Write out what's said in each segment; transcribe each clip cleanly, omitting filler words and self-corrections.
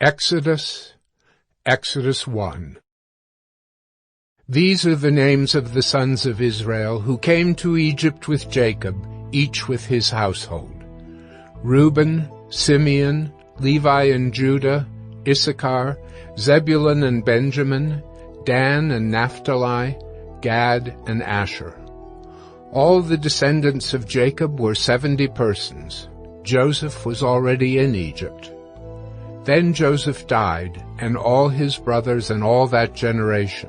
Exodus 1. These are the names of the sons of Israel who came to Egypt with Jacob, each with his household: Reuben, Simeon, Levi and Judah, Issachar, Zebulun and Benjamin, Dan and Naphtali, Gad and Asher. All the descendants of Jacob were 70 persons. Joseph was already in Egypt. Then Joseph died, and all his brothers and all that generation.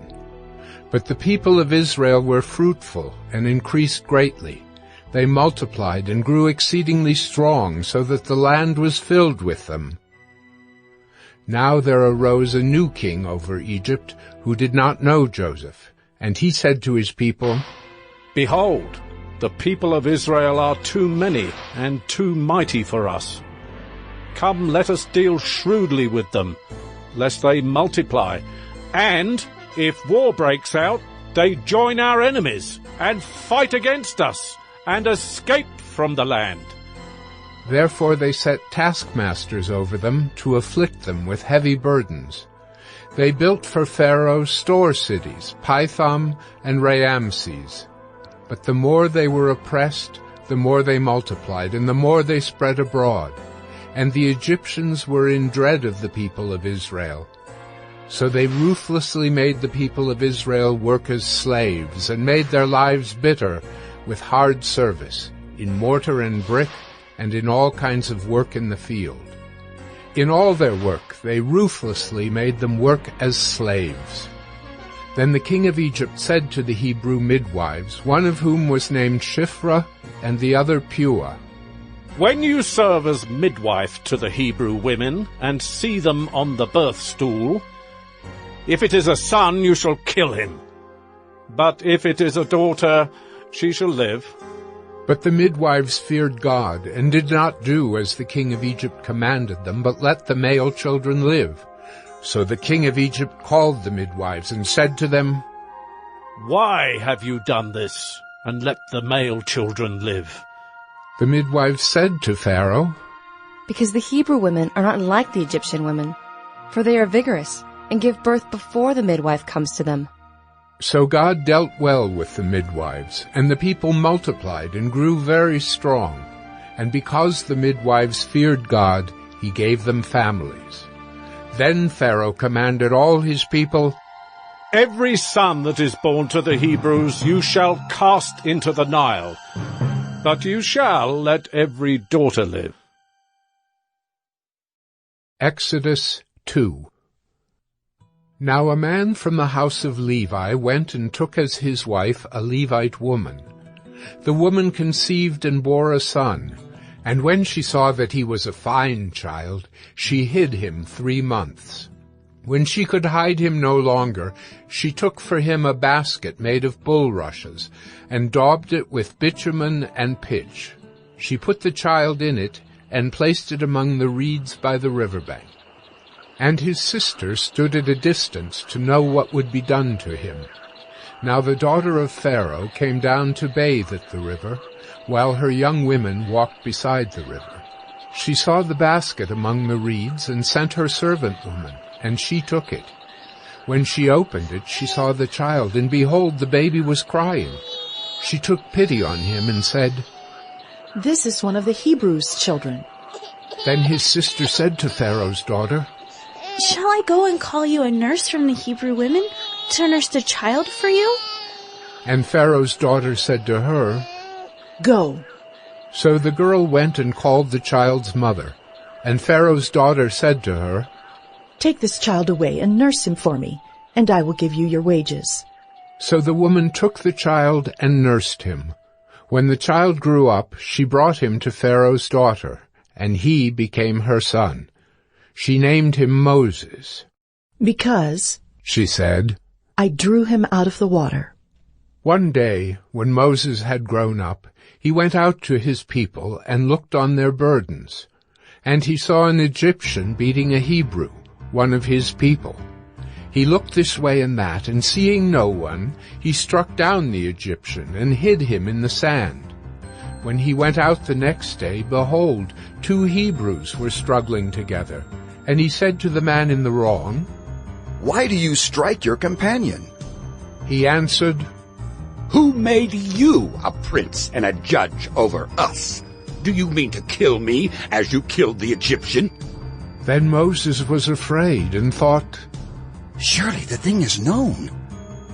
But the people of Israel were fruitful and increased greatly. They multiplied and grew exceedingly strong, so that the land was filled with them. Now there arose a new king over Egypt, who did not know Joseph. And he said to his people, "Behold, the people of Israel are too many and too mighty for us. Come, let us deal shrewdly with them, lest they multiply, and, if war breaks out, they join our enemies, and fight against us, and escape from the land." Therefore they set taskmasters over them to afflict them with heavy burdens. They built for Pharaoh store cities, Pithom and Raamses. But the more they were oppressed, the more they multiplied, and the more they spread abroad. And the Egyptians were in dread of the people of Israel. So they ruthlessly made the people of Israel work as slaves, and made their lives bitter with hard service, in mortar and brick, and in all kinds of work in the field. In all their work they ruthlessly made them work as slaves. Then the king of Egypt said to the Hebrew midwives, one of whom was named Shiphrah and the other Puah, "When you serve as midwife to the Hebrew women, and see them on the birth stool, if it is a son, you shall kill him. But if it is a daughter, she shall live." But the midwives feared God, and did not do as the king of Egypt commanded them, but let the male children live. So the king of Egypt called the midwives, and said to them, "Why have you done this, and let the male children live?" The midwives said to Pharaoh, "Because the Hebrew women are not like the Egyptian women, for they are vigorous, and give birth before the midwife comes to them." So God dealt well with the midwives, and the people multiplied and grew very strong. And because the midwives feared God, he gave them families. Then Pharaoh commanded all his people, "Every son that is born to the Hebrews you shall cast into the Nile, but you shall let every daughter live." Exodus 2. Now a man from the house of Levi went and took as his wife a Levite woman. The woman conceived and bore a son, and when she saw that he was a fine child, she hid him 3 months. When she could hide him no longer, she took for him a basket made of bulrushes, and daubed it with bitumen and pitch. She put the child in it, and placed it among the reeds by the river bank. And his sister stood at a distance to know what would be done to him. Now the daughter of Pharaoh came down to bathe at the river, while her young women walked beside the river. She saw the basket among the reeds, and sent her servant woman, and she took it. When she opened it, she saw the child, and behold, the baby was crying. She took pity on him, and said, "This is one of the Hebrews' children." Then his sister said to Pharaoh's daughter, "Shall I go and call you a nurse from the Hebrew women to nurse the child for you?" And Pharaoh's daughter said to her, "Go." So the girl went and called the child's mother. And Pharaoh's daughter said to her, "Take this child away and nurse him for me, and I will give you your wages." So the woman took the child and nursed him. When the child grew up, she brought him to Pharaoh's daughter, and he became her son. She named him Moses. "Because," she said, "I drew him out of the water." One day, when Moses had grown up, he went out to his people and looked on their burdens. And he saw an Egyptian beating a Hebrew, one of his people. He looked this way and that, and seeing no one, he struck down the Egyptian and hid him in the sand. When he went out the next day, behold, 2 Hebrews were struggling together. And he said to the man in the wrong, "Why do you strike your companion?" He answered, "Who made you a prince and a judge over us? Do you mean to kill me as you killed the Egyptian?" Then Moses was afraid and thought, "Surely the thing is known."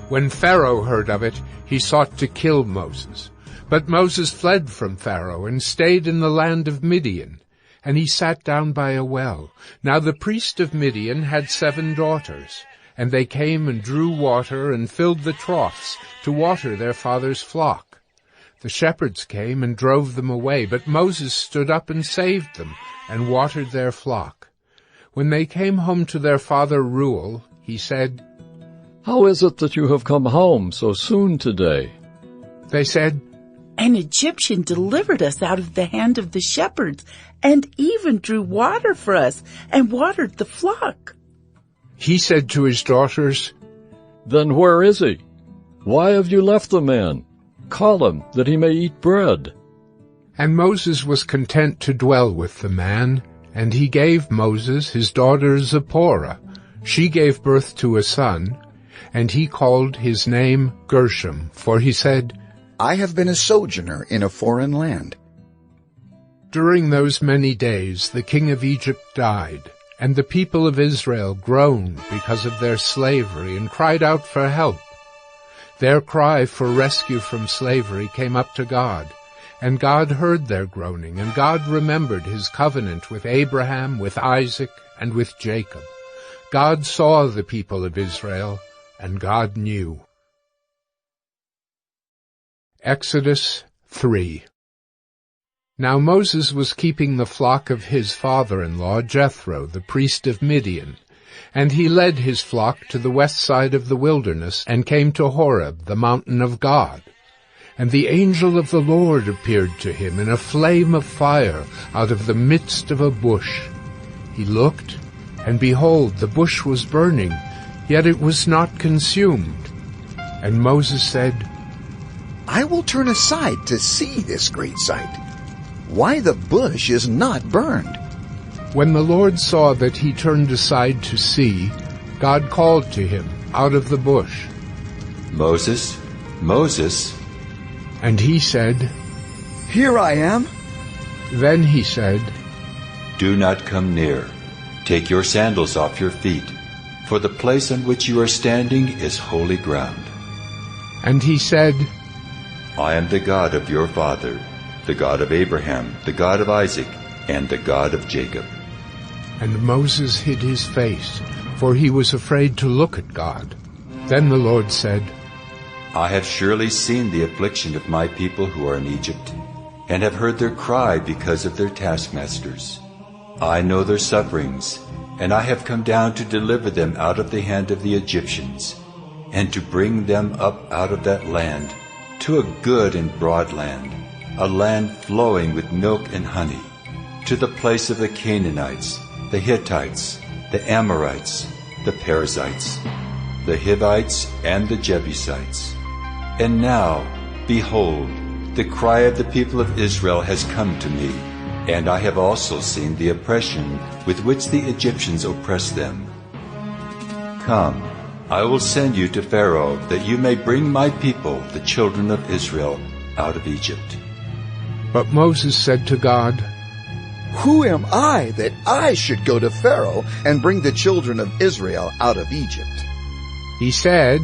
When Pharaoh heard of it, he sought to kill Moses. But Moses fled from Pharaoh and stayed in the land of Midian, and he sat down by a well. Now the priest of Midian had 7 daughters, and they came and drew water and filled the troughs to water their father's flock. The shepherds came and drove them away, but Moses stood up and saved them and watered their flock. When they came home to their father Reuel, he said, "How is it that you have come home so soon today?" They said, "An Egyptian delivered us out of the hand of the shepherds, and even drew water for us, and watered the flock." He said to his daughters, "Then where is he? Why have you left the man? Call him, that he may eat bread." And Moses was content to dwell with the man, and he gave Moses his daughter Zipporah. She gave birth to a son, and he called his name Gershom, for he said, "I have been a sojourner in a foreign land." During those many days the king of Egypt died, and the people of Israel groaned because of their slavery and cried out for help. Their cry for rescue from slavery came up to God, and God heard their groaning, and God remembered his covenant with Abraham, with Isaac, and with Jacob. God saw the people of Israel, and God knew. Exodus 3. Now Moses was keeping the flock of his father-in-law Jethro, the priest of Midian, and he led his flock to the west side of the wilderness and came to Horeb, the mountain of God. And the angel of the Lord appeared to him in a flame of fire out of the midst of a bush. He looked, and behold, the bush was burning, yet it was not consumed. And Moses said, "I will turn aside to see this great sight, why the bush is not burned." When the Lord saw that he turned aside to see, God called to him out of the bush, "Moses, Moses." And he said, "Here I am." Then he said, "Do not come near. Take your sandals off your feet, for the place on which you are standing is holy ground." And he said, "I am the God of your father, the God of Abraham, the God of Isaac, and the God of Jacob." And Moses hid his face, for he was afraid to look at God. Then the Lord said, "I have surely seen the affliction of my people who are in Egypt, and have heard their cry because of their taskmasters. I know their sufferings, and I have come down to deliver them out of the hand of the Egyptians, and to bring them up out of that land to a good and broad land, a land flowing with milk and honey, to the place of the Canaanites, the Hittites, the Amorites, the Perizzites, the Hivites, and the Jebusites. And now, behold, the cry of the people of Israel has come to me, and I have also seen the oppression with which the Egyptians oppress them. Come, I will send you to Pharaoh, that you may bring my people, the children of Israel, out of Egypt." But Moses said to God, "Who am I that I should go to Pharaoh and bring the children of Israel out of Egypt?" He said,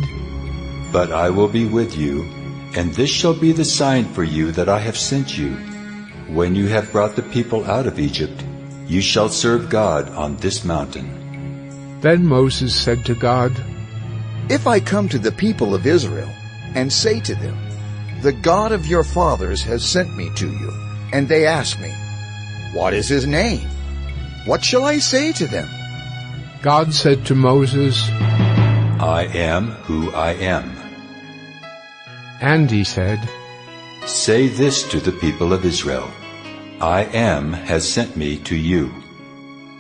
"But I will be with you, and this shall be the sign for you that I have sent you. When you have brought the people out of Egypt, you shall serve God on this mountain." Then Moses said to God, "If I come to the people of Israel and say to them, 'The God of your fathers has sent me to you,' and they ask me, 'What is his name?' what shall I say to them?" God said to Moses, "I am who I am." And he said, "Say this to the people of Israel, I am has sent me to you."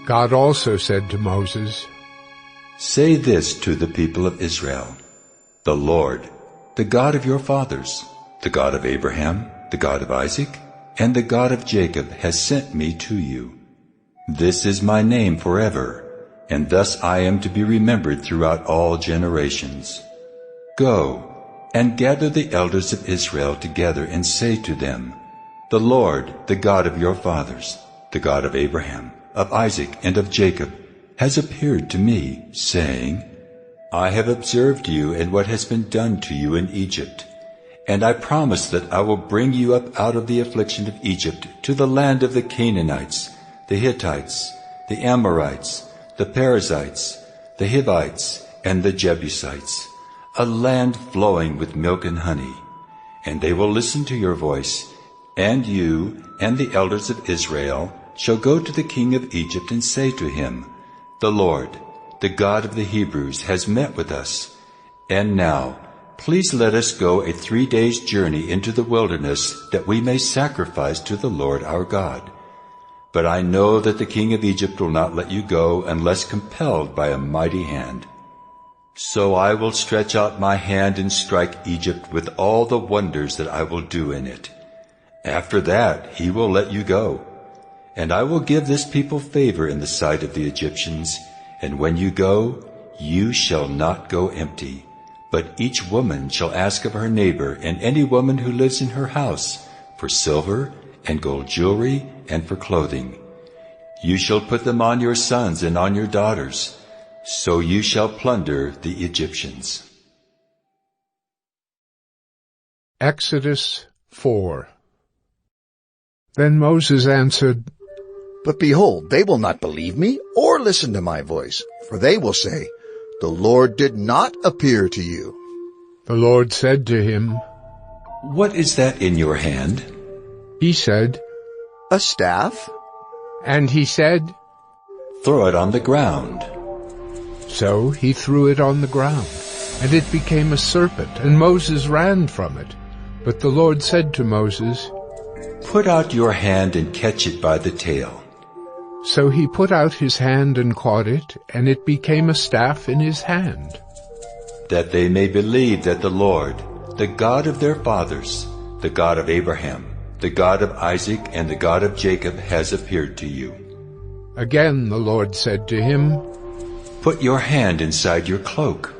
God also said to Moses, "Say this to the people of Israel, the Lord, the God of your fathers, the God of Abraham, the God of Isaac, and the God of Jacob has sent me to you." This is my name forever, and thus I am to be remembered throughout all generations. Go, and gather the elders of Israel together, and say to them, The Lord, the God of your fathers, the God of Abraham, of Isaac, and of Jacob, has appeared to me, saying, I have observed you and what has been done to you in Egypt, and I promise that I will bring you up out of the affliction of Egypt to the land of the Canaanites, the Hittites, the Amorites, the Perizzites, the Hivites, and the Jebusites, a land flowing with milk and honey. And they will listen to your voice, and you and the elders of Israel shall go to the king of Egypt and say to him, The Lord, the God of the Hebrews, has met with us. And now, please let us go a 3 days' journey into the wilderness, that we may sacrifice to the Lord our God. But I know that the king of Egypt will not let you go unless compelled by a mighty hand. So I will stretch out my hand and strike Egypt with all the wonders that I will do in it. After that he will let you go. And I will give this people favor in the sight of the Egyptians, and when you go, you shall not go empty. But each woman shall ask of her neighbor and any woman who lives in her house for silver and gold jewelry and for clothing. You shall put them on your sons and on your daughters, so you shall plunder the Egyptians. Exodus 4. Then Moses answered, But behold, they will not believe me or listen to my voice, for they will say, The Lord did not appear to you. The Lord said to him, What is that in your hand? He said, A staff? And he said, Throw it on the ground. So he threw it on the ground, and it became a serpent, and Moses ran from it. But the Lord said to Moses, Put out your hand and catch it by the tail. So he put out his hand and caught it, and it became a staff in his hand. That they may believe that the Lord, the God of their fathers, the God of Abraham, the God of Isaac, and the God of Jacob, has appeared to you. Again the Lord said to him, Put your hand inside your cloak.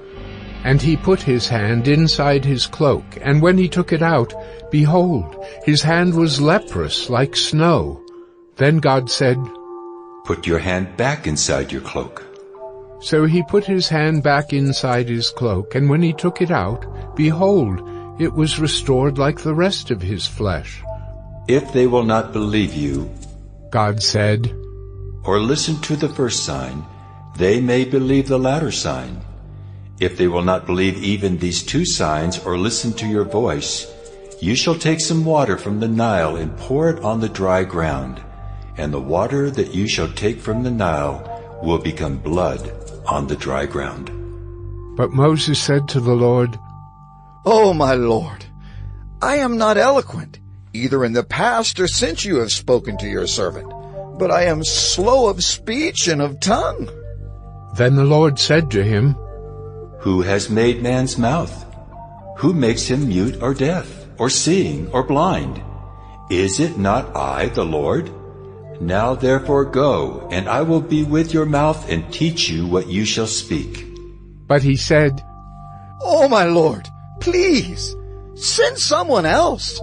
And he put his hand inside his cloak, and when he took it out, behold, his hand was leprous like snow. Then God said, Put your hand back inside your cloak. So he put his hand back inside his cloak, and when he took it out, behold, it was restored like the rest of his flesh. If they will not believe you, God said, or listen to the first sign, they may believe the latter sign. If they will not believe even these 2 signs or listen to your voice, you shall take some water from the Nile and pour it on the dry ground, and the water that you shall take from the Nile will become blood on the dry ground. But Moses said to the Lord, Oh, my Lord, I am not eloquent, either in the past or since you have spoken to your servant, but I am slow of speech and of tongue. Then the Lord said to him, Who has made man's mouth? Who makes him mute or deaf, or seeing or blind? Is it not I, the Lord? Now therefore go, and I will be with your mouth and teach you what you shall speak. But he said, Oh, my Lord, please, send someone else.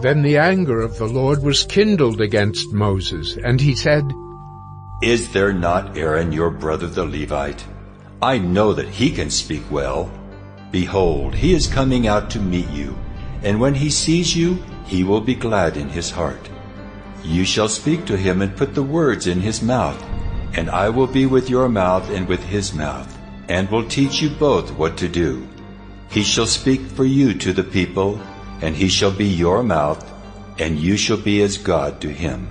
Then the anger of the Lord was kindled against Moses, and he said, Is there not Aaron your brother the Levite? I know that he can speak well. Behold, he is coming out to meet you, and when he sees you, he will be glad in his heart. You shall speak to him and put the words in his mouth, and I will be with your mouth and with his mouth, and will teach you both what to do. He shall speak for you to the people, and he shall be your mouth, and you shall be as God to him.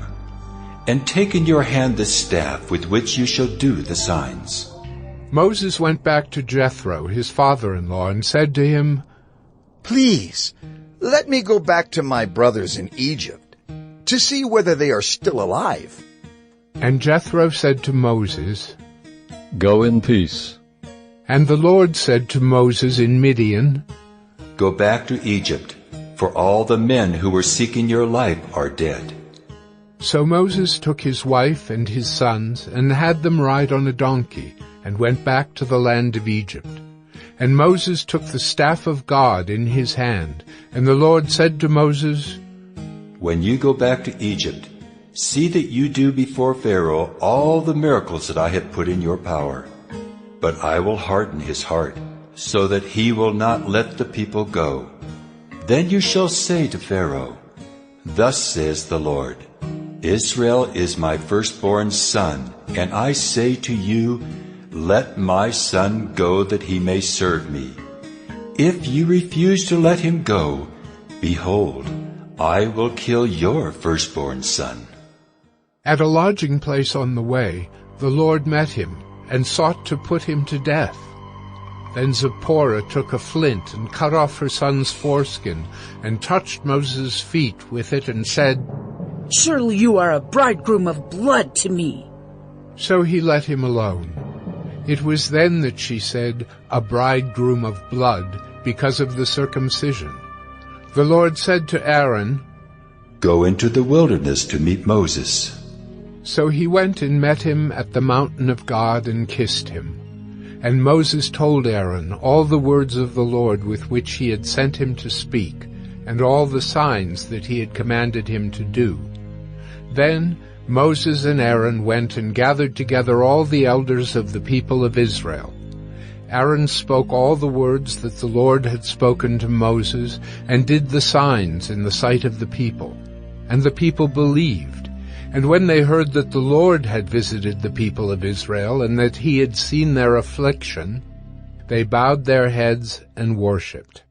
And take in your hand the staff with which you shall do the signs. Moses went back to Jethro, his father-in-law, and said to him, Please, let me go back to my brothers in Egypt, to see whether they are still alive. And Jethro said to Moses, Go in peace. And the Lord said to Moses in Midian, Go back to Egypt, for all the men who were seeking your life are dead. So Moses took his wife and his sons, and had them ride on a donkey, and went back to the land of Egypt. And Moses took the staff of God in his hand, and the Lord said to Moses, When you go back to Egypt, see that you do before Pharaoh all the miracles that I have put in your power. But I will harden his heart, so that he will not let the people go. Then you shall say to Pharaoh, Thus says the Lord, Israel is my firstborn son, and I say to you, Let my son go that he may serve me. If you refuse to let him go, behold, I will kill your firstborn son. At a lodging place on the way, the Lord met him, and sought to put him to death. Then Zipporah took a flint and cut off her son's foreskin, and touched Moses' feet with it, and said, Surely you are a bridegroom of blood to me. So he let him alone. It was then that she said, a bridegroom of blood, because of the circumcision. The Lord said to Aaron, Go into the wilderness to meet Moses. So he went and met him at the mountain of God and kissed him. And Moses told Aaron all the words of the Lord with which he had sent him to speak, and all the signs that he had commanded him to do. Then Moses and Aaron went and gathered together all the elders of the people of Israel. Aaron spoke all the words that the Lord had spoken to Moses, and did the signs in the sight of the people. And the people believed. And when they heard that the Lord had visited the people of Israel, and that he had seen their affliction, they bowed their heads and worshipped.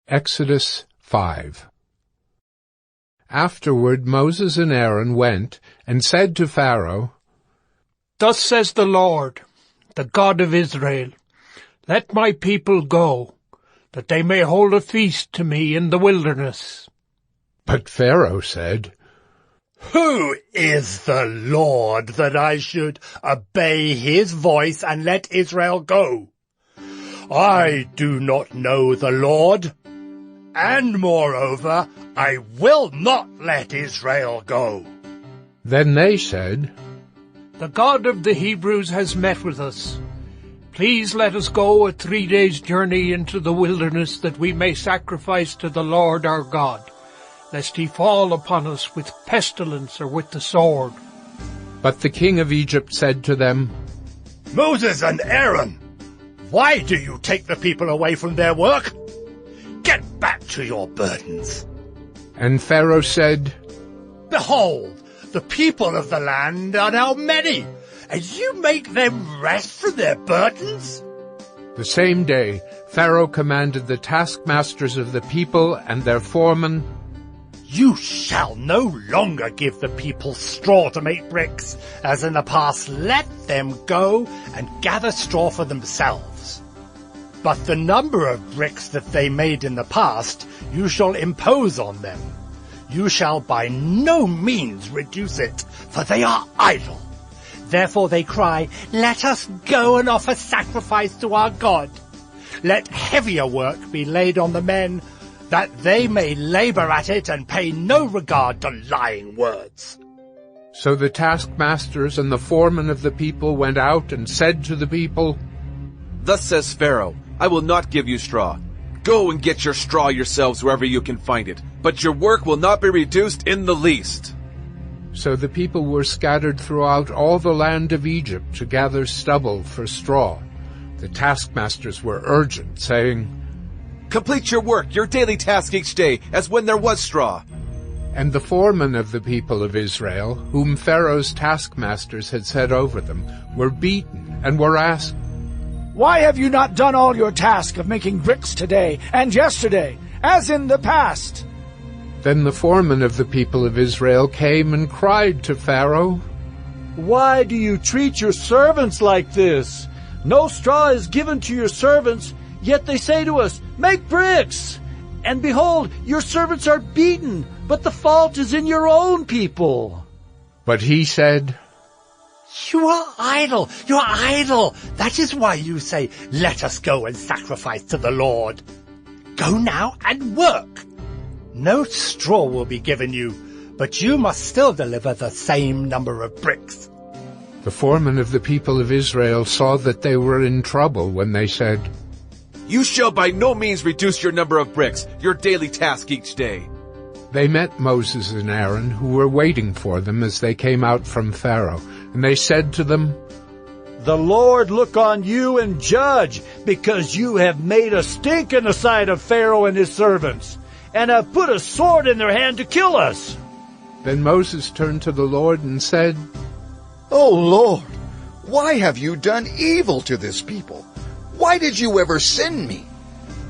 Exodus 5. Afterward Moses and Aaron went and said to Pharaoh, Thus says the Lord, the God of Israel, Let my people go, that they may hold a feast to me in the wilderness. But Pharaoh said, Who is the Lord that I should obey his voice and let Israel go? I do not know the Lord, and moreover, I will not let Israel go. Then they said, The God of the Hebrews has met with us. Please let us go a 3 days' journey into the wilderness, that we may sacrifice to the Lord our God, lest he fall upon us with pestilence or with the sword. But the king of Egypt said to them, Moses and Aaron, why do you take the people away from their work? Get back to your burdens. And Pharaoh said, Behold, the people of the land are now many, and you make them rest from their burdens? The same day Pharaoh commanded the taskmasters of the people and their foremen, You shall no longer give the people straw to make bricks, as in the past. Let them go and gather straw for themselves. But the number of bricks that they made in the past you shall impose on them. You shall by no means reduce it, for they are idle. Therefore they cry, Let us go and offer sacrifice to our God. Let heavier work be laid on the men, that they may labor at it and pay no regard to lying words. So the taskmasters and the foremen of the people went out and said to the people, Thus says Pharaoh, I will not give you straw. Go and get your straw yourselves wherever you can find it, but your work will not be reduced in the least. So the people were scattered throughout all the land of Egypt to gather stubble for straw. The taskmasters were urgent, saying, Complete your work, your daily task each day, as when there was straw. And the foremen of the people of Israel, whom Pharaoh's taskmasters had set over them, were beaten and were asked, Why have you not done all your task of making bricks today and yesterday, as in the past? Then the foreman of the people of Israel came and cried to Pharaoh, Why do you treat your servants like this? No straw is given to your servants, yet they say to us, Make bricks! And behold, your servants are beaten, but the fault is in your own people. But he said, You are idle, you are idle. That is why you say, Let us go and sacrifice to the Lord. Go now and work. No straw will be given you, but you must still deliver the same number of bricks. The foreman of the people of Israel saw that they were in trouble when they said, You shall by no means reduce your number of bricks, your daily task each day. They met Moses and Aaron, who were waiting for them as they came out from Pharaoh, and they said to them, The Lord look on you and judge, because you have made a stink in the sight of Pharaoh and his servants, and have put a sword in their hand to kill us. Then Moses turned to the Lord and said, O Lord, why have you done evil to this people? Why did you ever send me?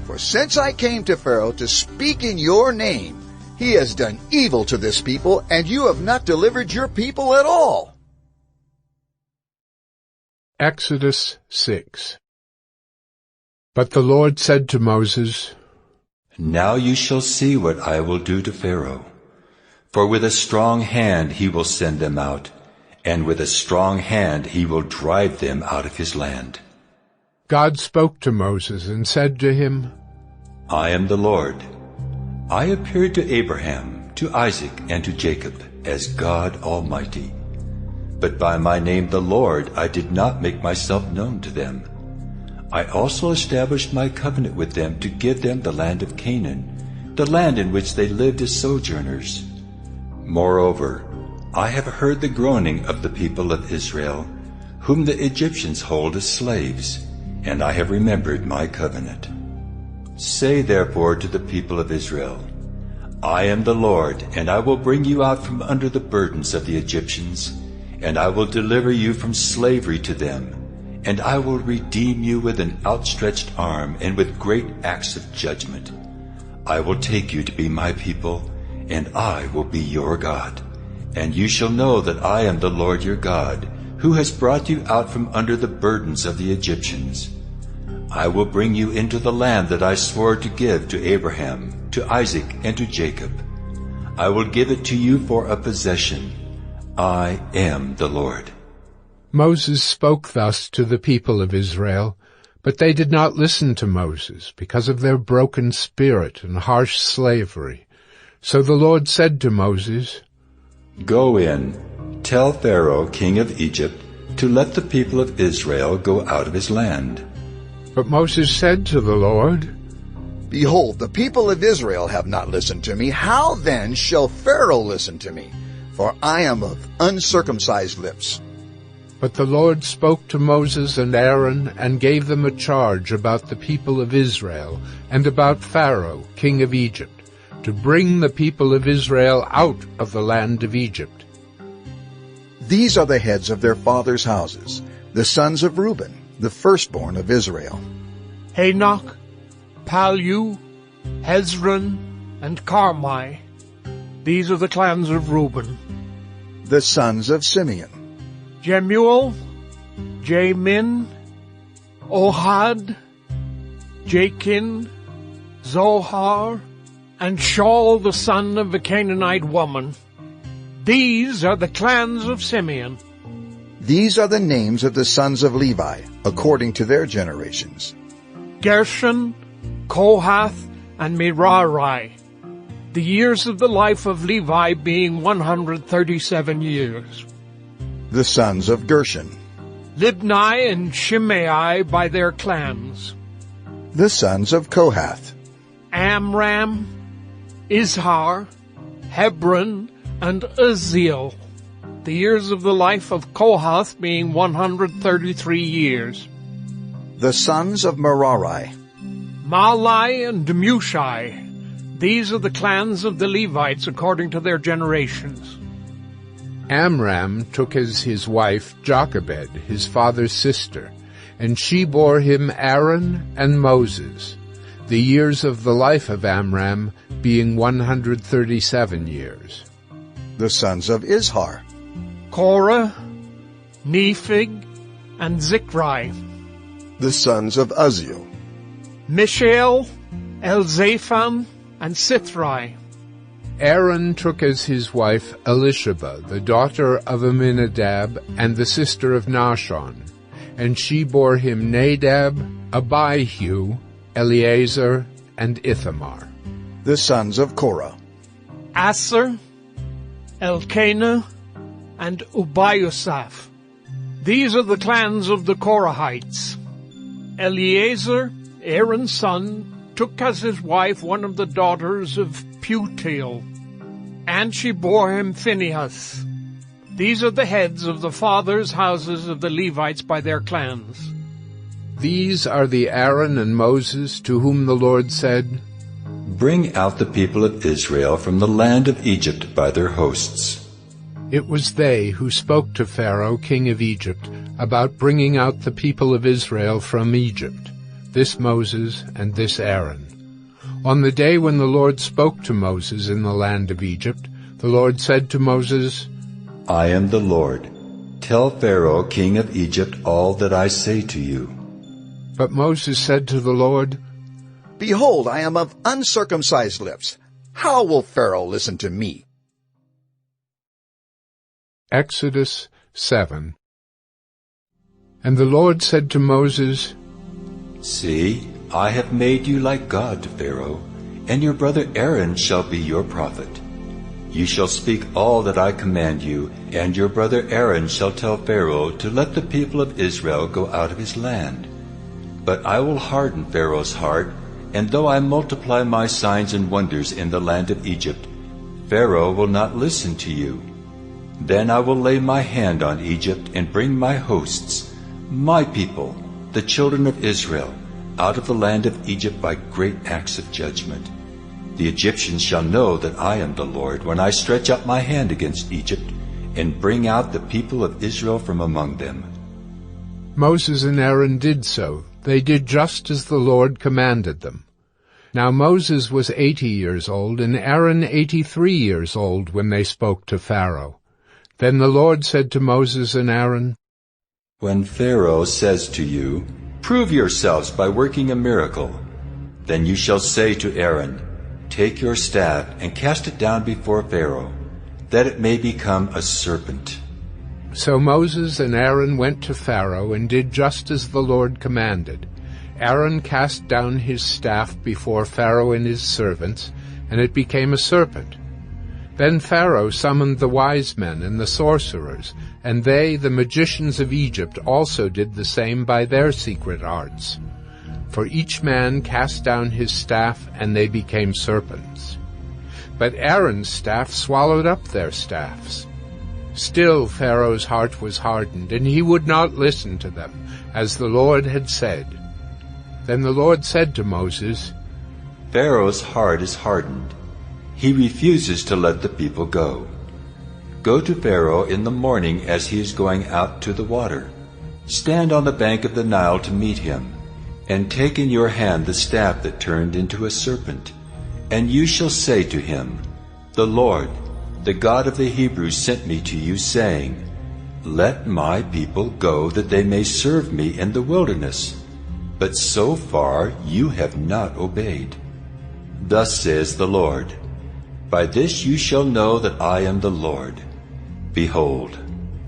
For since I came to Pharaoh to speak in your name, he has done evil to this people, and you have not delivered your people at all. Exodus 6. But the Lord said to Moses, Now you shall see what I will do to Pharaoh. For with a strong hand he will send them out, and with a strong hand he will drive them out of his land. God spoke to Moses and said to him, I am the Lord. I appeared to Abraham, to Isaac, and to Jacob as God Almighty. But by my name the Lord I did not make myself known to them. I also established my covenant with them to give them the land of Canaan, the land in which they lived as sojourners. Moreover, I have heard the groaning of the people of Israel, whom the Egyptians hold as slaves, and I have remembered my covenant. Say therefore to the people of Israel, I am the Lord, and I will bring you out from under the burdens of the Egyptians, and I will deliver you from slavery to them, and I will redeem you with an outstretched arm and with great acts of judgment. I will take you to be my people, and I will be your God. And you shall know that I am the Lord your God, who has brought you out from under the burdens of the Egyptians. I will bring you into the land that I swore to give to Abraham, to Isaac, and to Jacob. I will give it to you for a possession. I am the Lord. Moses spoke thus to the people of Israel, but they did not listen to Moses because of their broken spirit and harsh slavery. So the Lord said to Moses, Go in, tell Pharaoh, king of Egypt, to let the people of Israel go out of his land. But Moses said to the Lord, Behold, the people of Israel have not listened to me. How then shall Pharaoh listen to me? For I am of uncircumcised lips. But the Lord spoke to Moses and Aaron and gave them a charge about the people of Israel and about Pharaoh, king of Egypt, to bring the people of Israel out of the land of Egypt. These are the heads of their fathers' houses, the sons of Reuben, the firstborn of Israel. Hanoch, Palu, Hezron, and Carmi. These are the clans of Reuben. The sons of Simeon. Jemuel, Jamin, Ohad, Jachin, Zohar, and Shaul the son of a Canaanite woman. These are the clans of Simeon. These are the names of the sons of Levi, according to their generations. Gershon, Kohath, and Merari. The years of the life of Levi being 137 years. The sons of Gershon. Libni and Shimei by their clans. The sons of Kohath. Amram, Izhar, Hebron, and Uzziel. The years of the life of Kohath being 133 years. The sons of Merari. Malai and Mushai. These are the clans of the Levites according to their generations. Amram took as his wife Jochebed, his father's sister, and she bore him Aaron and Moses, the years of the life of Amram being 137 years. The sons of Izhar. Korah, Nephig, and Zikri. The sons of Uzziel. Mishael, Elzaphan, and Sithri. Aaron took as his wife Elisheba, the daughter of Amminadab and the sister of Nahshon, and she bore him Nadab, Abihu, Eleazar, and Ithamar. The sons of Korah. Asher, Elkanah, and Ubiasaph. These are the clans of the Korahites. Eleazar, Aaron's son, took as his wife one of the daughters of Putiel, and she bore him Phinehas. These are the heads of the fathers' houses of the Levites by their clans. These are the Aaron and Moses to whom the Lord said, Bring out the people of Israel from the land of Egypt by their hosts. It was they who spoke to Pharaoh, king of Egypt, about bringing out the people of Israel from Egypt, this Moses and this Aaron. On the day when the Lord spoke to Moses in the land of Egypt, the Lord said to Moses, I am the Lord. Tell Pharaoh, king of Egypt, all that I say to you. But Moses said to the Lord, Behold, I am of uncircumcised lips. How will Pharaoh listen to me? Exodus 7. And the Lord said to Moses, See, I have made you like God to Pharaoh, and your brother Aaron shall be your prophet. You shall speak all that I command you, and your brother Aaron shall tell Pharaoh to let the people of Israel go out of his land. But I will harden Pharaoh's heart, and though I multiply my signs and wonders in the land of Egypt, Pharaoh will not listen to you. Then I will lay my hand on Egypt and bring my hosts, my people, the children of Israel, out of the land of Egypt by great acts of judgment. The Egyptians shall know that I am the Lord when I stretch out my hand against Egypt and bring out the people of Israel from among them. Moses and Aaron did so. They did just as the Lord commanded them. Now Moses was 80 years old, and Aaron 83 years old when they spoke to Pharaoh. Then the Lord said to Moses and Aaron, When Pharaoh says to you, Prove yourselves by working a miracle, then you shall say to Aaron, Take your staff and cast it down before Pharaoh, that it may become a serpent. So Moses and Aaron went to Pharaoh and did just as the Lord commanded. Aaron cast down his staff before Pharaoh and his servants, and it became a serpent. Then Pharaoh summoned the wise men and the sorcerers, and they, the magicians of Egypt, also did the same by their secret arts. For each man cast down his staff, and they became serpents. But Aaron's staff swallowed up their staffs. Still Pharaoh's heart was hardened, and he would not listen to them, as the Lord had said. Then the Lord said to Moses, Pharaoh's heart is hardened. He refuses to let the people go. Go to Pharaoh in the morning as he is going out to the water. Stand on the bank of the Nile to meet him, and take in your hand the staff that turned into a serpent. And you shall say to him, The Lord, the God of the Hebrews, sent me to you, saying, Let my people go, that they may serve me in the wilderness. But so far you have not obeyed. Thus says the Lord, By this you shall know that I am the Lord. Behold,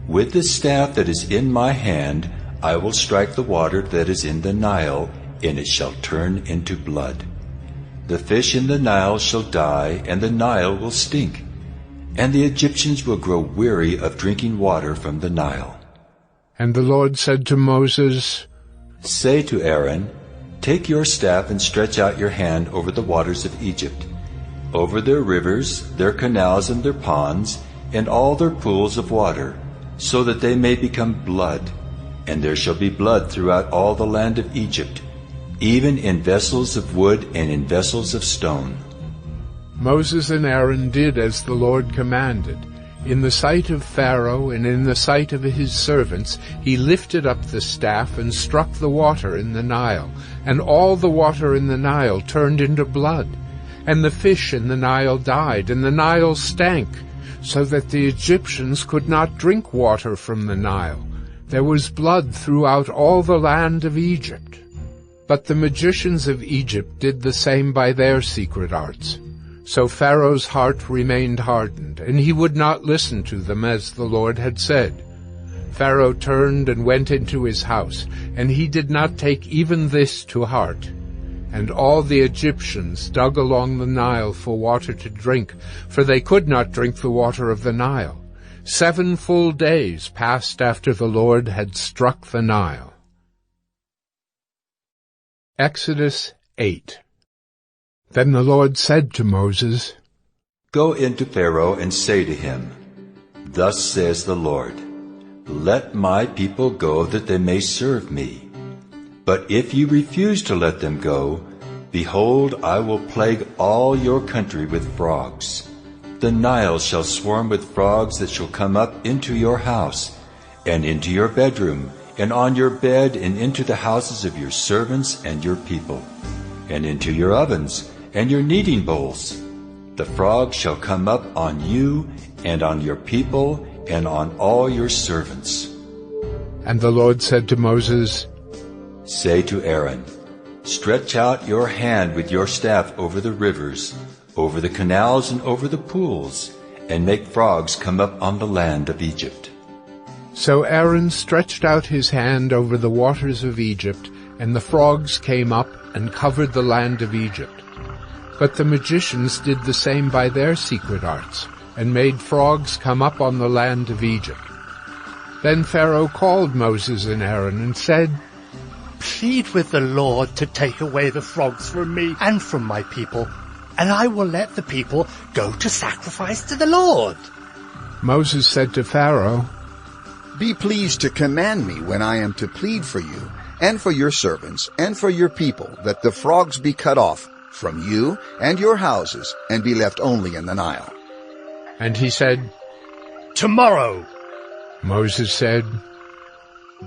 with the staff that is in my hand, I will strike the water that is in the Nile, and it shall turn into blood. The fish in the Nile shall die, and the Nile will stink, and the Egyptians will grow weary of drinking water from the Nile. And the Lord said to Moses, Say to Aaron, Take your staff and stretch out your hand over the waters of Egypt, over their rivers, their canals, and their ponds, and all their pools of water, so that they may become blood. And there shall be blood throughout all the land of Egypt, even in vessels of wood and in vessels of stone. Moses and Aaron did as the Lord commanded. In the sight of Pharaoh and in the sight of his servants, he lifted up the staff and struck the water in the Nile, and all the water in the Nile turned into blood. And the fish in the Nile died, and the Nile stank, so that the Egyptians could not drink water from the Nile. There was blood throughout all the land of Egypt. But the magicians of Egypt did the same by their secret arts. So Pharaoh's heart remained hardened, and he would not listen to them as the Lord had said. Pharaoh turned and went into his house, and he did not take even this to heart. And all the Egyptians dug along the Nile for water to drink, for they could not drink the water of the Nile. 7 full days passed after the Lord had struck the Nile. Exodus 8. Then the Lord said to Moses, Go into Pharaoh and say to him, Thus says the Lord, Let my people go that they may serve me. But if you refuse to let them go, behold, I will plague all your country with frogs. The Nile shall swarm with frogs that shall come up into your house, and into your bedroom, and on your bed, and into the houses of your servants and your people, and into your ovens and your kneading bowls. The frogs shall come up on you, and on your people, and on all your servants. And the Lord said to Moses, Say to Aaron, Stretch out your hand with your staff over the rivers, over the canals and over the pools, and make frogs come up on the land of Egypt. So Aaron stretched out his hand over the waters of Egypt, and the frogs came up and covered the land of Egypt. But the magicians did the same by their secret arts, and made frogs come up on the land of Egypt. Then Pharaoh called Moses and Aaron and said, Plead with the Lord to take away the frogs from me and from my people, and I will let the people go to sacrifice to the Lord. Moses said to Pharaoh, Be pleased to command me when I am to plead for you, and for your servants, and for your people, that the frogs be cut off from you and your houses, and be left only in the Nile. And he said, Tomorrow. Moses said,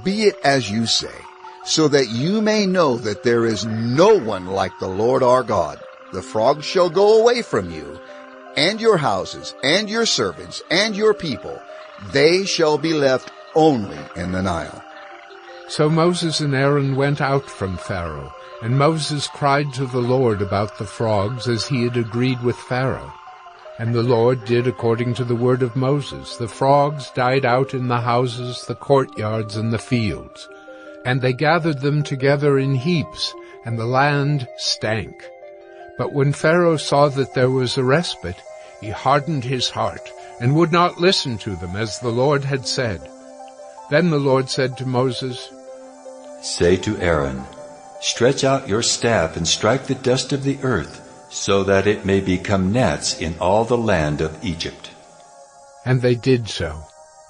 Be it as you say, so that you may know that there is no one like the Lord our God. The frogs shall go away from you, and your houses, and your servants, and your people. They shall be left only in the Nile. So Moses and Aaron went out from Pharaoh, and Moses cried to the Lord about the frogs as he had agreed with Pharaoh. And the Lord did according to the word of Moses. The frogs died out in the houses, the courtyards, and the fields. And they gathered them together in heaps, and the land stank. But when Pharaoh saw that there was a respite, he hardened his heart, and would not listen to them, as the Lord had said. Then the Lord said to Moses, Say to Aaron, Stretch out your staff and strike the dust of the earth, so that it may become gnats in all the land of Egypt. And they did so.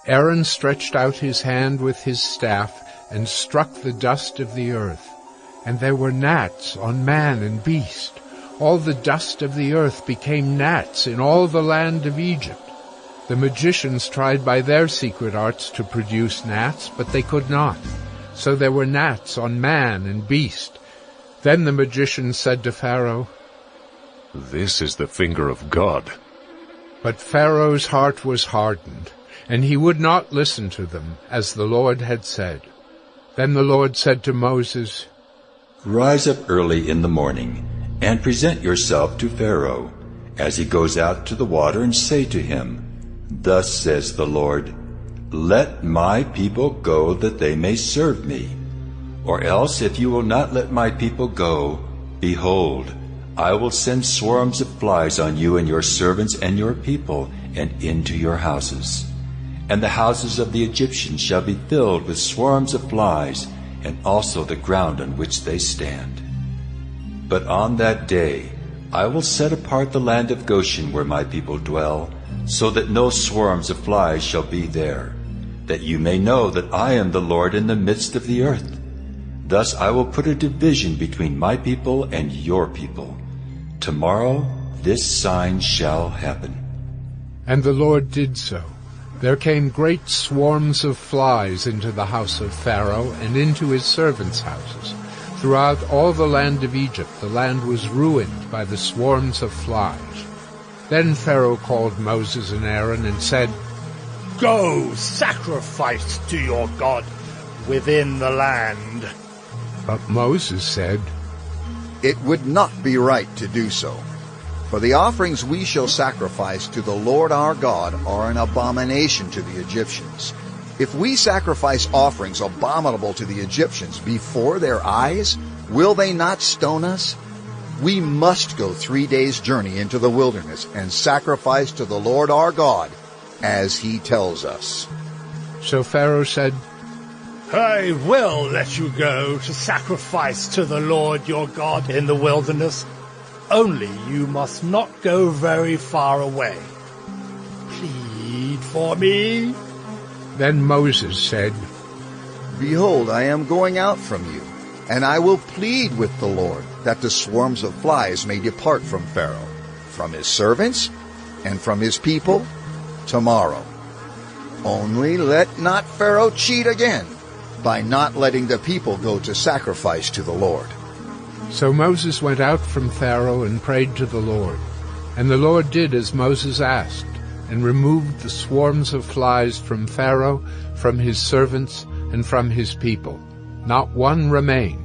Aaron stretched out his hand with his staff, and struck the dust of the earth. And there were gnats on man and beast. All the dust of the earth became gnats in all the land of Egypt. The magicians tried by their secret arts to produce gnats, but they could not. So there were gnats on man and beast. Then the magicians said to Pharaoh, This is the finger of God. But Pharaoh's heart was hardened, and he would not listen to them, as the Lord had said. Then the Lord said to Moses, Rise up early in the morning, and present yourself to Pharaoh, as he goes out to the water, and say to him, Thus says the Lord, Let my people go, that they may serve me. Or else, if you will not let my people go, behold, I will send swarms of flies on you and your servants and your people, and into your houses. And the houses of the Egyptians shall be filled with swarms of flies, and also the ground on which they stand. But on that day I will set apart the land of Goshen where my people dwell, so that no swarms of flies shall be there, that you may know that I am the Lord in the midst of the earth. Thus I will put a division between my people and your people. Tomorrow this sign shall happen. And the Lord did so. There came great swarms of flies into the house of Pharaoh and into his servants' houses. Throughout all the land of Egypt the land was ruined by the swarms of flies. Then Pharaoh called Moses and Aaron and said, Go, sacrifice to your God within the land. But Moses said, It would not be right to do so. For the offerings we shall sacrifice to the Lord our God are an abomination to the Egyptians. If we sacrifice offerings abominable to the Egyptians before their eyes, will they not stone us? We must go 3 days' journey into the wilderness and sacrifice to the Lord our God, as he tells us." So Pharaoh said, "I will let you go to sacrifice to the Lord your God in the wilderness. Only you must not go very far away. Plead for me." Then Moses said, "Behold, I am going out from you, and I will plead with the Lord that the swarms of flies may depart from Pharaoh, from his servants, and from his people tomorrow. Only let not Pharaoh cheat again by not letting the people go to sacrifice to the Lord." So Moses went out from Pharaoh and prayed to the Lord. And the Lord did as Moses asked, and removed the swarms of flies from Pharaoh, from his servants, and from his people. Not one remained.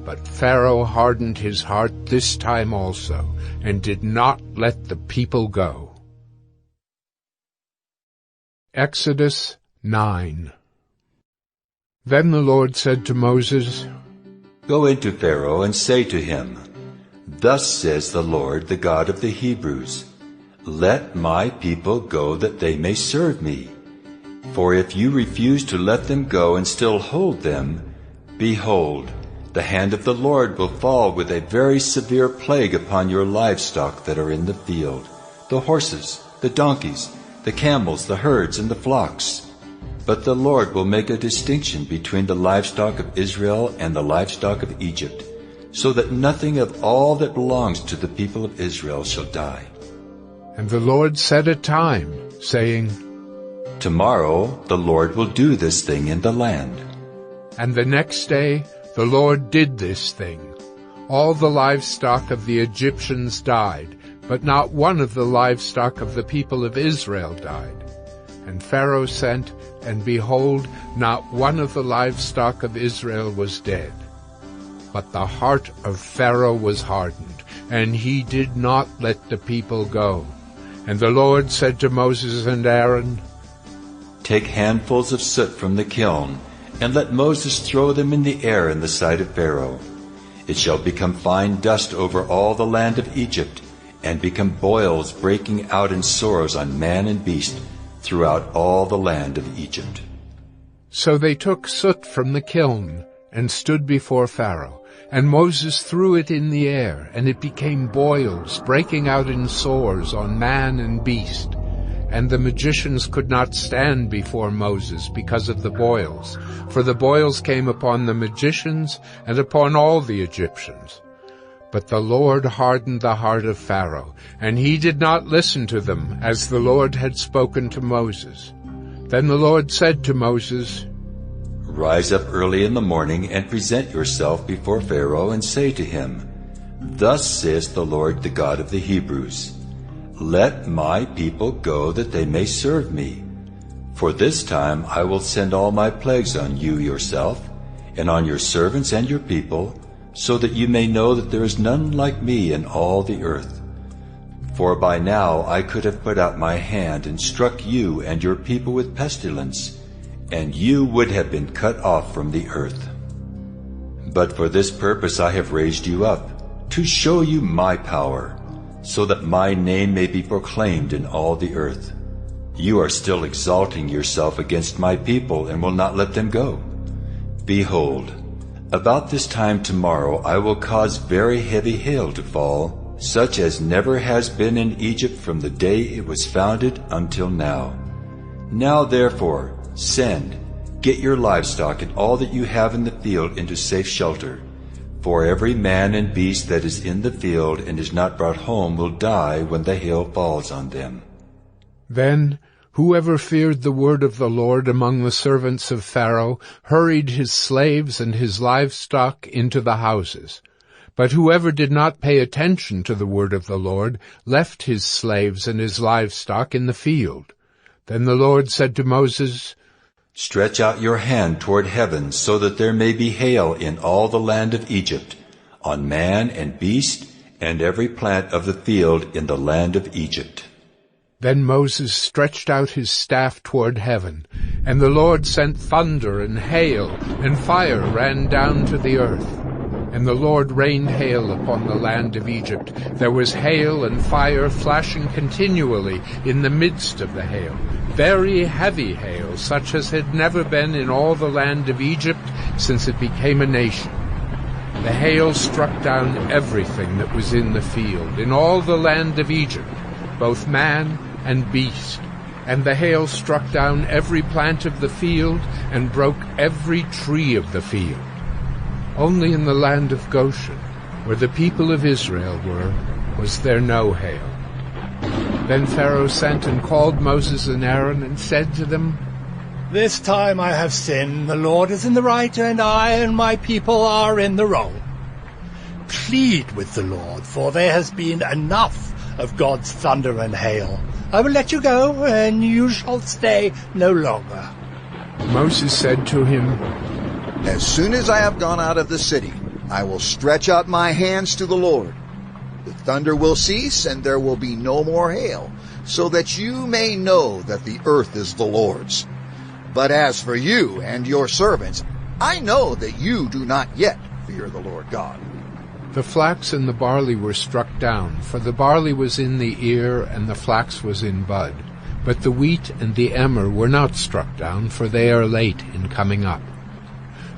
But Pharaoh hardened his heart this time also, and did not let the people go. Exodus 9. Then the Lord said to Moses, "Go into Pharaoh and say to him, 'Thus says the Lord, the God of the Hebrews, Let my people go that they may serve me. For if you refuse to let them go and still hold them, behold, the hand of the Lord will fall with a very severe plague upon your livestock that are in the field, the horses, the donkeys, the camels, the herds, and the flocks. But the Lord will make a distinction between the livestock of Israel and the livestock of Egypt, so that nothing of all that belongs to the people of Israel shall die.'" And the Lord set a time, saying, "Tomorrow the Lord will do this thing in the land." And the next day the Lord did this thing. All the livestock of the Egyptians died, but not one of the livestock of the people of Israel died. And Pharaoh sent, and behold, not one of the livestock of Israel was dead. But the heart of Pharaoh was hardened, and he did not let the people go. And the Lord said to Moses and Aaron, "Take handfuls of soot from the kiln, and let Moses throw them in the air in the sight of Pharaoh. It shall become fine dust over all the land of Egypt, and become boils breaking out in sores on man and beast throughout all the land of Egypt." So they took soot from the kiln, and stood before Pharaoh. And Moses threw it in the air, and it became boils, breaking out in sores on man and beast. And the magicians could not stand before Moses because of the boils, for the boils came upon the magicians and upon all the Egyptians. But the Lord hardened the heart of Pharaoh, and he did not listen to them, as the Lord had spoken to Moses. Then the Lord said to Moses, "Rise up early in the morning and present yourself before Pharaoh and say to him, 'Thus says the Lord, the God of the Hebrews, Let my people go that they may serve me. For this time I will send all my plagues on you yourself, and on your servants and your people, so that you may know that there is none like me in all the earth. For by now I could have put out my hand and struck you and your people with pestilence, and you would have been cut off from the earth. But for this purpose I have raised you up, to show you my power, so that my name may be proclaimed in all the earth. You are still exalting yourself against my people and will not let them go. Behold, about this time tomorrow I will cause very heavy hail to fall, such as never has been in Egypt from the day it was founded until now. Now therefore, send, get your livestock and all that you have in the field into safe shelter. For every man and beast that is in the field and is not brought home will die when the hail falls on them." Then whoever feared the word of the Lord among the servants of Pharaoh hurried his slaves and his livestock into the houses. But whoever did not pay attention to the word of the Lord left his slaves and his livestock in the field. Then the Lord said to Moses, "Stretch out your hand toward heaven, so that there may be hail in all the land of Egypt, on man and beast, and every plant of the field in the land of Egypt." Then Moses stretched out his staff toward heaven, and the Lord sent thunder and hail, and fire ran down to the earth. And the Lord rained hail upon the land of Egypt. There was hail and fire flashing continually in the midst of the hail, very heavy hail, such as had never been in all the land of Egypt since it became a nation. The hail struck down everything that was in the field, in all the land of Egypt, both man and beast. And the hail struck down every plant of the field and broke every tree of the field. Only in the land of Goshen, where the people of Israel were, was there no hail. Then Pharaoh sent and called Moses and Aaron and said to them, This time I have sinned. The Lord is in the right, and I and my people are in the wrong. Plead with the Lord, for there has been enough of God's thunder and hail. I will let you go, and you shall stay no longer. Moses said to him, As soon as I have gone out of the city, I will stretch out my hands to the Lord. The thunder will cease, and there will be no more hail, so that you may know that the earth is the Lord's. But as for you and your servants, I know that you do not yet fear the Lord God. The flax and the barley were struck down, for the barley was in the ear and the flax was in bud. But the wheat and the emmer were not struck down, for they are late in coming up.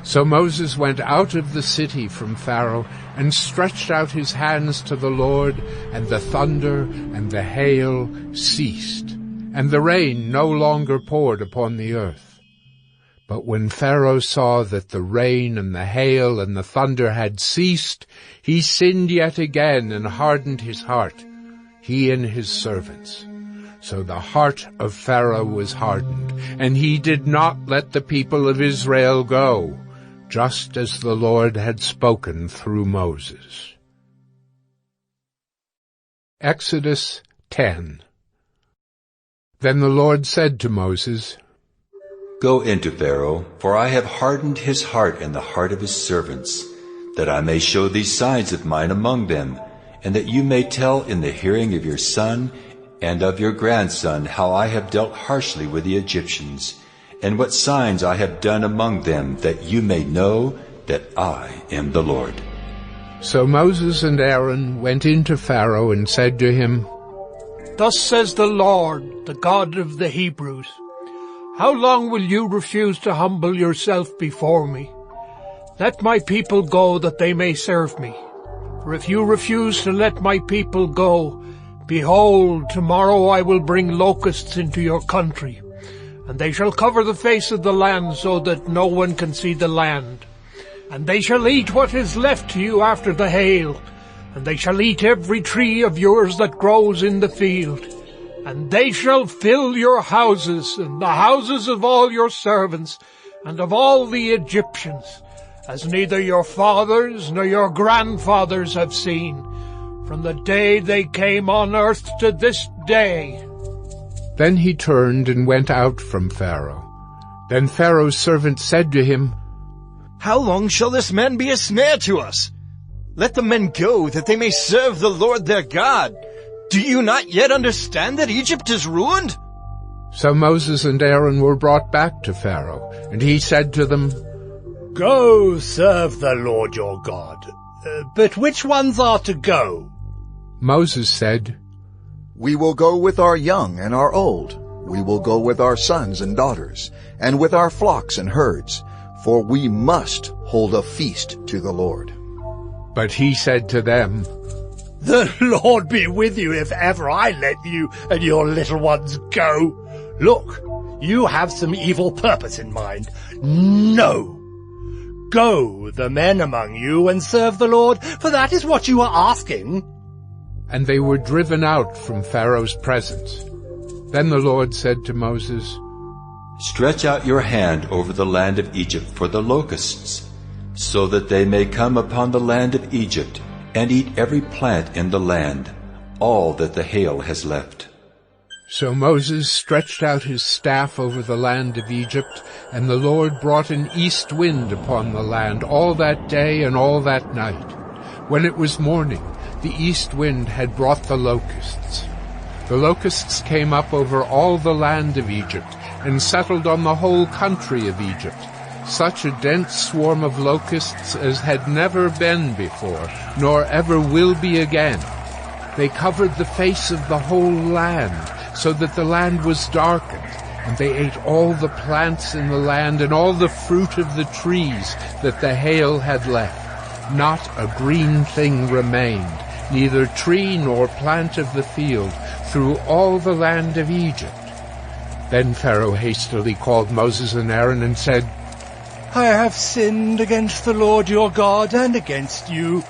So Moses went out of the city from Pharaoh and stretched out his hands to the Lord, and the thunder and the hail ceased, and the rain no longer poured upon the earth. But when Pharaoh saw that the rain and the hail and the thunder had ceased, he sinned yet again and hardened his heart, he and his servants. So the heart of Pharaoh was hardened, and he did not let the people of Israel go, just as the Lord had spoken through Moses. Exodus 10. Then the Lord said to Moses, Go into Pharaoh, for I have hardened his heart and the heart of his servants, that I may show these signs of mine among them, and that you may tell in the hearing of your son and of your grandson how I have dealt harshly with the Egyptians, and what signs I have done among them, that you may know that I am the Lord. So Moses and Aaron went into Pharaoh and said to him, Thus says the Lord, the God of the Hebrews, How long will you refuse to humble yourself before me? Let my people go, that they may serve me. For if you refuse to let my people go, behold, tomorrow I will bring locusts into your country, and they shall cover the face of the land so that no one can see the land. And they shall eat what is left to you after the hail, and they shall eat every tree of yours that grows in the field. And they shall fill your houses, and the houses of all your servants, and of all the Egyptians, as neither your fathers nor your grandfathers have seen, from the day they came on earth to this day. Then he turned and went out from Pharaoh. Then Pharaoh's servant said to him, How long shall this man be a snare to us? Let the men go, that they may serve the Lord their God. Do you not yet understand that Egypt is ruined? So Moses and Aaron were brought back to Pharaoh, and he said to them, Go serve the Lord your God. But which ones are to go? Moses said, We will go with our young and our old. We will go with our sons and daughters, and with our flocks and herds, for we must hold a feast to the Lord. But he said to them, The Lord be with you if ever I let you and your little ones go. Look, you have some evil purpose in mind. No. Go, the men among you, and serve the Lord, for that is what you are asking. And they were driven out from Pharaoh's presence. Then the Lord said to Moses, Stretch out your hand over the land of Egypt for the locusts, so that they may come upon the land of Egypt, and eat every plant in the land, all that the hail has left. So Moses stretched out his staff over the land of Egypt, and the Lord brought an east wind upon the land all that day and all that night. When it was morning, the east wind had brought the locusts. The locusts came up over all the land of Egypt, and settled on the whole country of Egypt. such a dense swarm of locusts as had never been before, nor ever will be again. They covered the face of the whole land, so that the land was darkened, and they ate all the plants in the land and all the fruit of the trees that the hail had left. Not a green thing remained, neither tree nor plant of the field, through all the land of Egypt. Then Pharaoh hastily called Moses and Aaron and said, I have sinned against the Lord your God and against you.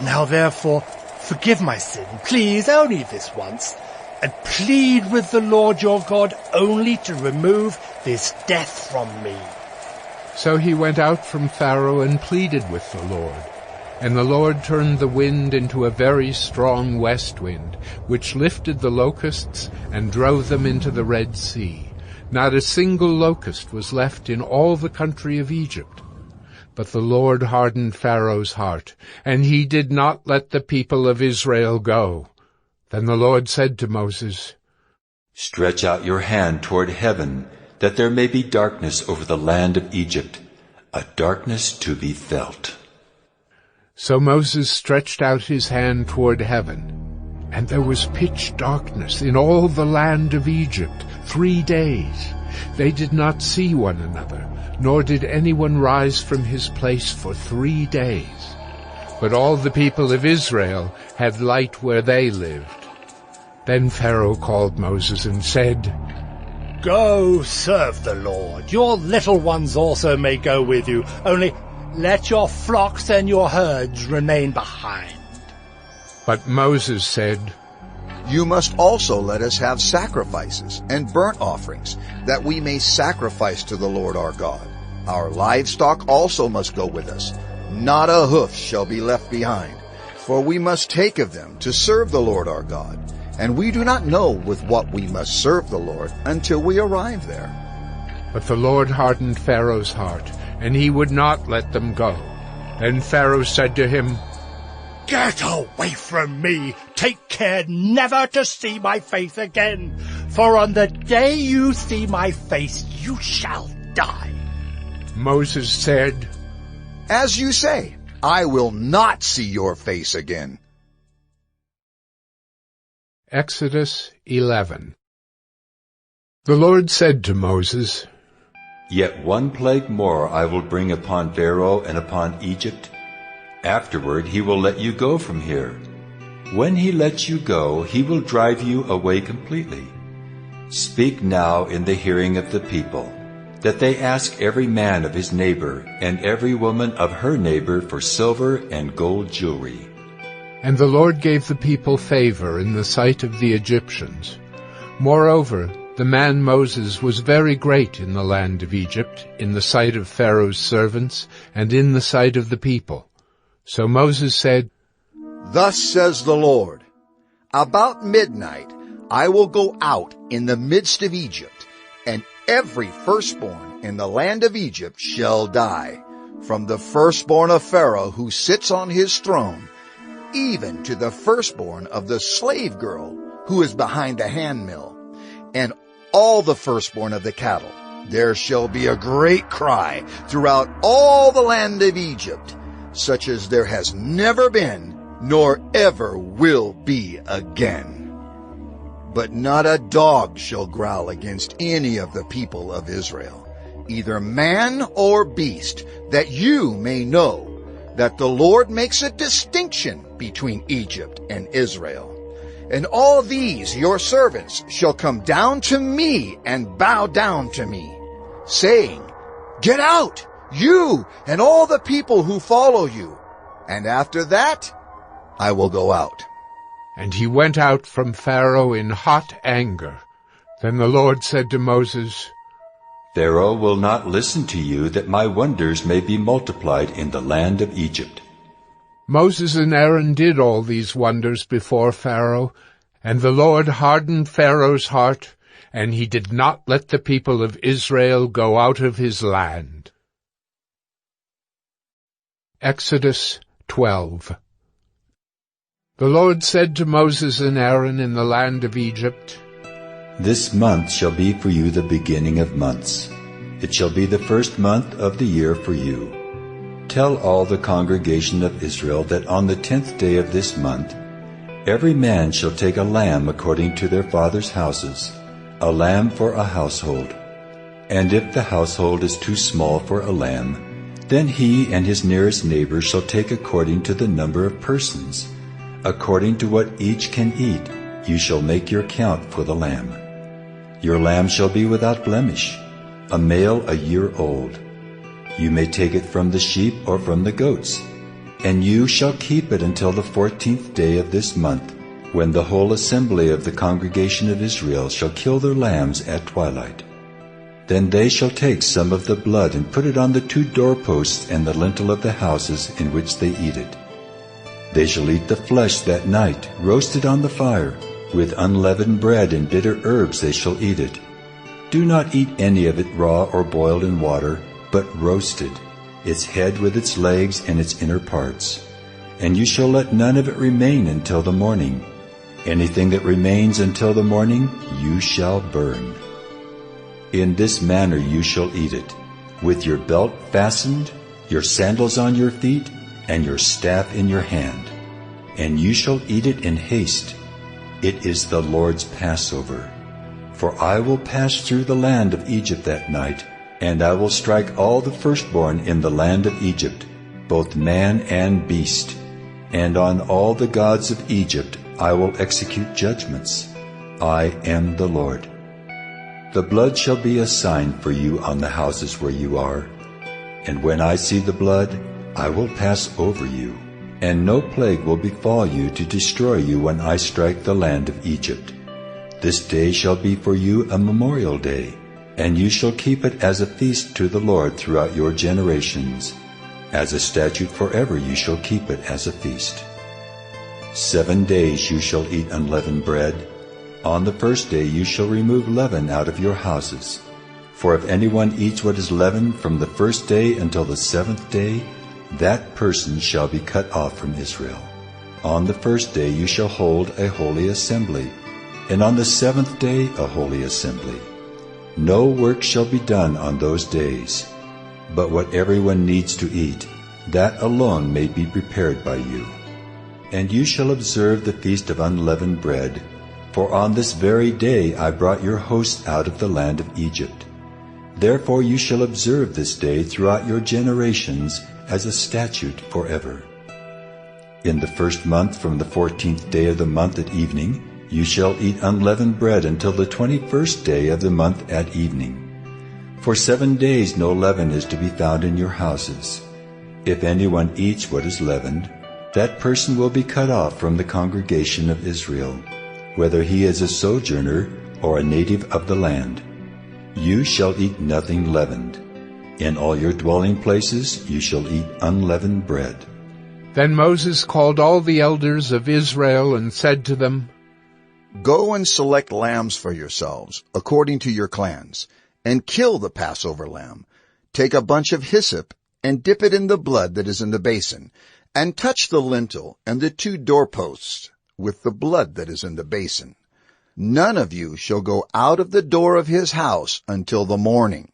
Now therefore, forgive my sin, please, only this once, and plead with the Lord your God only to remove this death from me. So he went out from Pharaoh and pleaded with the Lord. And the Lord turned the wind into a very strong west wind, which lifted the locusts and drove them into the Red Sea. Not a single locust was left in all the country of Egypt. But the Lord hardened Pharaoh's heart, and he did not let the people of Israel go. Then the Lord said to Moses, Stretch out your hand toward heaven, that there may be darkness over the land of Egypt, a darkness to be felt. So Moses stretched out his hand toward heaven, and there was pitch darkness in all the land of Egypt 3 days. They did not see one another, nor did anyone rise from his place for 3 days. But all the people of Israel had light where they lived. Then Pharaoh called Moses and said, Go serve the Lord. Your little ones also may go with you, only let your flocks and your herds remain behind. But Moses said, You must also let us have sacrifices and burnt offerings, that we may sacrifice to the Lord our God. Our livestock also must go with us. Not a hoof shall be left behind, for we must take of them to serve the Lord our God. And we do not know with what we must serve the Lord until we arrive there. But the Lord hardened Pharaoh's heart, and he would not let them go. Then Pharaoh said to him, Get away from me! Take care never to see my face again, for on the day you see my face you shall die. Moses said, As you say, I will not see your face again. Exodus 11. The Lord said to Moses, Yet one plague more I will bring upon Pharaoh and upon Egypt. Afterward he will let you go from here. When he lets you go, he will drive you away completely. Speak now in the hearing of the people, that they ask every man of his neighbor and every woman of her neighbor for silver and gold jewelry. And the Lord gave the people favor in the sight of the Egyptians. Moreover, the man Moses was very great in the land of Egypt, in the sight of Pharaoh's servants, and in the sight of the people. So Moses said, Thus says the Lord, About midnight I will go out in the midst of Egypt, and every firstborn in the land of Egypt shall die, from the firstborn of Pharaoh who sits on his throne, even to the firstborn of the slave girl who is behind the handmill, and all the firstborn of the cattle. There shall be a great cry throughout all the land of Egypt, such as there has never been, nor ever will be again. But not a dog shall growl against any of the people of Israel, either man or beast, that you may know that the Lord makes a distinction between Egypt and Israel. And all these your servants shall come down to me and bow down to me, saying, Get out, you and all the people who follow you. And after that, I will go out. And he went out from Pharaoh in hot anger. Then the Lord said to Moses, Pharaoh will not listen to you, that my wonders may be multiplied in the land of Egypt. Moses and Aaron did all these wonders before Pharaoh, and the Lord hardened Pharaoh's heart, and he did not let the people of Israel go out of his land. Exodus 12. The Lord said to Moses and Aaron in the land of Egypt, This month shall be for you the beginning of months. It shall be the first month of the year for you. Tell all the congregation of Israel that on the 10th day of this month, every man shall take a lamb according to their fathers' houses, a lamb for a household. And if the household is too small for a lamb, then he and his nearest neighbor shall take according to the number of persons. According to what each can eat, you shall make your count for the lamb. Your lamb shall be without blemish, a male a year old. You may take it from the sheep or from the goats, and you shall keep it until the 14th day of this month, when the whole assembly of the congregation of Israel shall kill their lambs at twilight. Then they shall take some of the blood and put it on the 2 doorposts and the lintel of the houses in which they eat it. They shall eat the flesh that night, roasted on the fire. With unleavened bread and bitter herbs they shall eat it. Do not eat any of it raw or boiled in water, but roasted, its head with its legs and its inner parts. And you shall let none of it remain until the morning. Anything that remains until the morning you shall burn. In this manner you shall eat it, with your belt fastened, your sandals on your feet, and your staff in your hand. And you shall eat it in haste. It is the Lord's Passover. For I will pass through the land of Egypt that night, and I will strike all the firstborn in the land of Egypt, both man and beast. And on all the gods of Egypt I will execute judgments. I am the Lord. The blood shall be a sign for you on the houses where you are. And when I see the blood, I will pass over you, and no plague will befall you to destroy you when I strike the land of Egypt. This day shall be for you a memorial day, and you shall keep it as a feast to the Lord throughout your generations. As a statute forever you shall keep it as a feast. 7 days you shall eat unleavened bread. On the first day you shall remove leaven out of your houses. For if anyone eats what is leavened from the first day until the 7th day, that person shall be cut off from Israel. On the first day you shall hold a holy assembly, and on the 7th day a holy assembly. No work shall be done on those days, but what everyone needs to eat, that alone may be prepared by you. And you shall observe the feast of unleavened bread, for on this very day I brought your hosts out of the land of Egypt. Therefore you shall observe this day throughout your generations as a statute forever. In the first month from the 14th day of the month at evening, you shall eat unleavened bread until the 21st day of the month at evening. For 7 days no leaven is to be found in your houses. If anyone eats what is leavened, that person will be cut off from the congregation of Israel, whether he is a sojourner or a native of the land. You shall eat nothing leavened. In all your dwelling places you shall eat unleavened bread. Then Moses called all the elders of Israel and said to them, Go and select lambs for yourselves, according to your clans, and kill the Passover lamb. Take a bunch of hyssop and dip it in the blood that is in the basin, and touch the lintel and the 2 doorposts with the blood that is in the basin. None of you shall go out of the door of his house until the morning.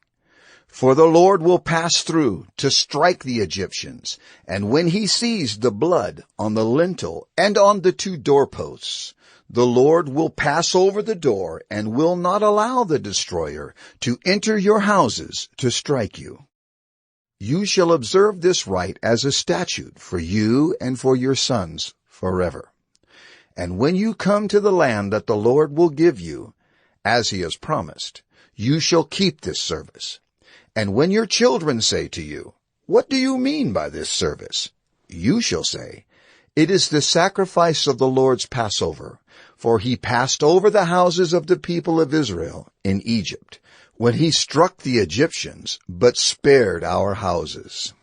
For the Lord will pass through to strike the Egyptians, and when he sees the blood on the lintel and on the 2 doorposts, the Lord will pass over the door and will not allow the destroyer to enter your houses to strike you. You shall observe this rite as a statute for you and for your sons forever. And when you come to the land that the Lord will give you, as he has promised, you shall keep this service. And when your children say to you, What do you mean by this service? You shall say, It is the sacrifice of the Lord's Passover, for he passed over the houses of the people of Israel in Egypt, when he struck the Egyptians, but spared our houses.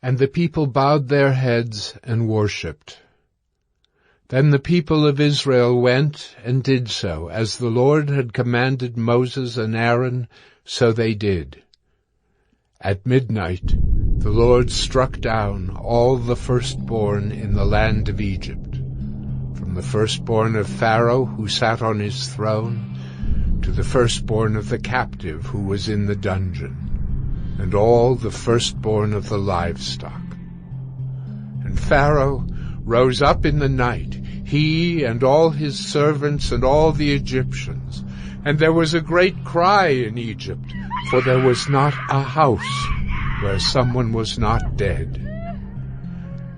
And the people bowed their heads and worshipped. Then the people of Israel went and did so, as the Lord had commanded Moses and Aaron, so they did. At midnight the Lord struck down all the firstborn in the land of Egypt, from the firstborn of Pharaoh who sat on his throne, to the firstborn of the captive who was in the dungeon. and all the firstborn of the livestock. And Pharaoh rose up in the night, he and all his servants and all the Egyptians, and there was a great cry in Egypt, for there was not a house where someone was not dead.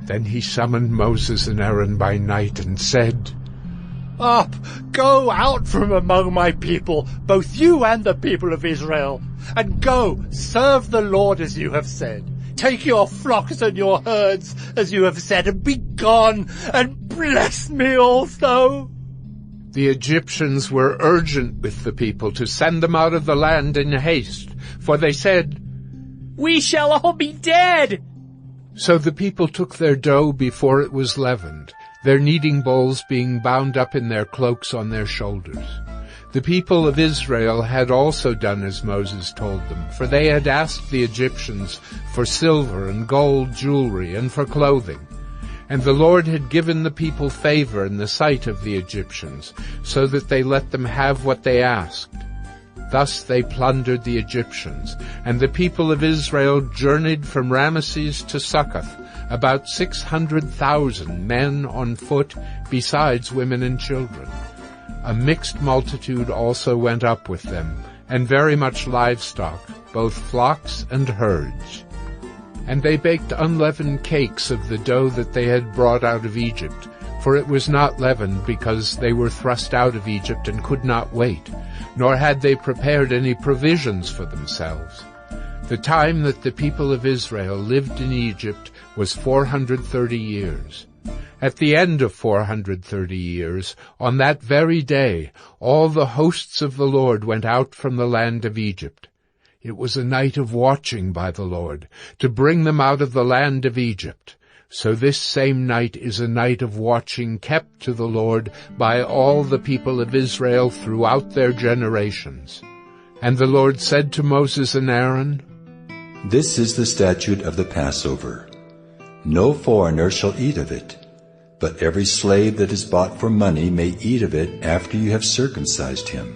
Then he summoned Moses and Aaron by night and said, Up, go out from among my people, both you and the people of Israel, and go, serve the Lord as you have said. Take your flocks and your herds as you have said, and be gone, and bless me also. The Egyptians were urgent with the people to send them out of the land in haste, for they said, We shall all be dead. So the people took their dough before it was leavened, their kneading bowls being bound up in their cloaks on their shoulders. The people of Israel had also done as Moses told them, for they had asked the Egyptians for silver and gold jewelry and for clothing. And the Lord had given the people favor in the sight of the Egyptians, so that they let them have what they asked. Thus they plundered the Egyptians, and the people of Israel journeyed from Ramesses to Succoth, about 600,000 men on foot, besides women and children. A mixed multitude also went up with them, and very much livestock, both flocks and herds. And they baked unleavened cakes of the dough that they had brought out of Egypt, for it was not leavened, because they were thrust out of Egypt and could not wait, nor had they prepared any provisions for themselves. The time that the people of Israel lived in Egypt was 430 years. At the end of 430 years, on that very day, all the hosts of the Lord went out from the land of Egypt. It was a night of watching by the Lord, to bring them out of the land of Egypt. So this same night is a night of watching kept to the Lord by all the people of Israel throughout their generations. And the Lord said to Moses and Aaron, This is the statute of the Passover. No foreigner shall eat of it, but every slave that is bought for money may eat of it after you have circumcised him.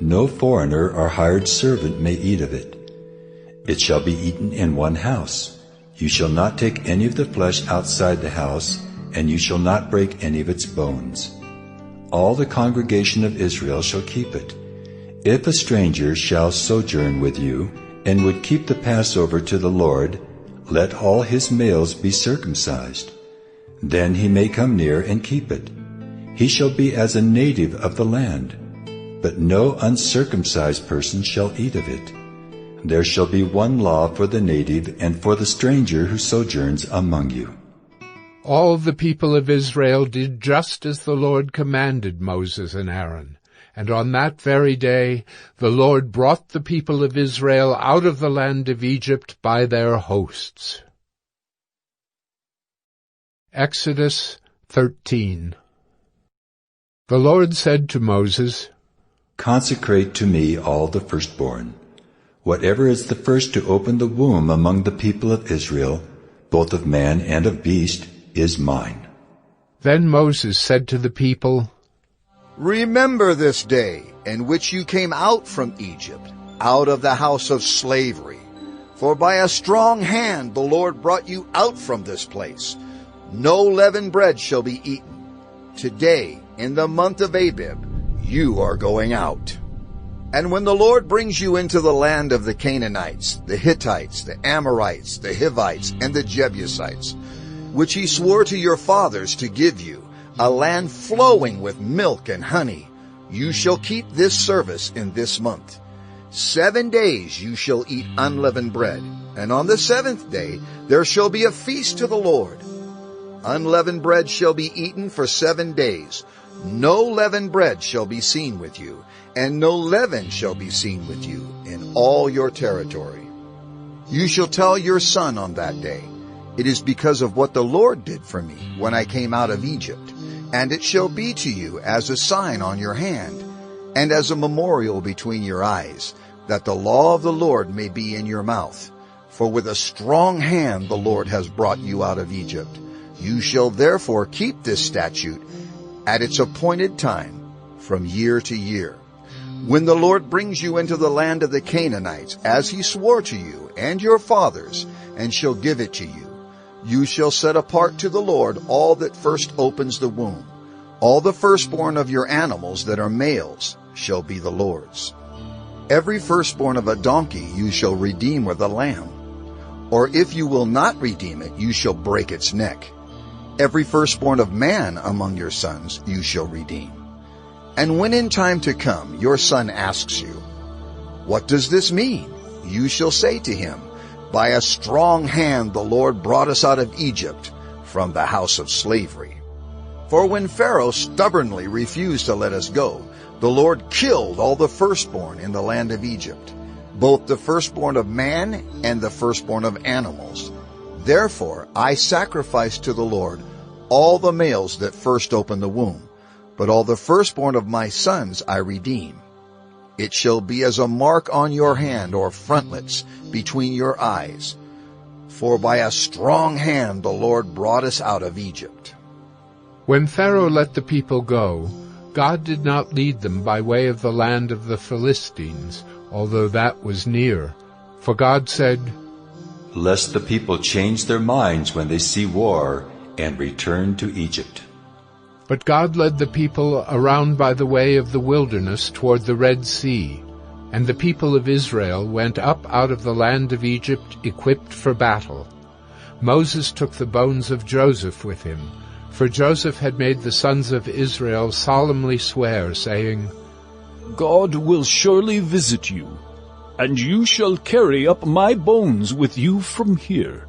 No foreigner or hired servant may eat of it. It shall be eaten in one house. You shall not take any of the flesh outside the house, and you shall not break any of its bones. All the congregation of Israel shall keep it. If a stranger shall sojourn with you, and would keep the Passover to the Lord, let all his males be circumcised. Then he may come near and keep it. He shall be as a native of the land, but no uncircumcised person shall eat of it. There shall be one law for the native and for the stranger who sojourns among you. All the people of Israel did just as the Lord commanded Moses and Aaron. And on that very day the Lord brought the people of Israel out of the land of Egypt by their hosts. Exodus 13. The Lord said to Moses, Consecrate to me all the firstborn. Whatever is the first to open the womb among the people of Israel, both of man and of beast, is mine. Then Moses said to the people, Remember this day in which you came out from Egypt, out of the house of slavery. For by a strong hand the Lord brought you out from this place. No leavened bread shall be eaten. Today, in the month of Abib, you are going out. And when the Lord brings you into the land of the Canaanites, the Hittites, the Amorites, the Hivites, and the Jebusites, which he swore to your fathers to give you, a land flowing with milk and honey, you shall keep this service in this month. 7 days you shall eat unleavened bread, and on the 7th day there shall be a feast to the Lord. Unleavened bread shall be eaten for 7 days. No leavened bread shall be seen with you, and no leaven shall be seen with you in all your territory. You shall tell your son on that day, It is because of what the Lord did for me when I came out of Egypt. And it shall be to you as a sign on your hand, and as a memorial between your eyes, that the law of the Lord may be in your mouth. For with a strong hand the Lord has brought you out of Egypt. You shall therefore keep this statute at its appointed time from year to year. When the Lord brings you into the land of the Canaanites, as he swore to you and your fathers, and shall give it to you, you shall set apart to the Lord all that first opens the womb. All the firstborn of your animals that are males shall be the Lord's. Every firstborn of a donkey you shall redeem with a lamb. Or if you will not redeem it, you shall break its neck. Every firstborn of man among your sons you shall redeem. And when in time to come your son asks you, "What does this mean?" you shall say to him, "By a strong hand the Lord brought us out of Egypt, from the house of slavery." For when Pharaoh stubbornly refused to let us go, the Lord killed all the firstborn in the land of Egypt, both the firstborn of man and the firstborn of animals. Therefore I sacrifice to the Lord all the males that first open the womb, but all the firstborn of my sons I redeem. It shall be as a mark on your hand or frontlets between your eyes. For by a strong hand the Lord brought us out of Egypt. When Pharaoh let the people go, God did not lead them by way of the land of the Philistines, although that was near. For God said, "Lest the people change their minds when they see war and return to Egypt." But God led the people around by the way of the wilderness toward the Red Sea, and the people of Israel went up out of the land of Egypt equipped for battle. Moses took the bones of Joseph with him, for Joseph had made the sons of Israel solemnly swear, saying, "God will surely visit you, and you shall carry up my bones with you from here."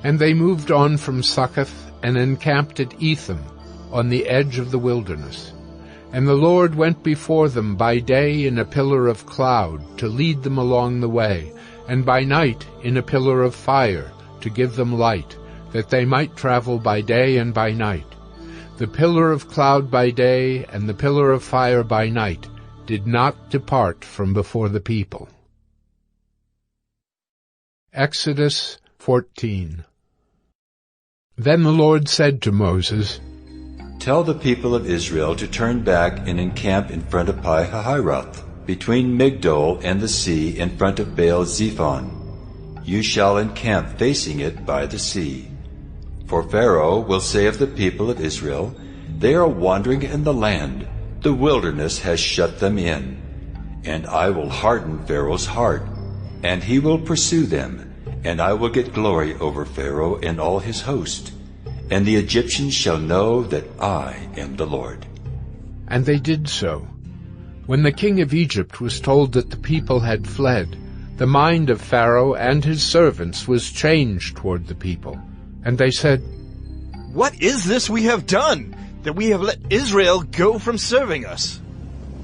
And they moved on from Succoth and encamped at Etham, on the edge of the wilderness. And the Lord went before them by day in a pillar of cloud to lead them along the way, and by night in a pillar of fire to give them light, that they might travel by day and by night. The pillar of cloud by day and the pillar of fire by night did not depart from before the people. Exodus 14. Then the Lord said to Moses, "Tell the people of Israel to turn back and encamp in front of Pi-hahiroth, between Migdol and the sea, in front of Baal-zephon. You shall encamp facing it by the sea. For Pharaoh will say of the people of Israel, 'They are wandering in the land, the wilderness has shut them in.' And I will harden Pharaoh's heart, and he will pursue them, and I will get glory over Pharaoh and all his host. And the Egyptians shall know that I am the Lord." And they did so. When the king of Egypt was told that the people had fled, the mind of Pharaoh and his servants was changed toward the people. And they said, "What is this we have done, that we have let Israel go from serving us?"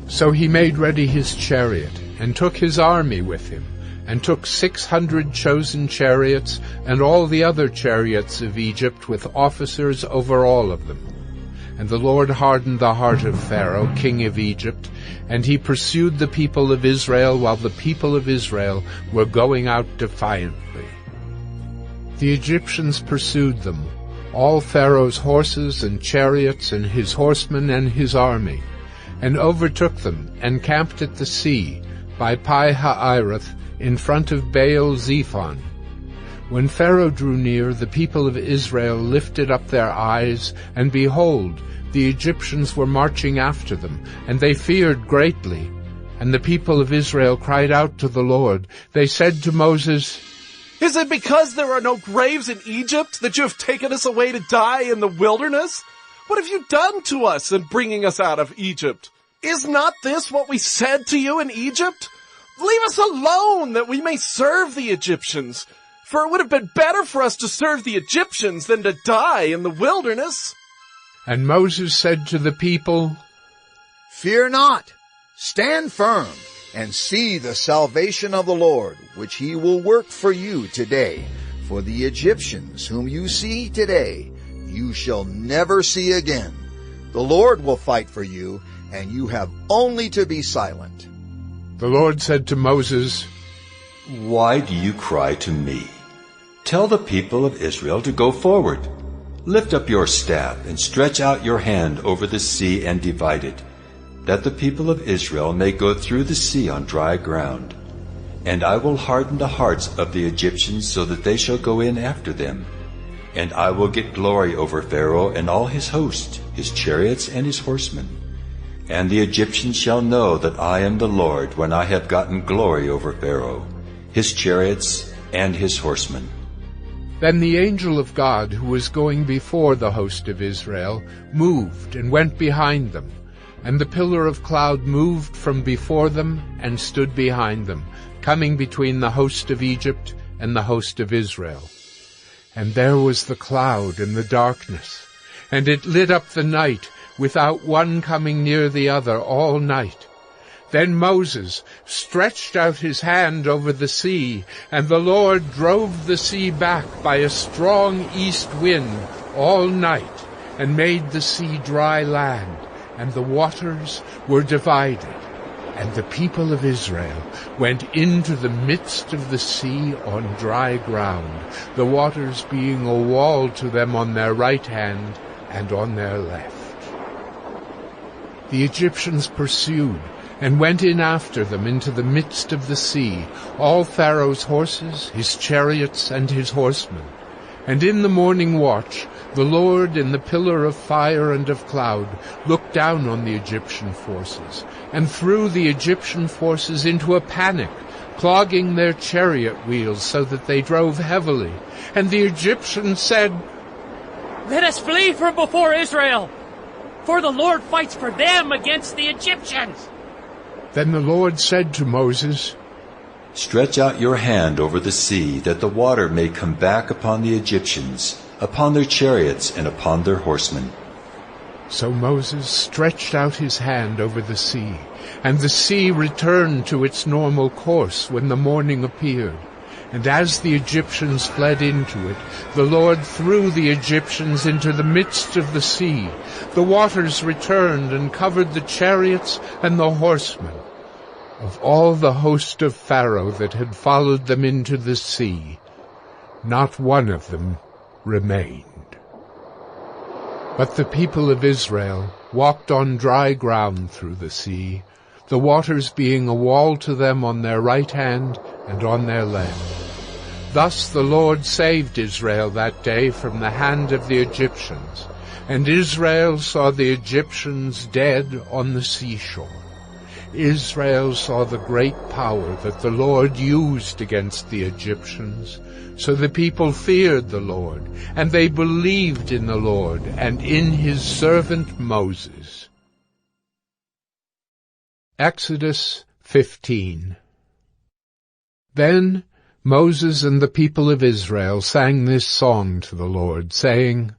So he made ready his chariot, and took his army with him, and took 600 chosen chariots, and all the other chariots of Egypt, with officers over all of them. And the Lord hardened the heart of Pharaoh, king of Egypt, and he pursued the people of Israel, while the people of Israel were going out defiantly. The Egyptians pursued them, all Pharaoh's horses and chariots, and his horsemen and his army, and overtook them, and camped at the sea, by Pi-hahiroth, in front of Baal-zephon. When Pharaoh drew near, the people of Israel lifted up their eyes, and behold, the Egyptians were marching after them, and they feared greatly. And the people of Israel cried out to the Lord. They said to Moses, "Is it because there are no graves in Egypt that you have taken us away to die in the wilderness? What have you done to us in bringing us out of Egypt? Is not this what we said to you in Egypt? Leave us alone that we may serve the Egyptians. For it would have been better for us to serve the Egyptians than to die in the wilderness." And Moses said to the people, "Fear not, stand firm, and see the salvation of the Lord, which he will work for you today. For the Egyptians whom you see today, you shall never see again. The Lord will fight for you, and you have only to be silent." The Lord said to Moses, "Why do you cry to me? Tell the people of Israel to go forward. Lift up your staff and stretch out your hand over the sea and divide it. that the people of Israel may go through the sea on dry ground. And I will harden the hearts of the Egyptians so that they shall go in after them. And I will get glory over Pharaoh and all his host, his chariots and his horsemen. And the Egyptians shall know that I am the Lord when I have gotten glory over Pharaoh, his chariots and his horsemen. Then the angel of God, who was going before the host of Israel, moved and went behind them. And the pillar of cloud moved from before them and stood behind them, coming between the host of Egypt and the host of Israel. And there was the cloud and the darkness, and it lit up the night, without one coming near the other all night. Then Moses stretched out his hand over the sea, and the Lord drove the sea back by a strong east wind all night, and made the sea dry land, and the waters were divided. And the people of Israel went into the midst of the sea on dry ground, the waters being a wall to them on their right hand and on their left. The Egyptians pursued, and went in after them into the midst of the sea, all Pharaoh's horses, his chariots, and his horsemen. And in the morning watch, the Lord in the pillar of fire and of cloud looked down on the Egyptian forces, and threw the Egyptian forces into a panic, clogging their chariot wheels so that they drove heavily. And the Egyptians said, "Let us flee from before Israel, for the Lord fights for them against the Egyptians." Then the Lord said to Moses, Stretch out your hand over the sea, that the water may come back upon the Egyptians, upon their chariots and upon their horsemen. So Moses stretched out his hand over the sea, and the sea returned to its normal course when the morning appeared. And as the Egyptians fled into it, the Lord threw the Egyptians into the midst of the sea. The waters returned and covered the chariots and the horsemen. Of all the host of Pharaoh that had followed them into the sea, not one of them remained. But the people of Israel walked on dry ground through the sea, the waters being a wall to them on their right hand and on their left. Thus the Lord saved Israel that day from the hand of the Egyptians, and Israel saw the Egyptians dead on the seashore. Israel saw the great power that the Lord used against the Egyptians. So the people feared the Lord, and they believed in the Lord and in his servant Moses. Exodus 15. Then Moses and the people of Israel sang this song to the Lord, saying,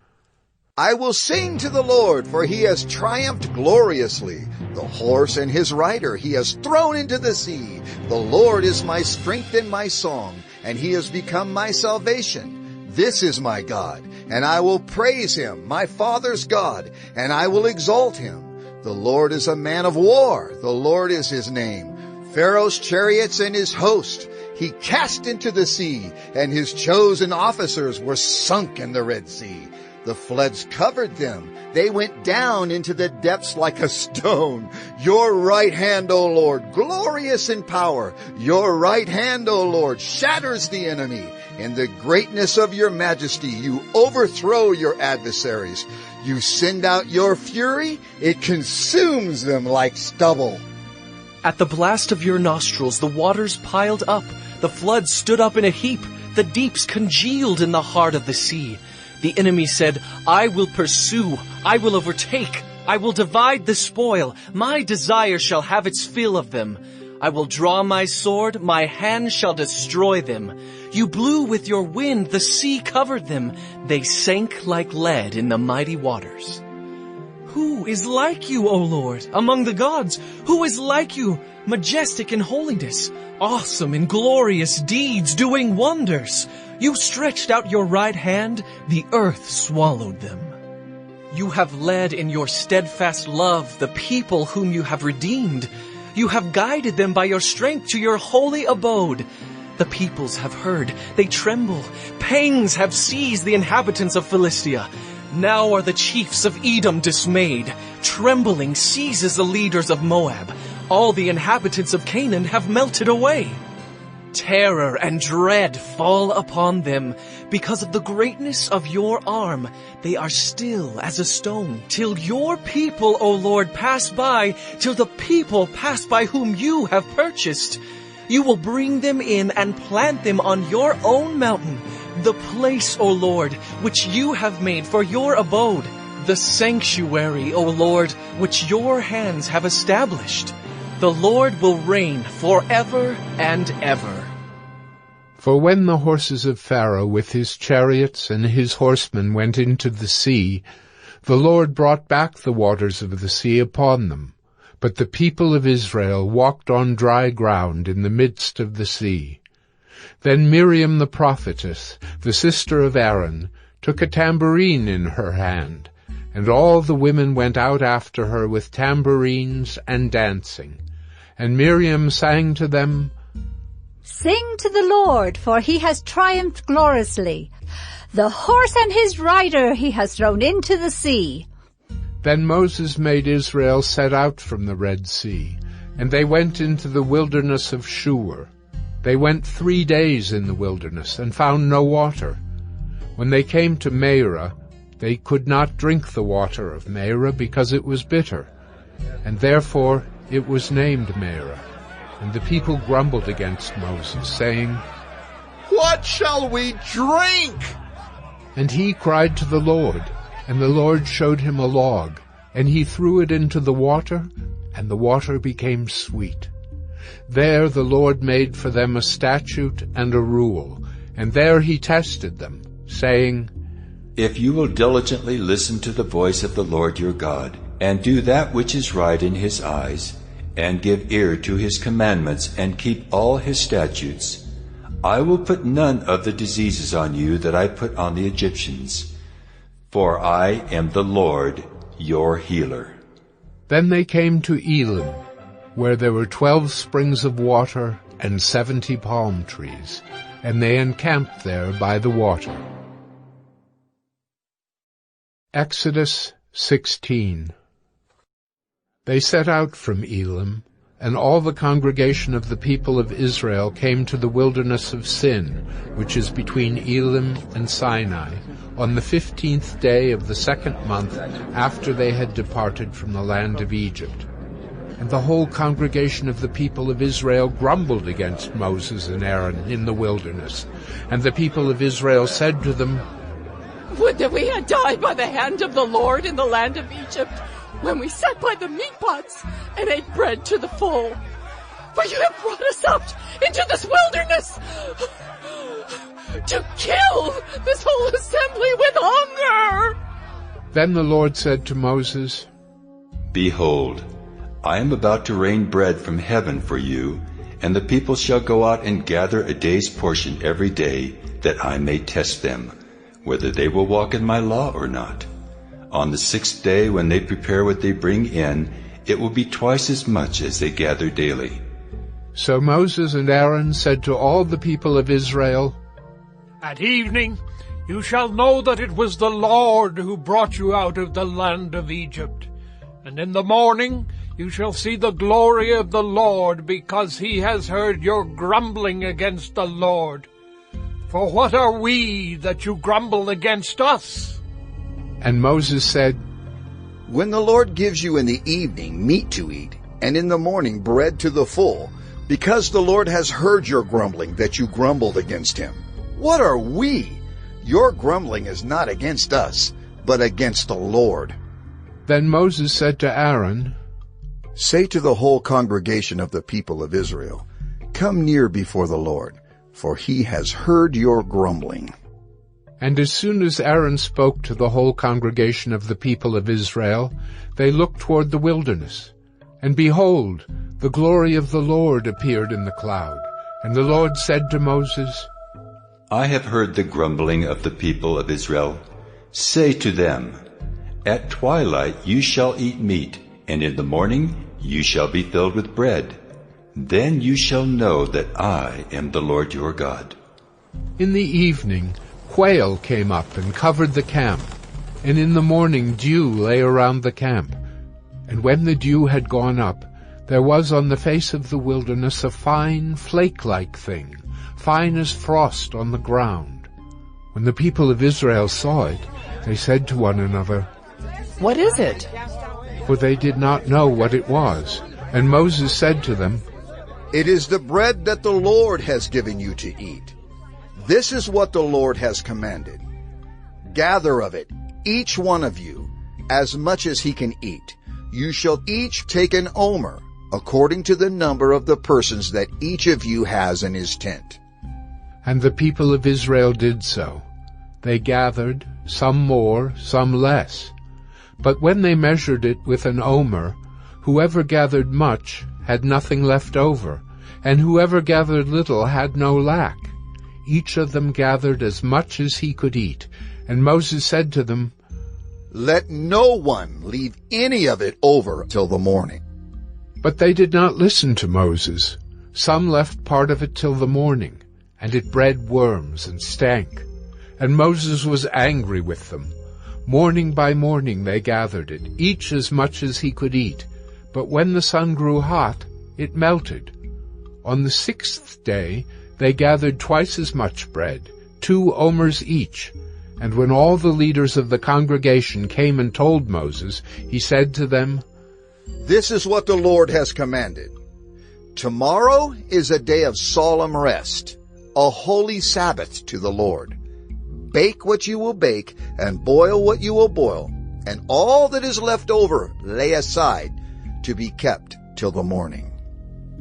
I will sing to the Lord, for he has triumphed gloriously. The horse and his rider he has thrown into the sea. The Lord is my strength and my song, and he has become my salvation. This is my God, and I will praise him, my father's God, and I will exalt him. The Lord is a man of war. The Lord is his name. Pharaoh's chariots and his host he cast into the sea, and his chosen officers were sunk in the Red Sea. The floods covered them. They went down into the depths like a stone. Your right hand, O Lord, glorious in power. Your right hand, O Lord, shatters the enemy. In the greatness of your majesty, you overthrow your adversaries. You send out your fury. It consumes them like stubble. At the blast of your nostrils, the waters piled up. The floods stood up in a heap. The deeps congealed in the heart of the sea. The enemy said, I will pursue, I will overtake, I will divide the spoil. My desire shall have its fill of them. I will draw my sword, my hand shall destroy them. You blew with your wind, the sea covered them. They sank like lead in the mighty waters. Who is like you, O Lord, among the gods? Who is like you, majestic in holiness, awesome in glorious deeds, doing wonders? You stretched out your right hand, the earth swallowed them. You have led in your steadfast love the people whom you have redeemed. You have guided them by your strength to your holy abode. The peoples have heard, they tremble. Pangs have seized the inhabitants of Philistia. Now are the chiefs of Edom dismayed. Trembling seizes the leaders of Moab. All the inhabitants of Canaan have melted away. Terror and dread fall upon them. Because of the greatness of your arm, they are still as a stone. Till your people, O Lord, pass by, till the people pass by whom you have purchased. You will bring them in and plant them on your own mountain, the place, O Lord, which you have made for your abode, the sanctuary, O Lord, which your hands have established. The Lord will reign forever and ever. For when the horses of Pharaoh with his chariots and his horsemen went into the sea, the Lord brought back the waters of the sea upon them. But the people of Israel walked on dry ground in the midst of the sea. Then Miriam the prophetess, the sister of Aaron, took a tambourine in her hand, and all the women went out after her with tambourines and dancing. And Miriam sang to them, Sing to the Lord, for he has triumphed gloriously. The horse and his rider he has thrown into the sea. Then Moses made Israel set out from the Red Sea, and they went into the wilderness of Shur. They went 3 days in the wilderness, and found no water. When they came to Marah, they could not drink the water of Marah, because it was bitter, and therefore it was named Marah. And the people grumbled against Moses, saying, What shall we drink? And he cried to the Lord, and the Lord showed him a log, and he threw it into the water, and the water became sweet. There the Lord made for them a statute and a rule, and there he tested them, saying, If you will diligently listen to the voice of the Lord your God, and do that which is right in his eyes, and give ear to his commandments, and keep all his statutes, I will put none of the diseases on you that I put on the Egyptians, for I am the Lord your healer. Then they came to Elim, where there were 12 springs of water and 70 palm trees, and they encamped there by the water. Exodus 16. They set out from Elim, and all the congregation of the people of Israel came to the wilderness of Sin, which is between Elim and Sinai, on the 15th day of the 2nd month after they had departed from the land of Egypt. And the whole congregation of the people of Israel grumbled against Moses and Aaron in the wilderness. And the people of Israel said to them, Would that we had died by the hand of the Lord in the land of Egypt, when we sat by the meat pots and ate bread to the full. For you have brought us out into this wilderness to kill this whole assembly with hunger. Then the Lord said to Moses, Behold, I am about to rain bread from heaven for you, and the people shall go out and gather a day's portion every day, that I may test them, whether they will walk in my law or not. On the 6th day, when they prepare what they bring in, it will be twice as much as they gather daily. So Moses and Aaron said to all the people of Israel, At evening you shall know that it was the Lord who brought you out of the land of Egypt. And in the morning you shall see the glory of the Lord, because he has heard your grumbling against the Lord. For what are we that you grumble against us? And Moses said, When the Lord gives you in the evening meat to eat, and in the morning bread to the full, because the Lord has heard your grumbling that you grumbled against him, what are we? Your grumbling is not against us, but against the Lord. Then Moses said to Aaron, Say to the whole congregation of the people of Israel, Come near before the Lord, for he has heard your grumbling. And as soon as Aaron spoke to the whole congregation of the people of Israel, they looked toward the wilderness. And behold, the glory of the Lord appeared in the cloud. And the Lord said to Moses, I have heard the grumbling of the people of Israel. Say to them, At twilight you shall eat meat, and in the morning you shall be filled with bread. Then you shall know that I am the Lord your God. In the evening, quail came up and covered the camp. And in the morning dew lay around the camp. And when the dew had gone up, there was on the face of the wilderness a fine flake-like thing, fine as frost on the ground. When the people of Israel saw it, they said to one another, "What is it?" For they did not know what it was. And Moses said to them, "It is the bread that the Lord has given you to eat. This is what the Lord has commanded. Gather of it, each one of you, as much as he can eat. You shall each take an omer, according to the number of the persons that each of you has in his tent." And the people of Israel did so. They gathered, some more, some less. But when they measured it with an omer, whoever gathered much had nothing left over, and whoever gathered little had no lack. Each of them gathered as much as he could eat. And Moses said to them, "Let no one leave any of it over till the morning." But they did not listen to Moses. Some left part of it till the morning, and it bred worms and stank. And Moses was angry with them. Morning by morning they gathered it, each as much as he could eat. But when the sun grew hot, it melted. On the 6th day they gathered twice as much bread, 2 omers each. And when all the leaders of the congregation came and told Moses, he said to them, "This is what the Lord has commanded. Tomorrow is a day of solemn rest, a holy Sabbath to the Lord. Bake what you will bake, and boil what you will boil, and all that is left over lay aside to be kept till the morning."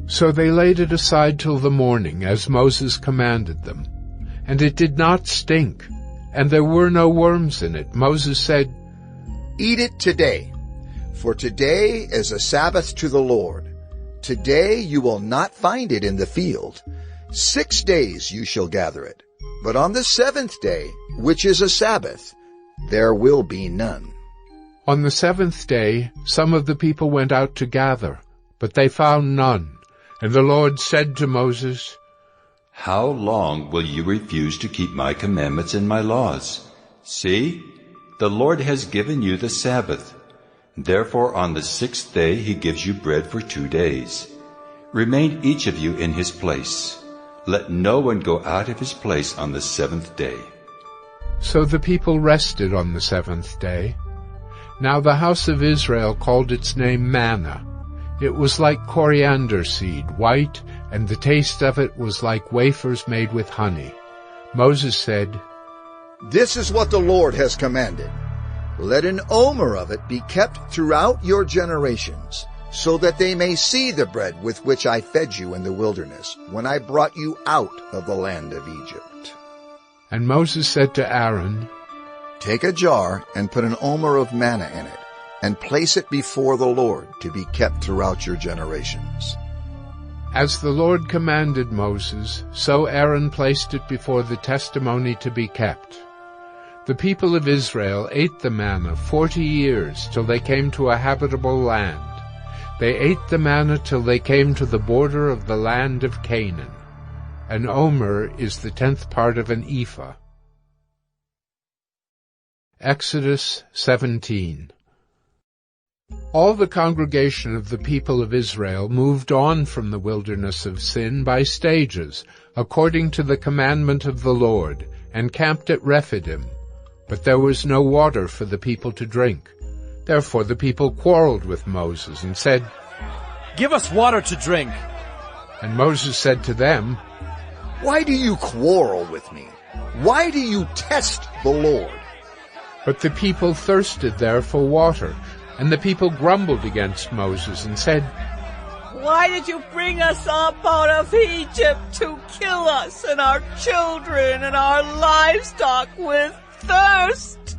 So they laid it aside till the morning, as Moses commanded them. And it did not stink, and there were no worms in it. Moses said, "Eat it today, for today is a Sabbath to the Lord. Today you will not find it in the field. 6 days you shall gather it, but on the 7th day, which is a Sabbath, there will be none." On the 7th day some of the people went out to gather, but they found none. And the Lord said to Moses, "How long will you refuse to keep my commandments and my laws? See, the Lord has given you the Sabbath. Therefore on the 6th day he gives you bread for 2 days. Remain each of you in his place. Let no one go out of his place on the 7th day." So the people rested on the 7th day. Now the house of Israel called its name manna. It was like coriander seed, white, and the taste of it was like wafers made with honey. Moses said, "This is what the Lord has commanded. Let an omer of it be kept throughout your generations, so that they may see the bread with which I fed you in the wilderness, when I brought you out of the land of Egypt." And Moses said to Aaron, "Take a jar and put an omer of manna in it, and place it before the Lord to be kept throughout your generations." As the Lord commanded Moses, so Aaron placed it before the testimony to be kept. The people of Israel ate the manna 40 years, till they came to a habitable land. They ate the manna till they came to the border of the land of Canaan. An omer is the 10th part of an ephah. Exodus 17. All the congregation of the people of Israel moved on from the wilderness of Sin by stages, according to the commandment of the Lord, and camped at Rephidim. But there was no water for the people to drink. Therefore the people quarreled with Moses and said, "Give us water to drink." And Moses said to them, "Why do you quarrel with me? Why do you test the Lord?" But the people thirsted there for water. And the people grumbled against Moses and said, "Why did you bring us up out of Egypt to kill us and our children and our livestock with thirst?"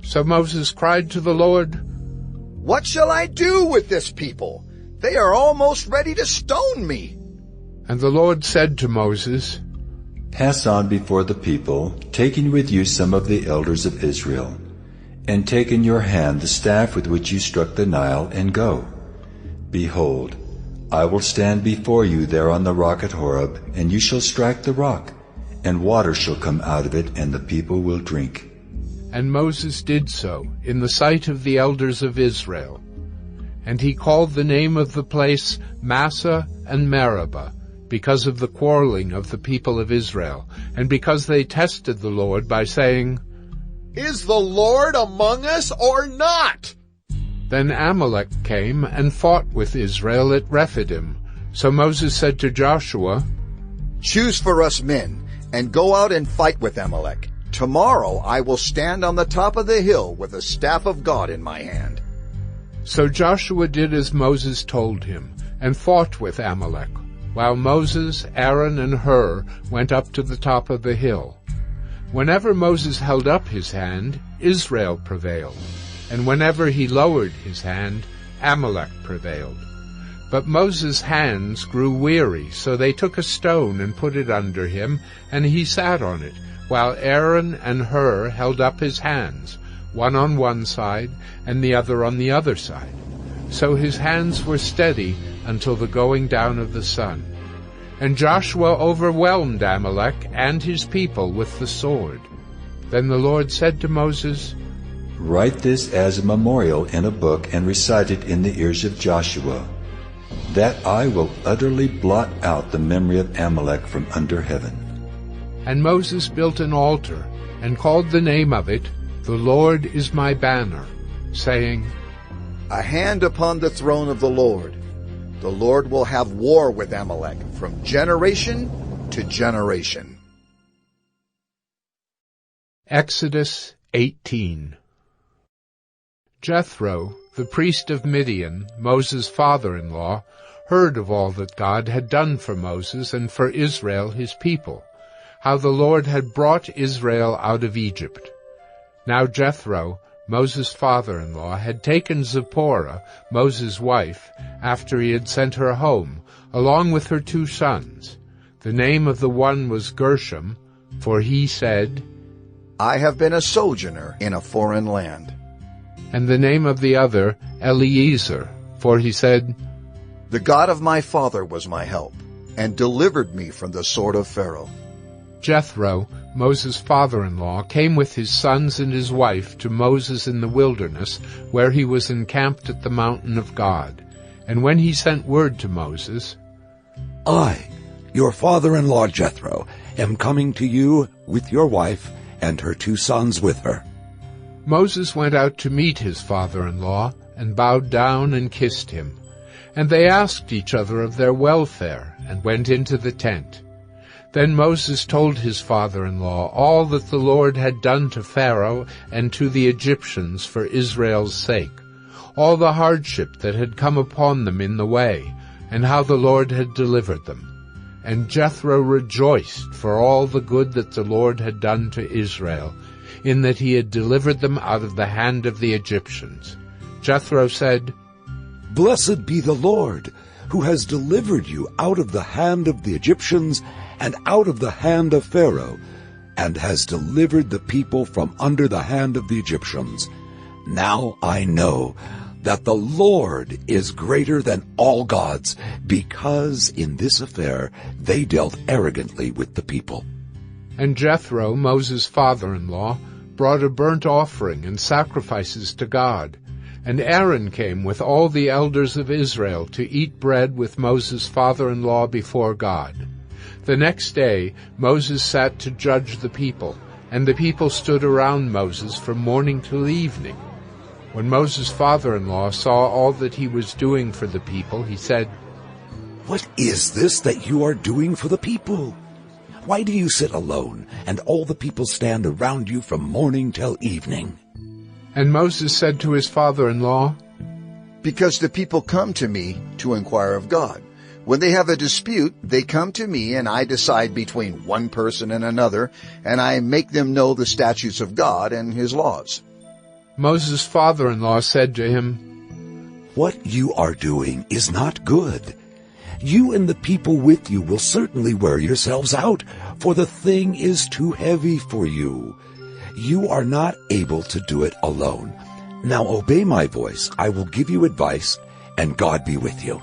So Moses cried to the Lord, "What shall I do with this people? They are almost ready to stone me." And the Lord said to Moses, "Pass on before the people, taking with you some of the elders of Israel. And take in your hand the staff with which you struck the Nile, and go. Behold, I will stand before you there on the rock at Horeb, and you shall strike the rock, and water shall come out of it, and the people will drink." And Moses did so in the sight of the elders of Israel. And he called the name of the place Massah and Meribah, because of the quarreling of the people of Israel, and because they tested the Lord by saying, "Is the Lord among us or not?" Then Amalek came and fought with Israel at Rephidim. So Moses said to Joshua, "Choose for us men, and go out and fight with Amalek. Tomorrow I will stand on the top of the hill with the staff of God in my hand." So Joshua did as Moses told him, and fought with Amalek, while Moses, Aaron, and Hur went up to the top of the hill. Whenever Moses held up his hand, Israel prevailed, and whenever he lowered his hand, Amalek prevailed. But Moses' hands grew weary, so they took a stone and put it under him, and he sat on it, while Aaron and Hur held up his hands, one on one side and the other on the other side. So his hands were steady until the going down of the sun. And Joshua overwhelmed Amalek and his people with the sword. Then the Lord said to Moses, "Write this as a memorial in a book and recite it in the ears of Joshua, that I will utterly blot out the memory of Amalek from under heaven." And Moses built an altar, and called the name of it, "The Lord is my banner," saying, "A hand upon the throne of the Lord. The Lord will have war with Amalek from generation to generation." Exodus 18. Jethro, the priest of Midian, Moses' father-in-law, heard of all that God had done for Moses and for Israel his people, how the Lord had brought Israel out of Egypt. Now Jethro, Moses' father-in-law, had taken Zipporah, Moses' wife, after he had sent her home, along with her 2 sons. The name of the one was Gershom, for he said, "I have been a sojourner in a foreign land." And the name of the other, Eliezer, for he said, "The God of my father was my help, and delivered me from the sword of Pharaoh." Jethro, Moses' father-in-law, came with his sons and his wife to Moses in the wilderness, where he was encamped at the mountain of God. And when he sent word to Moses, "I, your father-in-law Jethro, am coming to you with your wife and her 2 sons with her." Moses went out to meet his father-in-law, and bowed down and kissed him. And they asked each other of their welfare, and went into the tent. Then Moses told his father-in-law all that the Lord had done to Pharaoh and to the Egyptians for Israel's sake, all the hardship that had come upon them in the way, and how the Lord had delivered them. And Jethro rejoiced for all the good that the Lord had done to Israel, in that he had delivered them out of the hand of the Egyptians. Jethro said, "Blessed be the Lord, who has delivered you out of the hand of the Egyptians and out of the hand of Pharaoh, and has delivered the people from under the hand of the Egyptians. Now I know that the Lord is greater than all gods, because in this affair they dealt arrogantly with the people." And Jethro, Moses' father-in-law, brought a burnt offering and sacrifices to God. And Aaron came with all the elders of Israel to eat bread with Moses' father-in-law before God. The next day Moses sat to judge the people, and the people stood around Moses from morning till evening. When Moses' father-in-law saw all that he was doing for the people, he said, "What is this that you are doing for the people? Why do you sit alone, and all the people stand around you from morning till evening?" And Moses said to his father-in-law, "Because the people come to me to inquire of God. When they have a dispute, they come to me, and I decide between one person and another, and I make them know the statutes of God and his laws." Moses' father-in-law said to him, "What you are doing is not good. You and the people with you will certainly wear yourselves out, for the thing is too heavy for you. You are not able to do it alone. Now obey my voice. I will give you advice, and God be with you.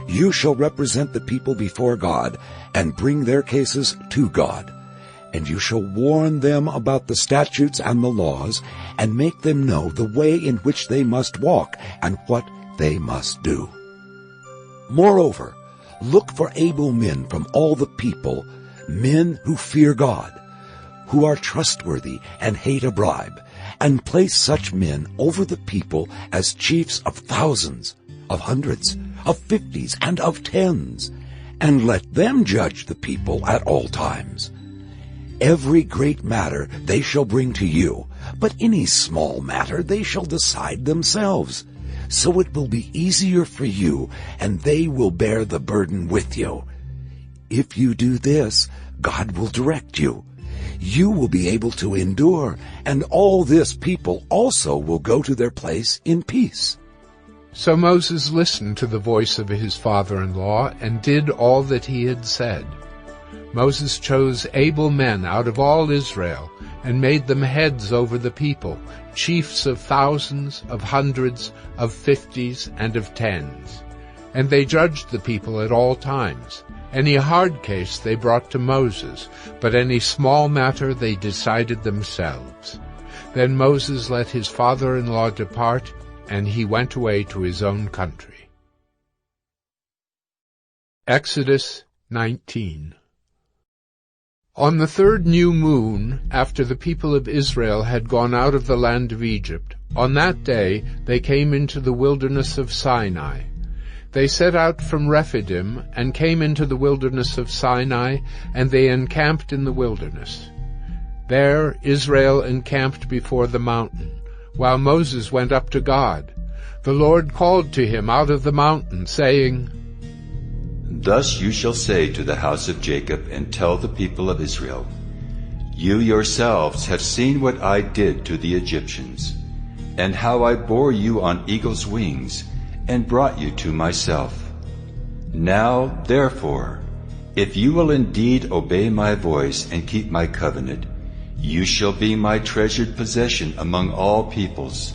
You shall represent the people before God and bring their cases to God. And you shall warn them about the statutes and the laws, and make them know the way in which they must walk, and what they must do. Moreover, look for able men from all the people, men who fear God, who are trustworthy and hate a bribe, and place such men over the people as chiefs of thousands, of hundreds, of 50s, and of 10s, and let them judge the people at all times. Every great matter they shall bring to you, but any small matter they shall decide themselves. So it will be easier for you, and they will bear the burden with you. If you do this, God will direct you. You will be able to endure, and all this people also will go to their place in peace. So Moses listened to the voice of his father-in-law and did all that he had said. Moses chose able men out of all Israel and made them heads over the people, chiefs of thousands, of hundreds, of 50s, and of 10s. And they judged the people at all times. Any hard case they brought to Moses, but any small matter they decided themselves. Then Moses let his father-in-law depart, and he went away to his own country. Exodus 19. On the 3rd new moon, after the people of Israel had gone out of the land of Egypt, on that day they came into the wilderness of Sinai. They set out from Rephidim and came into the wilderness of Sinai, and they encamped in the wilderness. There Israel encamped before the mountain, while Moses went up to God. The Lord called to him out of the mountain, saying, Thus you shall say to the house of Jacob and tell the people of Israel, You yourselves have seen what I did to the Egyptians, and how I bore you on eagle's wings, and brought you to myself. Now, therefore, if you will indeed obey my voice and keep my covenant, you shall be my treasured possession among all peoples.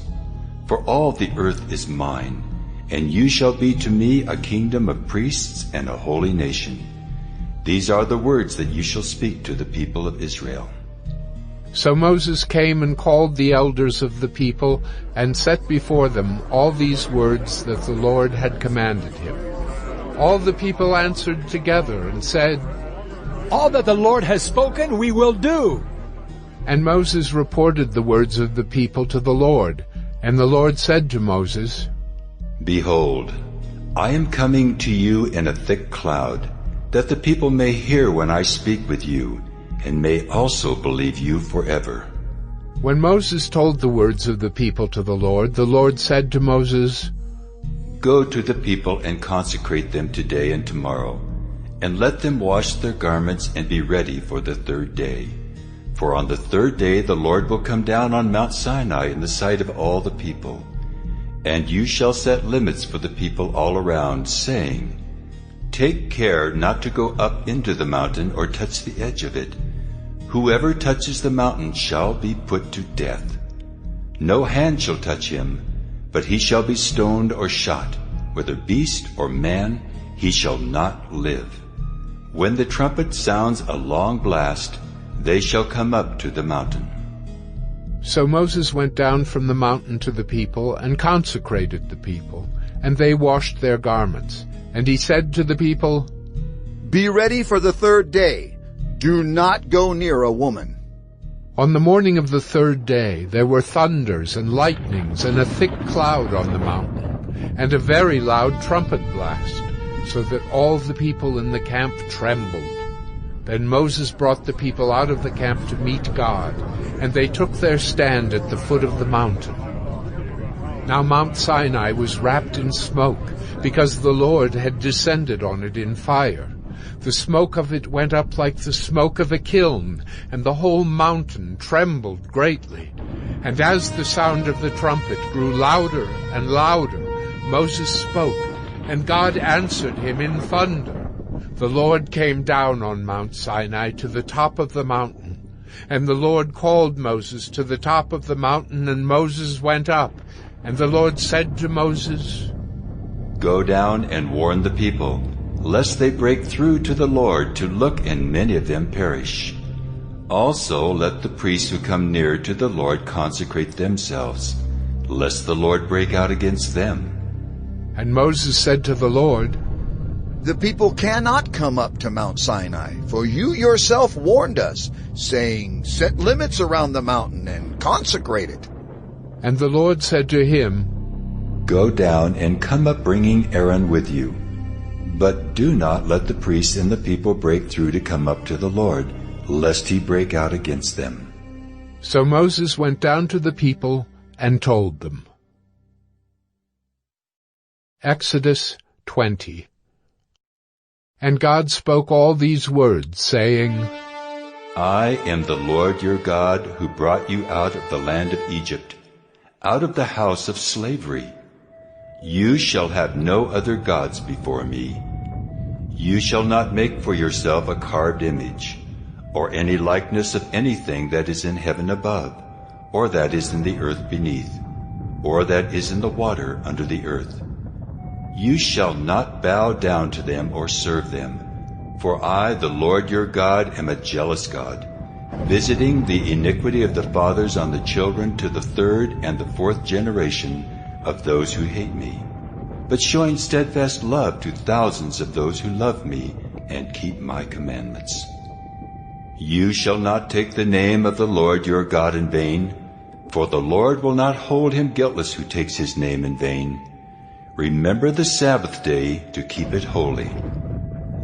For all the earth is mine, and you shall be to me a kingdom of priests and a holy nation. These are the words that you shall speak to the people of Israel. So Moses came and called the elders of the people, and set before them all these words that the Lord had commanded him. All the people answered together and said, All that the Lord has spoken we will do. And Moses reported the words of the people to the Lord. And the Lord said to Moses, Behold, I am coming to you in a thick cloud, that the people may hear when I speak with you, and may also believe you forever. When Moses told the words of the people to the Lord said to Moses, Go to the people and consecrate them today and tomorrow, and let them wash their garments and be ready for the 3rd day. For on the 3rd day the Lord will come down on Mount Sinai in the sight of all the people. And you shall set limits for the people all around, saying, Take care not to go up into the mountain or touch the edge of it. Whoever touches the mountain shall be put to death. No hand shall touch him, but he shall be stoned or shot, whether beast or man, he shall not live. When the trumpet sounds a long blast, they shall come up to the mountain. So Moses went down from the mountain to the people and consecrated the people, and they washed their garments. And he said to the people, Be ready for the 3rd day. Do not go near a woman. On the morning of the 3rd day there were thunders and lightnings and a thick cloud on the mountain, and a very loud trumpet blast, so that all the people in the camp trembled. Then Moses brought the people out of the camp to meet God, and they took their stand at the foot of the mountain. Now Mount Sinai was wrapped in smoke, because the Lord had descended on it in fire. The smoke of it went up like the smoke of a kiln, and the whole mountain trembled greatly. And as the sound of the trumpet grew louder and louder, Moses spoke, and God answered him in thunder. The Lord came down on Mount Sinai to the top of the mountain. And the Lord called Moses to the top of the mountain, and Moses went up. And the Lord said to Moses, Go down and warn the people, lest they break through to the Lord to look and many of them perish. Also let the priests who come near to the Lord consecrate themselves, lest the Lord break out against them. And Moses said to the Lord, The people cannot come up to Mount Sinai, for you yourself warned us, saying, Set limits around the mountain and consecrate it. And the Lord said to him, Go down and come up bringing Aaron with you. But do not let the priests and the people break through to come up to the Lord, lest he break out against them. So Moses went down to the people and told them. Exodus 20. And God spoke all these words, saying, I am the Lord your God, who brought you out of the land of Egypt, out of the house of slavery. You shall have no other gods before me. You shall not make for yourself a carved image, or any likeness of anything that is in heaven above, or that is in the earth beneath, or that is in the water under the earth. You shall not bow down to them or serve them, for I, the Lord your God, am a jealous God, visiting the iniquity of the fathers on the children to the third and the fourth generation of those who hate me, but showing steadfast love to thousands of those who love me and keep my commandments. You shall not take the name of the Lord your God in vain, for the Lord will not hold him guiltless who takes his name in vain. Remember the Sabbath day to keep it holy.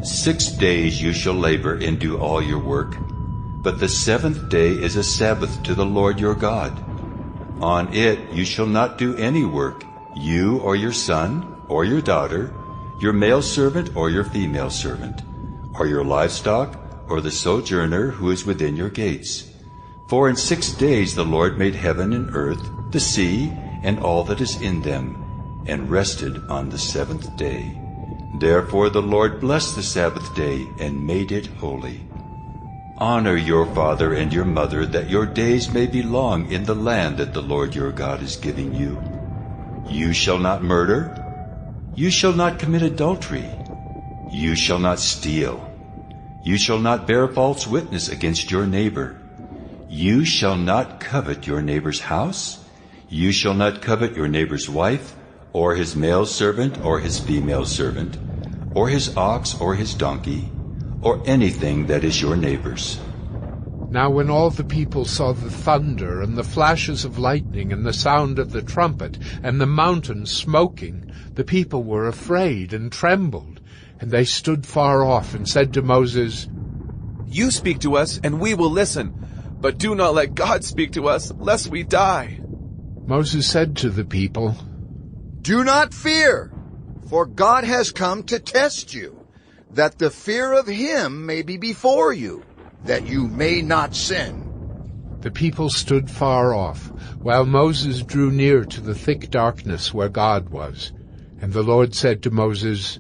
6 days you shall labor and do all your work, but the seventh day is a Sabbath to the Lord your God. On it you shall not do any work, you or your son or your daughter, your male servant or your female servant, or your livestock, or the sojourner who is within your gates. For in 6 days the Lord made heaven and earth, the sea, and all that is in them, and rested on the seventh day. Therefore the Lord blessed the Sabbath day and made it holy. Honor your father and your mother, that your days may be long in the land that the Lord your God is giving you. You shall not murder. You shall not commit adultery. You shall not steal. You shall not bear false witness against your neighbor. You shall not covet your neighbor's house. You shall not covet your neighbor's wife, or his male servant, or his female servant, or his ox, or his donkey, or anything that is your neighbor's. Now when all the people saw the thunder and the flashes of lightning and the sound of the trumpet and the mountain smoking, the people were afraid and trembled, and they stood far off and said to Moses, You speak to us, and we will listen, but do not let God speak to us, lest we die. Moses said to the people, Do not fear, for God has come to test you, that the fear of him may be before you, that you may not sin. The people stood far off, while Moses drew near to the thick darkness where God was. And the Lord said to Moses,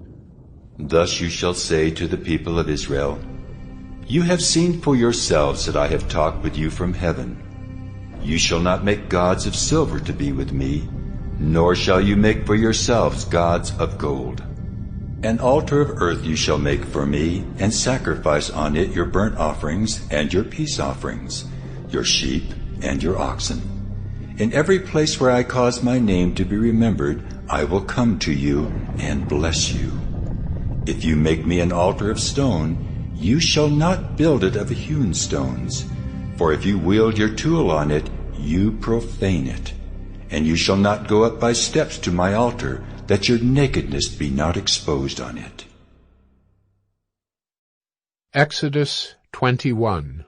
Thus you shall say to the people of Israel, You have seen for yourselves that I have talked with you from heaven. You shall not make gods of silver to be with me, nor shall you make for yourselves gods of gold. An altar of earth you shall make for me, and sacrifice on it your burnt offerings and your peace offerings, your sheep and your oxen. In every place where I cause my name to be remembered, I will come to you and bless you. If you make me an altar of stone, you shall not build it of hewn stones. For if you wield your tool on it, you profane it. And you shall not go up by steps to my altar, that your nakedness be not exposed on it. Exodus 21.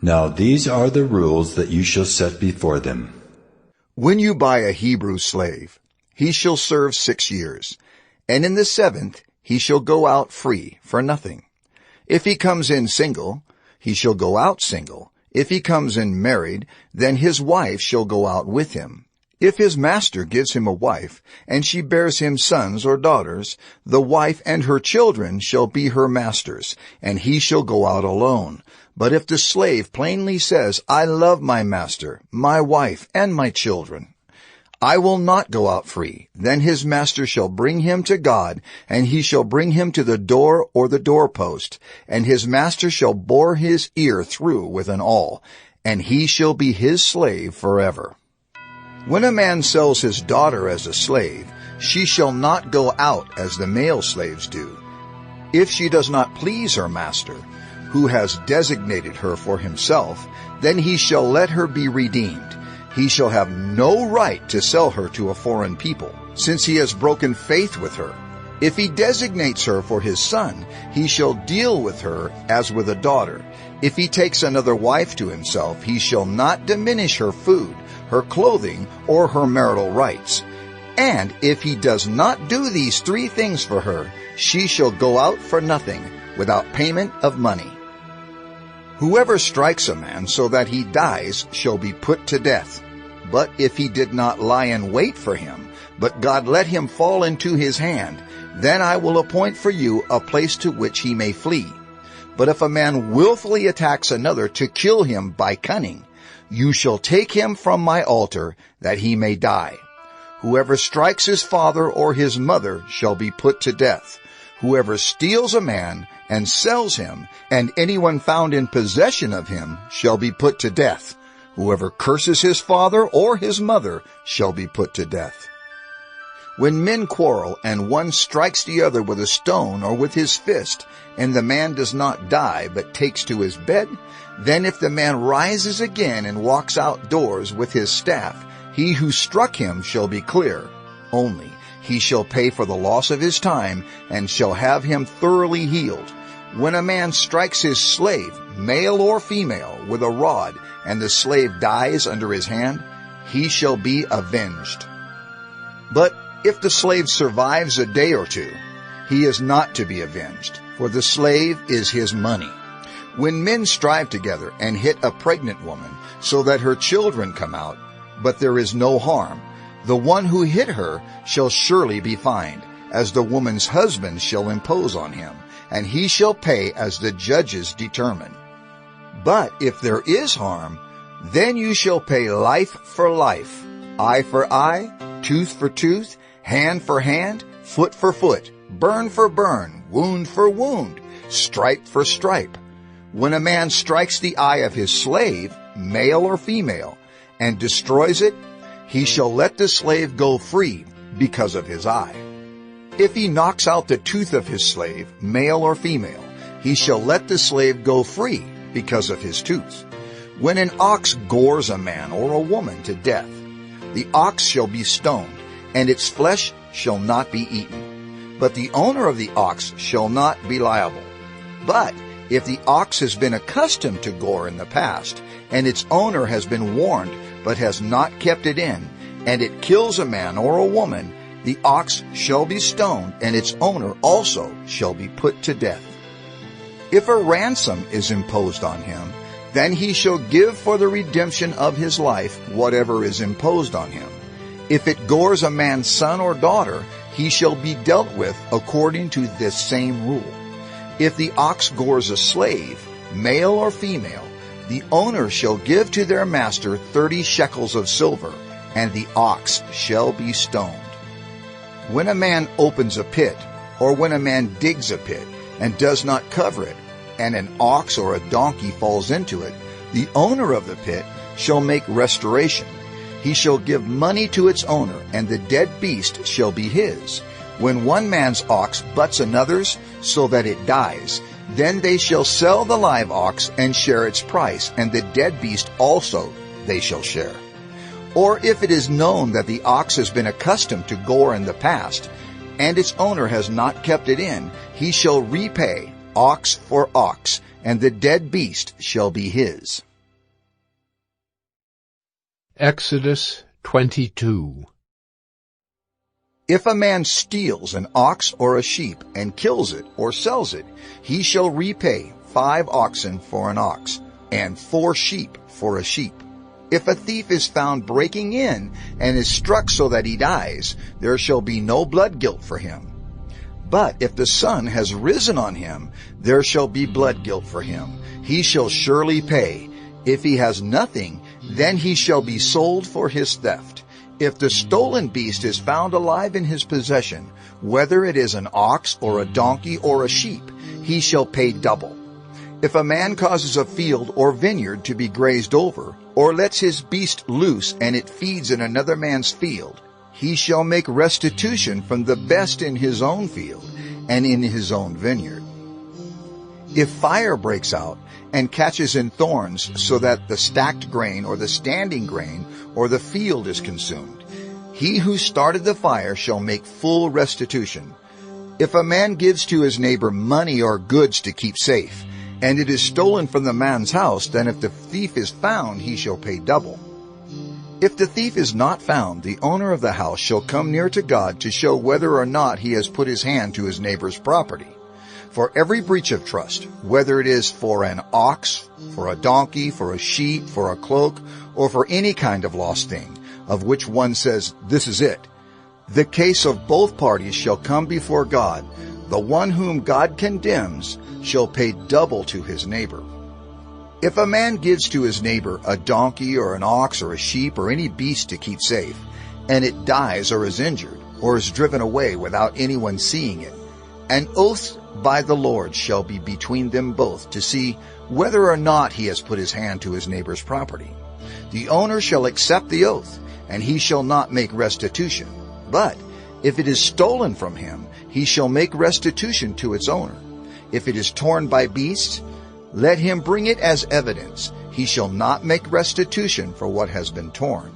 Now these are the rules that you shall set before them. When you buy a Hebrew slave, he shall serve 6 years, and in the 7th he shall go out free for nothing. If he comes in single, he shall go out single. If he comes in married, then his wife shall go out with him. If his master gives him a wife, and she bears him sons or daughters, the wife and her children shall be her master's, and he shall go out alone. But if the slave plainly says, I love my master, my wife, and my children, I will not go out free. Then his master shall bring him to God, and he shall bring him to the door or the doorpost, and his master shall bore his ear through with an awl, and he shall be his slave forever. When a man sells his daughter as a slave, she shall not go out as the male slaves do. If she does not please her master, who has designated her for himself, then he shall let her be redeemed. He shall have no right to sell her to a foreign people, since he has broken faith with her. If he designates her for his son, he shall deal with her as with a daughter. If he takes another wife to himself, he shall not diminish her food, her clothing, or her marital rights. And if he does not do these 3 things for her, she shall go out for nothing, without payment of money. Whoever strikes a man so that he dies shall be put to death. But if he did not lie in wait for him, but God let him fall into his hand, then I will appoint for you a place to which he may flee. But if a man willfully attacks another to kill him by cunning, you shall take him from my altar, that he may die. Whoever strikes his father or his mother shall be put to death. Whoever steals a man and sells him, and anyone found in possession of him, shall be put to death. Whoever curses his father or his mother shall be put to death. When men quarrel, and one strikes the other with a stone or with his fist, and the man does not die but takes to his bed, then if the man rises again and walks outdoors with his staff, he who struck him shall be clear. Only he shall pay for the loss of his time, and shall have him thoroughly healed. When a man strikes his slave, male or female, with a rod, and the slave dies under his hand, he shall be avenged. But if the slave survives a day or 2, he is not to be avenged, for the slave is his money. When men strive together and hit a pregnant woman, so that her children come out, but there is no harm, the one who hit her shall surely be fined, as the woman's husband shall impose on him, and he shall pay as the judges determine. But if there is harm, then you shall pay life for life, eye for eye, tooth for tooth, hand for hand, foot for foot, burn for burn, wound for wound, stripe for stripe. When a man strikes the eye of his slave, male or female, and destroys it, he shall let the slave go free because of his eye. If he knocks out the tooth of his slave, male or female, he shall let the slave go free because of his tooth. When an ox gores a man or a woman to death, the ox shall be stoned, and its flesh shall not be eaten. But the owner of the ox shall not be liable. But if the ox has been accustomed to gore in the past, and its owner has been warned but has not kept it in, and it kills a man or a woman, the ox shall be stoned, and its owner also shall be put to death. If a ransom is imposed on him, then he shall give for the redemption of his life whatever is imposed on him. If it gores a man's son or daughter, he shall be dealt with according to this same rule. If the ox gores a slave, male or female, the owner shall give to their master 30 shekels of silver, and the ox shall be stoned. When a man opens a pit, or when a man digs a pit, and does not cover it, and an ox or a donkey falls into it, the owner of the pit shall make restoration. He shall give money to its owner, and the dead beast shall be his. When one man's ox butts another's, so that it dies, then they shall sell the live ox and share its price, and the dead beast also they shall share. Or if it is known that the ox has been accustomed to gore in the past, and its owner has not kept it in, he shall repay ox for ox, and the dead beast shall be his. Exodus 22. If a man steals an ox or a sheep and kills it or sells it, he shall repay 5 oxen for an ox, and 4 sheep for a sheep. If a thief is found breaking in and is struck so that he dies, there shall be no blood guilt for him. But if the sun has risen on him, there shall be blood guilt for him. He shall surely pay. If he has nothing, then he shall be sold for his theft. If the stolen beast is found alive in his possession, whether it is an ox or a donkey or a sheep, he shall pay double. If a man causes a field or vineyard to be grazed over, or lets his beast loose and it feeds in another man's field, he shall make restitution from the best in his own field and in his own vineyard. If fire breaks out and catches in thorns so that the stacked grain or the standing grain or the field is consumed, he who started the fire shall make full restitution. If a man gives to his neighbor money or goods to keep safe, and it is stolen from the man's house, then if the thief is found, he shall pay double. If the thief is not found, the owner of the house shall come near to God to show whether or not he has put his hand to his neighbor's property. For every breach of trust, whether it is for an ox, for a donkey, for a sheep, for a cloak, or for any kind of lost thing, of which one says, "This is it," the case of both parties shall come before God. The one whom God condemns shall pay double to his neighbor. If a man gives to his neighbor a donkey or an ox or a sheep or any beast to keep safe, and it dies or is injured or is driven away without anyone seeing it, an oath by the Lord shall be between them both to see whether or not he has put his hand to his neighbor's property. The owner shall accept the oath, and he shall not make restitution. But if it is stolen from him, he shall make restitution to its owner. If it is torn by beasts, let him bring it as evidence. He shall not make restitution for what has been torn.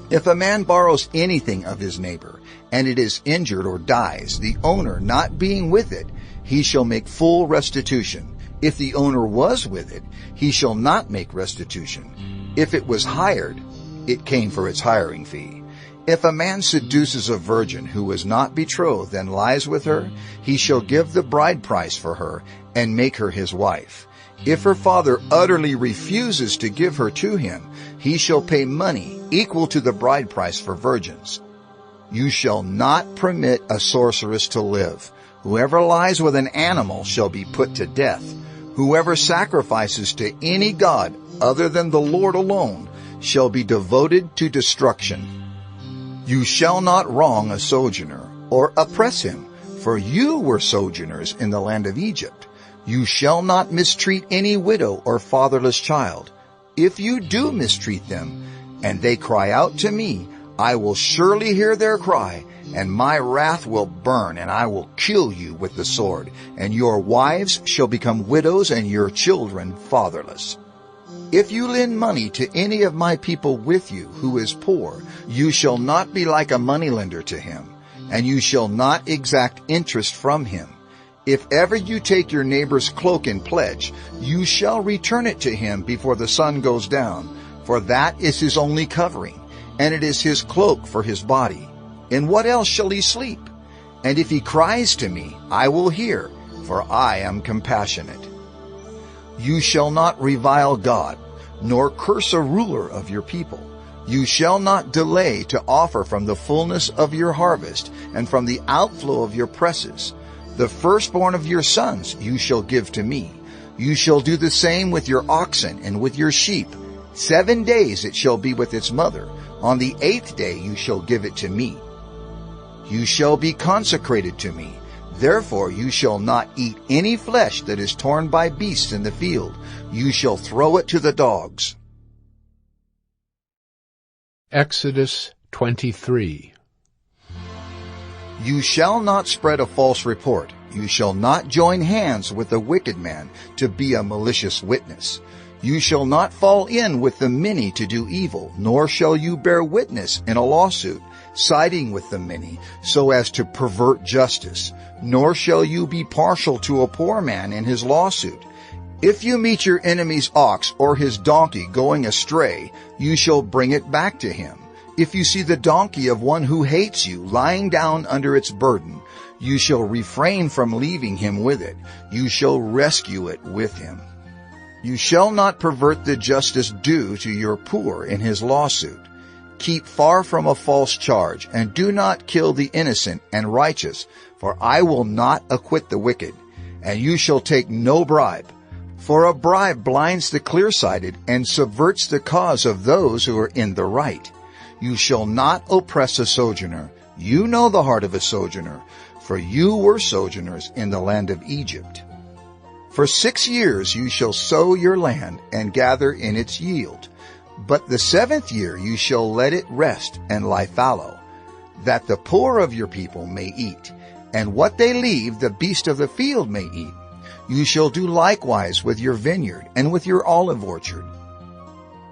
If a man borrows anything of his neighbor, and it is injured or dies, the owner not being with it, he shall make full restitution. If the owner was with it, he shall not make restitution. If it was hired, it came for its hiring fee. If a man seduces a virgin who is not betrothed and lies with her, he shall give the bride price for her and make her his wife. If her father utterly refuses to give her to him, he shall pay money equal to the bride price for virgins. You shall not permit a sorceress to live. Whoever lies with an animal shall be put to death. Whoever sacrifices to any god other than the Lord alone shall be devoted to destruction. You shall not wrong a sojourner or oppress him, for you were sojourners in the land of Egypt. You shall not mistreat any widow or fatherless child. If you do mistreat them, and they cry out to me, I will surely hear their cry, and my wrath will burn, and I will kill you with the sword, and your wives shall become widows, and your children fatherless. If you lend money to any of my people with you who is poor, you shall not be like a moneylender to him, and you shall not exact interest from him. If ever you take your neighbor's cloak in pledge, you shall return it to him before the sun goes down, for that is his only covering, and it is his cloak for his body. In what else shall he sleep? And if he cries to me, I will hear, for I am compassionate. You shall not revile God, nor curse a ruler of your people. You shall not delay to offer from the fullness of your harvest, and from the outflow of your presses. The firstborn of your sons you shall give to me. You shall do the same with your oxen and with your sheep. 7 days it shall be with its mother. On the 8th day you shall give it to me. You shall be consecrated to me. Therefore you shall not eat any flesh that is torn by beasts in the field. You shall throw it to the dogs. Exodus 23. You shall not spread a false report. You shall not join hands with a wicked man to be a malicious witness. You shall not fall in with the many to do evil, nor shall you bear witness in a lawsuit, siding with the many, so as to pervert justice. Nor shall you be partial to a poor man in his lawsuit. If you meet your enemy's ox or his donkey going astray, you shall bring it back to him. If you see the donkey of one who hates you lying down under its burden, you shall refrain from leaving him with it. You shall rescue it with him. You shall not pervert the justice due to your poor in his lawsuit. Keep far from a false charge, and do not kill the innocent and righteous, for I will not acquit the wicked. And you shall take no bribe, for a bribe blinds the clear-sighted and subverts the cause of those who are in the right. You shall not oppress a sojourner. You know the heart of a sojourner, for you were sojourners in the land of Egypt. For 6 years you shall sow your land and gather in its yield. But the 7th year you shall let it rest and lie fallow, that the poor of your people may eat, and what they leave the beast of the field may eat. You shall do likewise with your vineyard and with your olive orchard.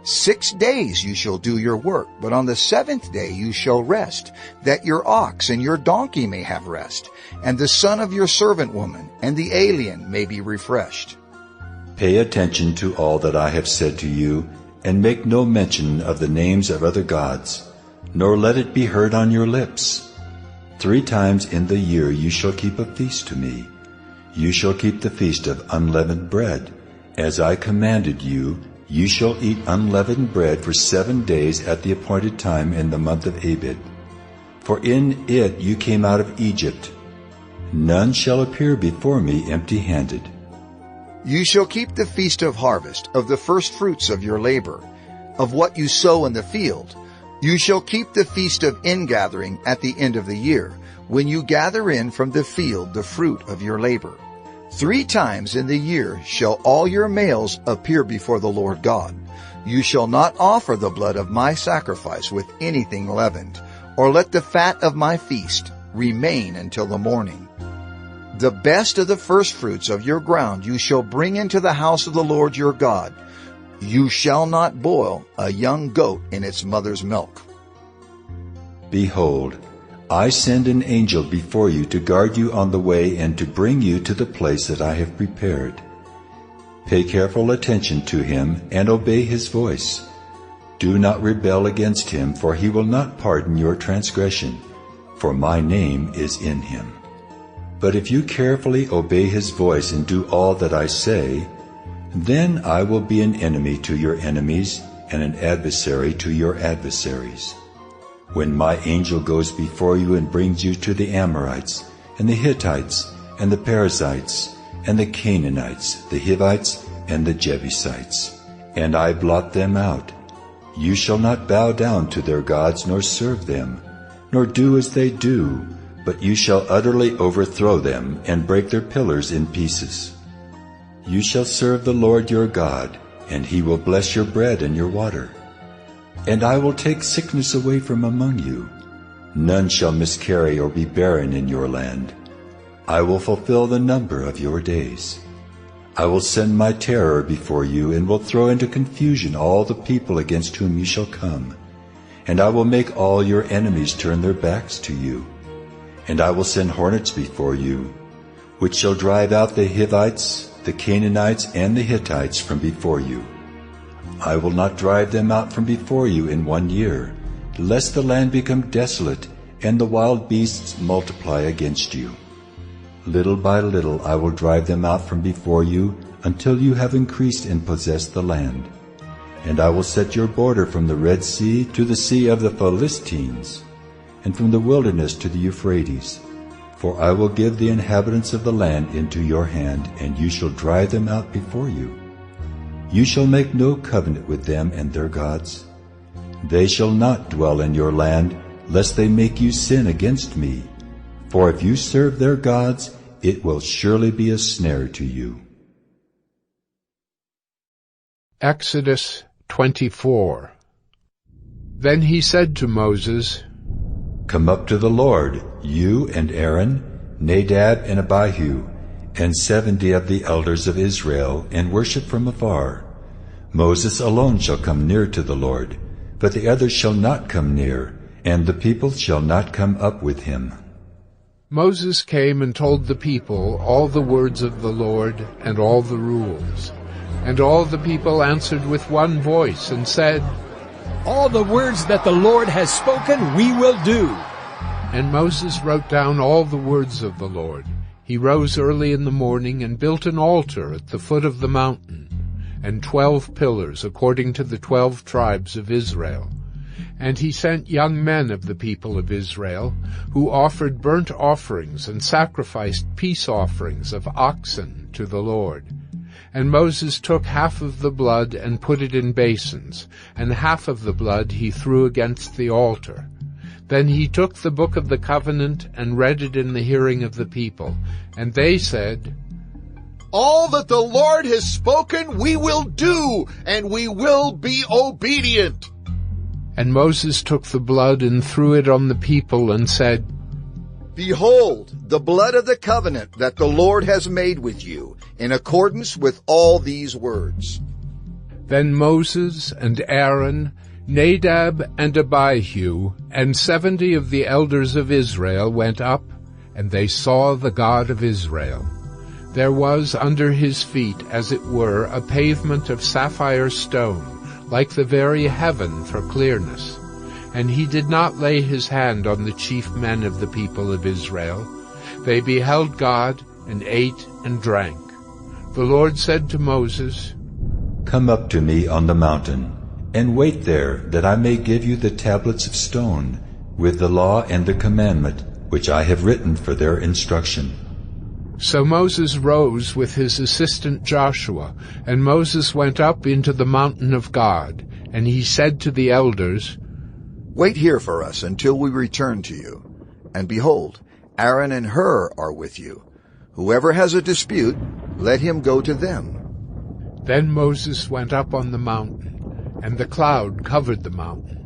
6 days you shall do your work, but on the 7th day you shall rest, that your ox and your donkey may have rest, and the son of your servant woman and the alien may be refreshed. Pay attention to all that I have said to you, and make no mention of the names of other gods, nor let it be heard on your lips. 3 times in the year you shall keep a feast to me. You shall keep the feast of unleavened bread. As I commanded you, you shall eat unleavened bread for 7 days at the appointed time in the month of Abib. For in it you came out of Egypt. None shall appear before me empty-handed. You shall keep the feast of harvest, of the first fruits of your labor, of what you sow in the field. You shall keep the feast of ingathering at the end of the year, when you gather in from the field the fruit of your labor. 3 times in the year shall all your males appear before the Lord God. You shall not offer the blood of my sacrifice with anything leavened, or let the fat of my feast remain until the morning. The best of the firstfruits of your ground you shall bring into the house of the Lord your God. You shall not boil a young goat in its mother's milk. Behold, I send an angel before you to guard you on the way and to bring you to the place that I have prepared. Pay careful attention to him and obey his voice. Do not rebel against him, for he will not pardon your transgression, for my name is in him. But if you carefully obey his voice and do all that I say, then I will be an enemy to your enemies and an adversary to your adversaries. When my angel goes before you and brings you to the Amorites, and the Hittites, and the Perizzites, and the Canaanites, the Hivites, and the Jebusites, and I blot them out, you shall not bow down to their gods nor serve them, nor do as they do, but you shall utterly overthrow them and break their pillars in pieces. You shall serve the Lord your God, and he will bless your bread and your water. And I will take sickness away from among you. None shall miscarry or be barren in your land. I will fulfill the number of your days. I will send my terror before you, and will throw into confusion all the people against whom you shall come. And I will make all your enemies turn their backs to you. And I will send hornets before you, which shall drive out the Hivites, the Canaanites, and the Hittites from before you. I will not drive them out from before you in 1 year, lest the land become desolate and the wild beasts multiply against you. Little by little I will drive them out from before you until you have increased and possessed the land. And I will set your border from the Red Sea to the Sea of the Philistines, and from the wilderness to the Euphrates. For I will give the inhabitants of the land into your hand, and you shall drive them out before you. You shall make no covenant with them and their gods. They shall not dwell in your land, lest they make you sin against me. For if you serve their gods, it will surely be a snare to you. Exodus 24. Then he said to Moses, Come up to the Lord, you and Aaron, Nadab and Abihu, and 70 of the elders of Israel, and worship from afar. Moses alone shall come near to the Lord, but the others shall not come near, and the people shall not come up with him. Moses came and told the people all the words of the Lord and all the rules. And all the people answered with one voice and said, All the words that the Lord has spoken we will do. And Moses wrote down all the words of the Lord. He rose early in the morning and built an altar at the foot of the mountain, and 12 pillars according to the 12 tribes of Israel. And he sent young men of the people of Israel, who offered burnt offerings and sacrificed peace offerings of oxen to the Lord. And Moses took half of the blood and put it in basins, and half of the blood he threw against the altar. Then he took the book of the covenant and read it in the hearing of the people. And they said, "All that the Lord has spoken we will do, and we will be obedient." And Moses took the blood and threw it on the people and said, "Behold, the blood of the covenant that the Lord has made with you, in accordance with all these words." Then Moses and Aaron, Nadab and Abihu, and 70 of the elders of Israel went up, and they saw the God of Israel. There was under his feet, as it were, a pavement of sapphire stone, like the very heaven for clearness. And he did not lay his hand on the chief men of the people of Israel. They beheld God, and ate and drank. The Lord said to Moses, "Come up to me on the mountain, and wait there, that I may give you the tablets of stone, with the law and the commandment, which I have written for their instruction." So Moses rose with his assistant Joshua, and Moses went up into the mountain of God, and he said to the elders, "Wait here for us until we return to you. And behold, Aaron and Hur are with you. Whoever has a dispute, let him go to them." Then Moses went up on the mountain, and the cloud covered the mountain.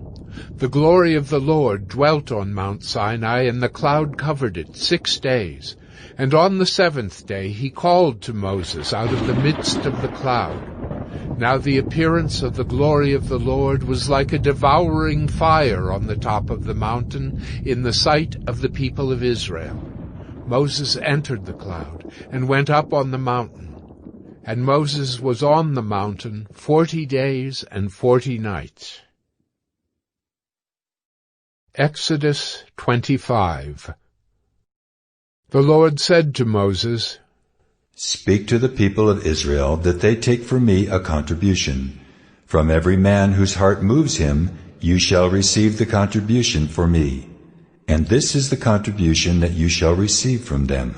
The glory of the Lord dwelt on Mount Sinai, and the cloud covered it 6 days. And on the 7th day he called to Moses out of the midst of the cloud. Now the appearance of the glory of the Lord was like a devouring fire on the top of the mountain in the sight of the people of Israel. Moses entered the cloud and went up on the mountain. And Moses was on the mountain 40 days and 40 nights. Exodus 25. The Lord said to Moses, "Speak to the people of Israel that they take for me a contribution. From every man whose heart moves him, you shall receive the contribution for me. And this is the contribution that you shall receive from them: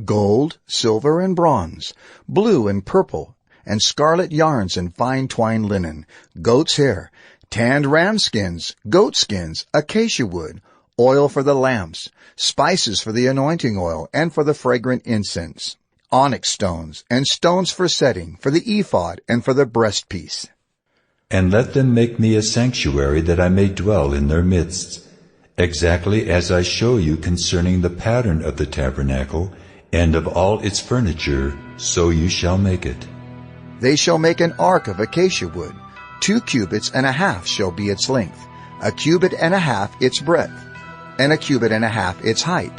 gold, silver, and bronze, blue and purple, and scarlet yarns and fine twined linen, goat's hair, tanned ram skins, goat skins, acacia wood, oil for the lamps, spices for the anointing oil and for the fragrant incense, onyx stones, and stones for setting, for the ephod and for the breastpiece. And let them make me a sanctuary that I may dwell in their midst, exactly as I show you concerning the pattern of the tabernacle and of all its furniture, so you shall make it. They shall make an ark of acacia wood. 2 cubits and a half shall be its length, 1 cubit and a half its breadth, and 1 cubit and a half its height.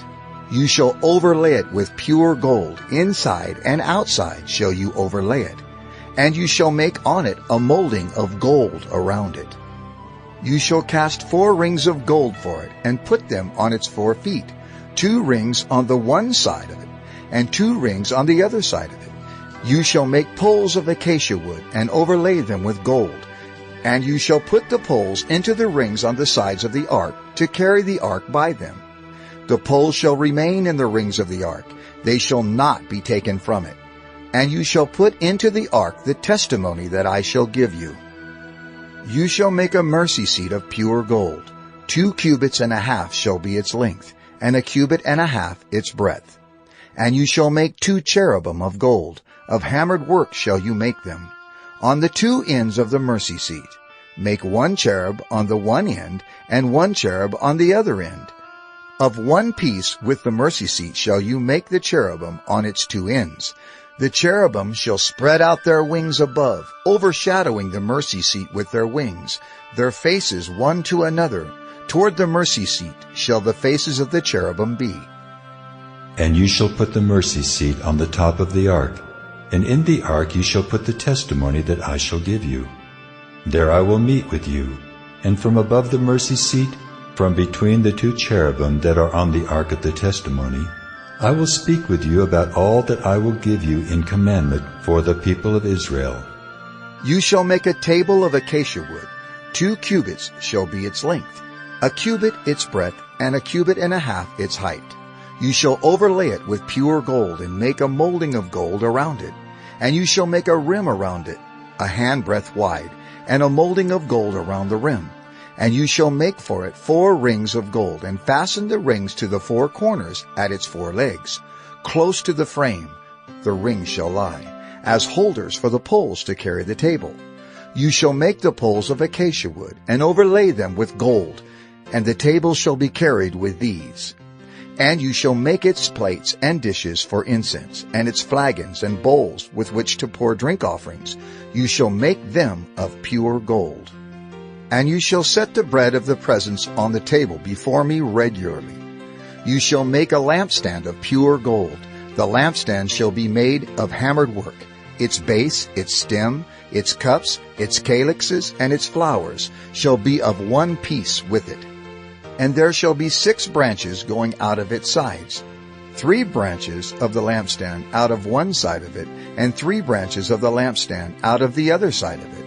You shall overlay it with pure gold, inside and outside shall you overlay it, and you shall make on it a molding of gold around it. You shall cast 4 rings of gold for it, and put them on its 4 feet, 2 rings on the one side of it, and 2 rings on the other side of it. You shall make poles of acacia wood, and overlay them with gold. And you shall put the poles into the rings on the sides of the ark, to carry the ark by them. The poles shall remain in the rings of the ark, they shall not be taken from it. And you shall put into the ark the testimony that I shall give you. You shall make a mercy seat of pure gold. 2 cubits and a half shall be its length, and 1 cubit and a half its breadth. And you shall make 2 cherubim of gold, of hammered work shall you make them. On the 2 ends of the mercy seat, make 1 cherub on the one end, and 1 cherub on the other end. Of one piece with the mercy seat shall you make the cherubim on its 2 ends. The cherubim shall spread out their wings above, overshadowing the mercy seat with their wings, their faces one to another. Toward the mercy seat shall the faces of the cherubim be. And you shall put the mercy seat on the top of the ark, and in the ark you shall put the testimony that I shall give you. There I will meet with you, and from above the mercy seat, from between the 2 cherubim that are on the ark of the testimony, I will speak with you about all that I will give you in commandment for the people of Israel. You shall make a table of acacia wood. 2 cubits shall be its length, 1 cubit its breadth, and 1 cubit and a half its height. You shall overlay it with pure gold, and make a molding of gold around it. And you shall make a rim around it, a handbreadth wide, and a molding of gold around the rim. And you shall make for it 4 rings of gold, and fasten the rings to the 4 corners at its 4 legs. Close to the frame the rings shall lie, as holders for the poles to carry the table. You shall make the poles of acacia wood, and overlay them with gold, and the table shall be carried with these. And you shall make its plates and dishes for incense, and its flagons and bowls with which to pour drink offerings. You shall make them of pure gold. And you shall set the bread of the presence on the table before me regularly. You shall make a lampstand of pure gold. The lampstand shall be made of hammered work. Its base, its stem, its cups, its calyxes, and its flowers shall be of one piece with it. And there shall be 6 branches going out of its sides, 3 branches of the lampstand out of one side of it, and 3 branches of the lampstand out of the other side of it.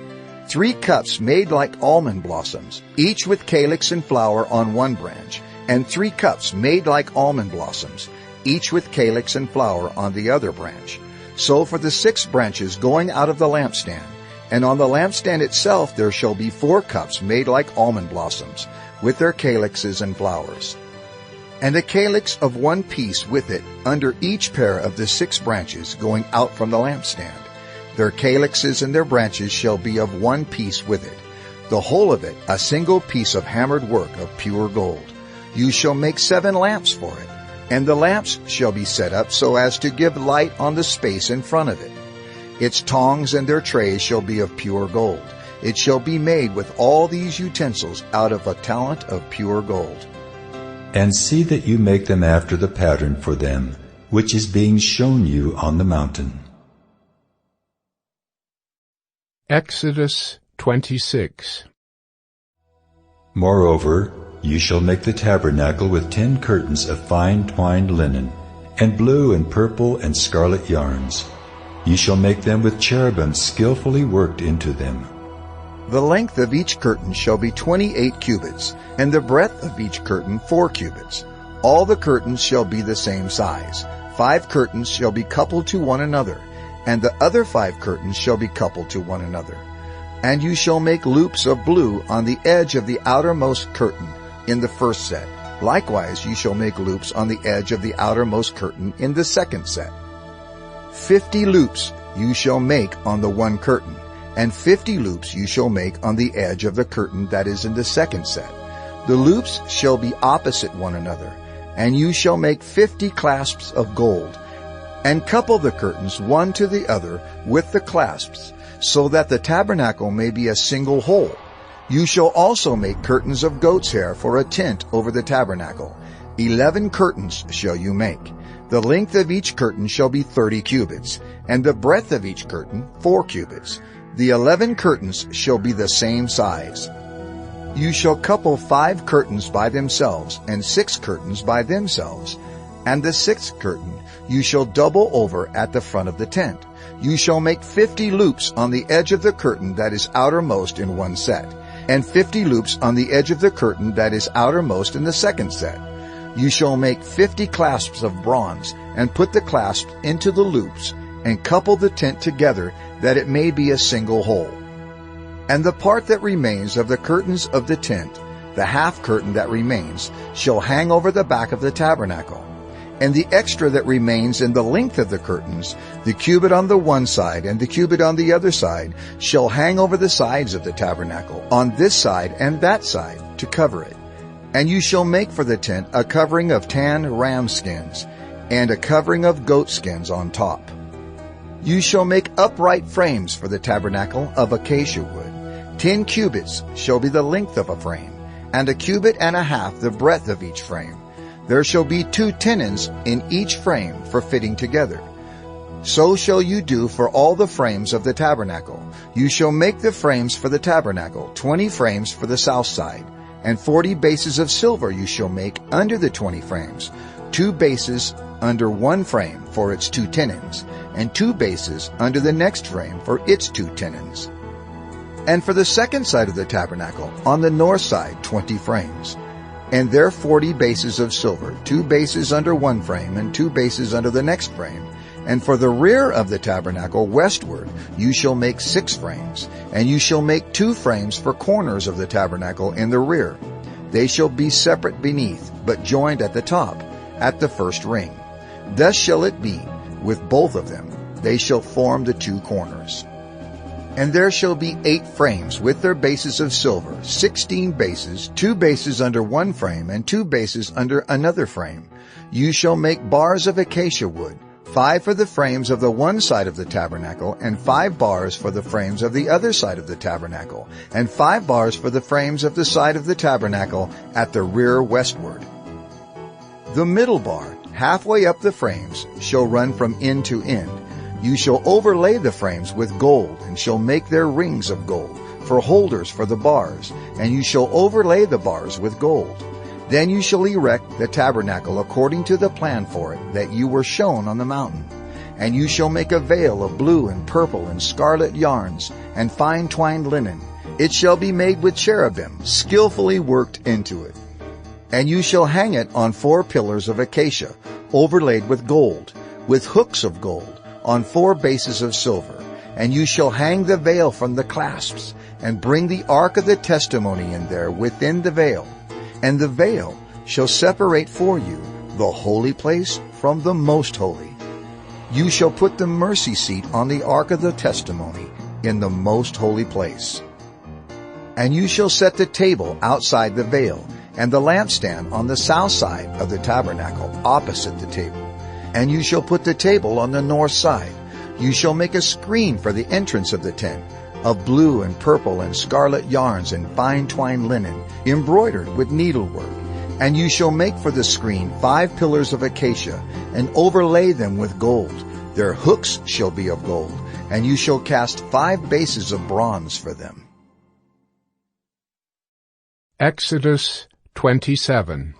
3 cups made like almond blossoms, each with calyx and flower on one branch, and 3 cups made like almond blossoms, each with calyx and flower on the other branch. So for the 6 branches going out of the lampstand, and on the lampstand itself there shall be 4 cups made like almond blossoms, with their calyxes and flowers. And a calyx of one piece with it under each pair of the 6 branches going out from the lampstand. Their calyxes and their branches shall be of one piece with it, the whole of it a single piece of hammered work of pure gold. You shall make 7 lamps for it, and the lamps shall be set up so as to give light on the space in front of it. Its tongs and their trays shall be of pure gold. It shall be made with all these utensils out of a talent of pure gold. And see that you make them after the pattern for them, which is being shown you on the mountain. Exodus 26. Moreover, you shall make the tabernacle with 10 curtains of fine twined linen, and blue and purple and scarlet yarns. You shall make them with cherubims skillfully worked into them. The length of each curtain shall be 28 cubits, and the breadth of each curtain 4 cubits. All the curtains shall be the same size. 5 curtains shall be coupled to one another, and the other 5 curtains shall be coupled to one another. And you shall make loops of blue on the edge of the outermost curtain in the first set. Likewise you shall make loops on the edge of the outermost curtain in the second set. 50 loops you shall make on the one curtain, and 50 loops you shall make on the edge of the curtain that is in the second set. The loops shall be opposite one another, and you shall make 50 clasps of gold, and couple the curtains one to the other with the clasps, so that the tabernacle may be a single whole. You shall also make curtains of goat's hair for a tent over the tabernacle. 11 curtains shall you make. The length of each curtain shall be 30 cubits, and the breadth of each curtain 4 cubits. The 11 curtains shall be the same size. You shall couple 5 curtains by themselves, and 6 curtains by themselves. And the 6th curtain you shall double over at the front of the tent. You shall make 50 loops on the edge of the curtain that is outermost in one set, and 50 loops on the edge of the curtain that is outermost in the second set. You shall make 50 clasps of bronze, and put the clasps into the loops, and couple the tent together, that it may be a single whole. And the part that remains of the curtains of the tent, the half curtain that remains, shall hang over the back of the tabernacle. And the extra that remains in the length of the curtains, the cubit on the one side and the cubit on the other side, shall hang over the sides of the tabernacle, on this side and that side, to cover it. And you shall make for the tent a covering of tan ram skins, and a covering of goat skins on top. You shall make upright frames for the tabernacle of acacia wood. 10 cubits shall be the length of a frame, and a cubit and a half the breadth of each frame. There shall be 2 tenons in each frame for fitting together. So shall you do for all the frames of the tabernacle. You shall make the frames for the tabernacle, 20 frames for the south side, and 40 bases of silver you shall make under the 20 frames, 2 bases under one frame for its 2 tenons, and 2 bases under the next frame for its 2 tenons. And for the second side of the tabernacle, on the north side, 20 frames. And there 40 bases of silver, 2 bases under one frame and 2 bases under the next frame, And for the rear of the tabernacle westward you shall make 6 frames, and you shall make 2 frames for corners of the tabernacle in the rear. They shall be separate beneath, but joined at the top, at the first ring. Thus shall it be with both of them. They shall form the 2 corners. And there shall be 8 frames with their bases of silver, 16 bases, 2 bases under one frame, and 2 bases under another frame. You shall make bars of acacia wood, 5 for the frames of the one side of the tabernacle, and 5 bars for the frames of the other side of the tabernacle, and 5 bars for the frames of the side of the tabernacle at the rear westward. The middle bar, halfway up the frames, shall run from end to end. You shall overlay the frames with gold, and shall make their rings of gold, for holders for the bars, and you shall overlay the bars with gold. Then you shall erect the tabernacle according to the plan for it that you were shown on the mountain. And you shall make a veil of blue and purple and scarlet yarns, and fine twined linen. It shall be made with cherubim, skillfully worked into it. And you shall hang it on 4 pillars of acacia, overlaid with gold, with hooks of gold, on 4 bases of silver. And you shall hang the veil from the clasps, and bring the ark of the testimony in there within the veil. And the veil shall separate for you the holy place from the most holy. You shall put the mercy seat on the ark of the testimony in the most holy place. And you shall set the table outside the veil, and the lampstand on the south side of the tabernacle opposite the table. And you shall put the table on the north side. You shall make a screen for the entrance of the tent, of blue and purple and scarlet yarns and fine twined linen, embroidered with needlework. And you shall make for the screen 5 pillars of acacia, and overlay them with gold. Their hooks shall be of gold, and you shall cast 5 bases of bronze for them. Exodus 27.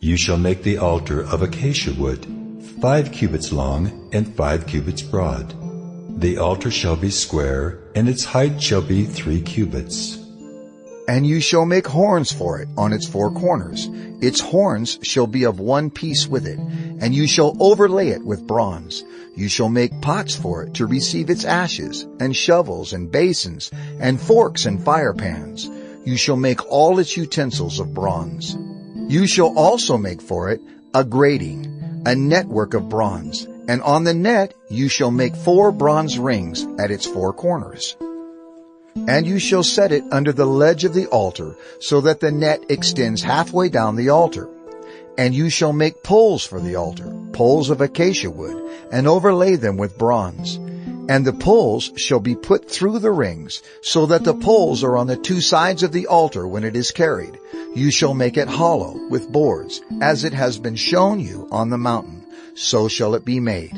You shall make the altar of acacia wood, 5 cubits long and 5 cubits broad. The altar shall be square, and its height shall be 3 cubits. And you shall make horns for it on its 4 corners. Its horns shall be of one piece with it, and you shall overlay it with bronze. You shall make pots for it to receive its ashes, and shovels and basins, and forks and fire pans. You shall make all its utensils of bronze. You shall also make for it a grating, a network of bronze, and on the net you shall make 4 bronze rings at its 4 corners. And you shall set it under the ledge of the altar, so that the net extends halfway down the altar. And you shall make poles for the altar, poles of acacia wood, and overlay them with bronze. And the poles shall be put through the rings, so that the poles are on the 2 sides of the altar when it is carried. You shall make it hollow with boards, as it has been shown you on the mountain. So shall it be made.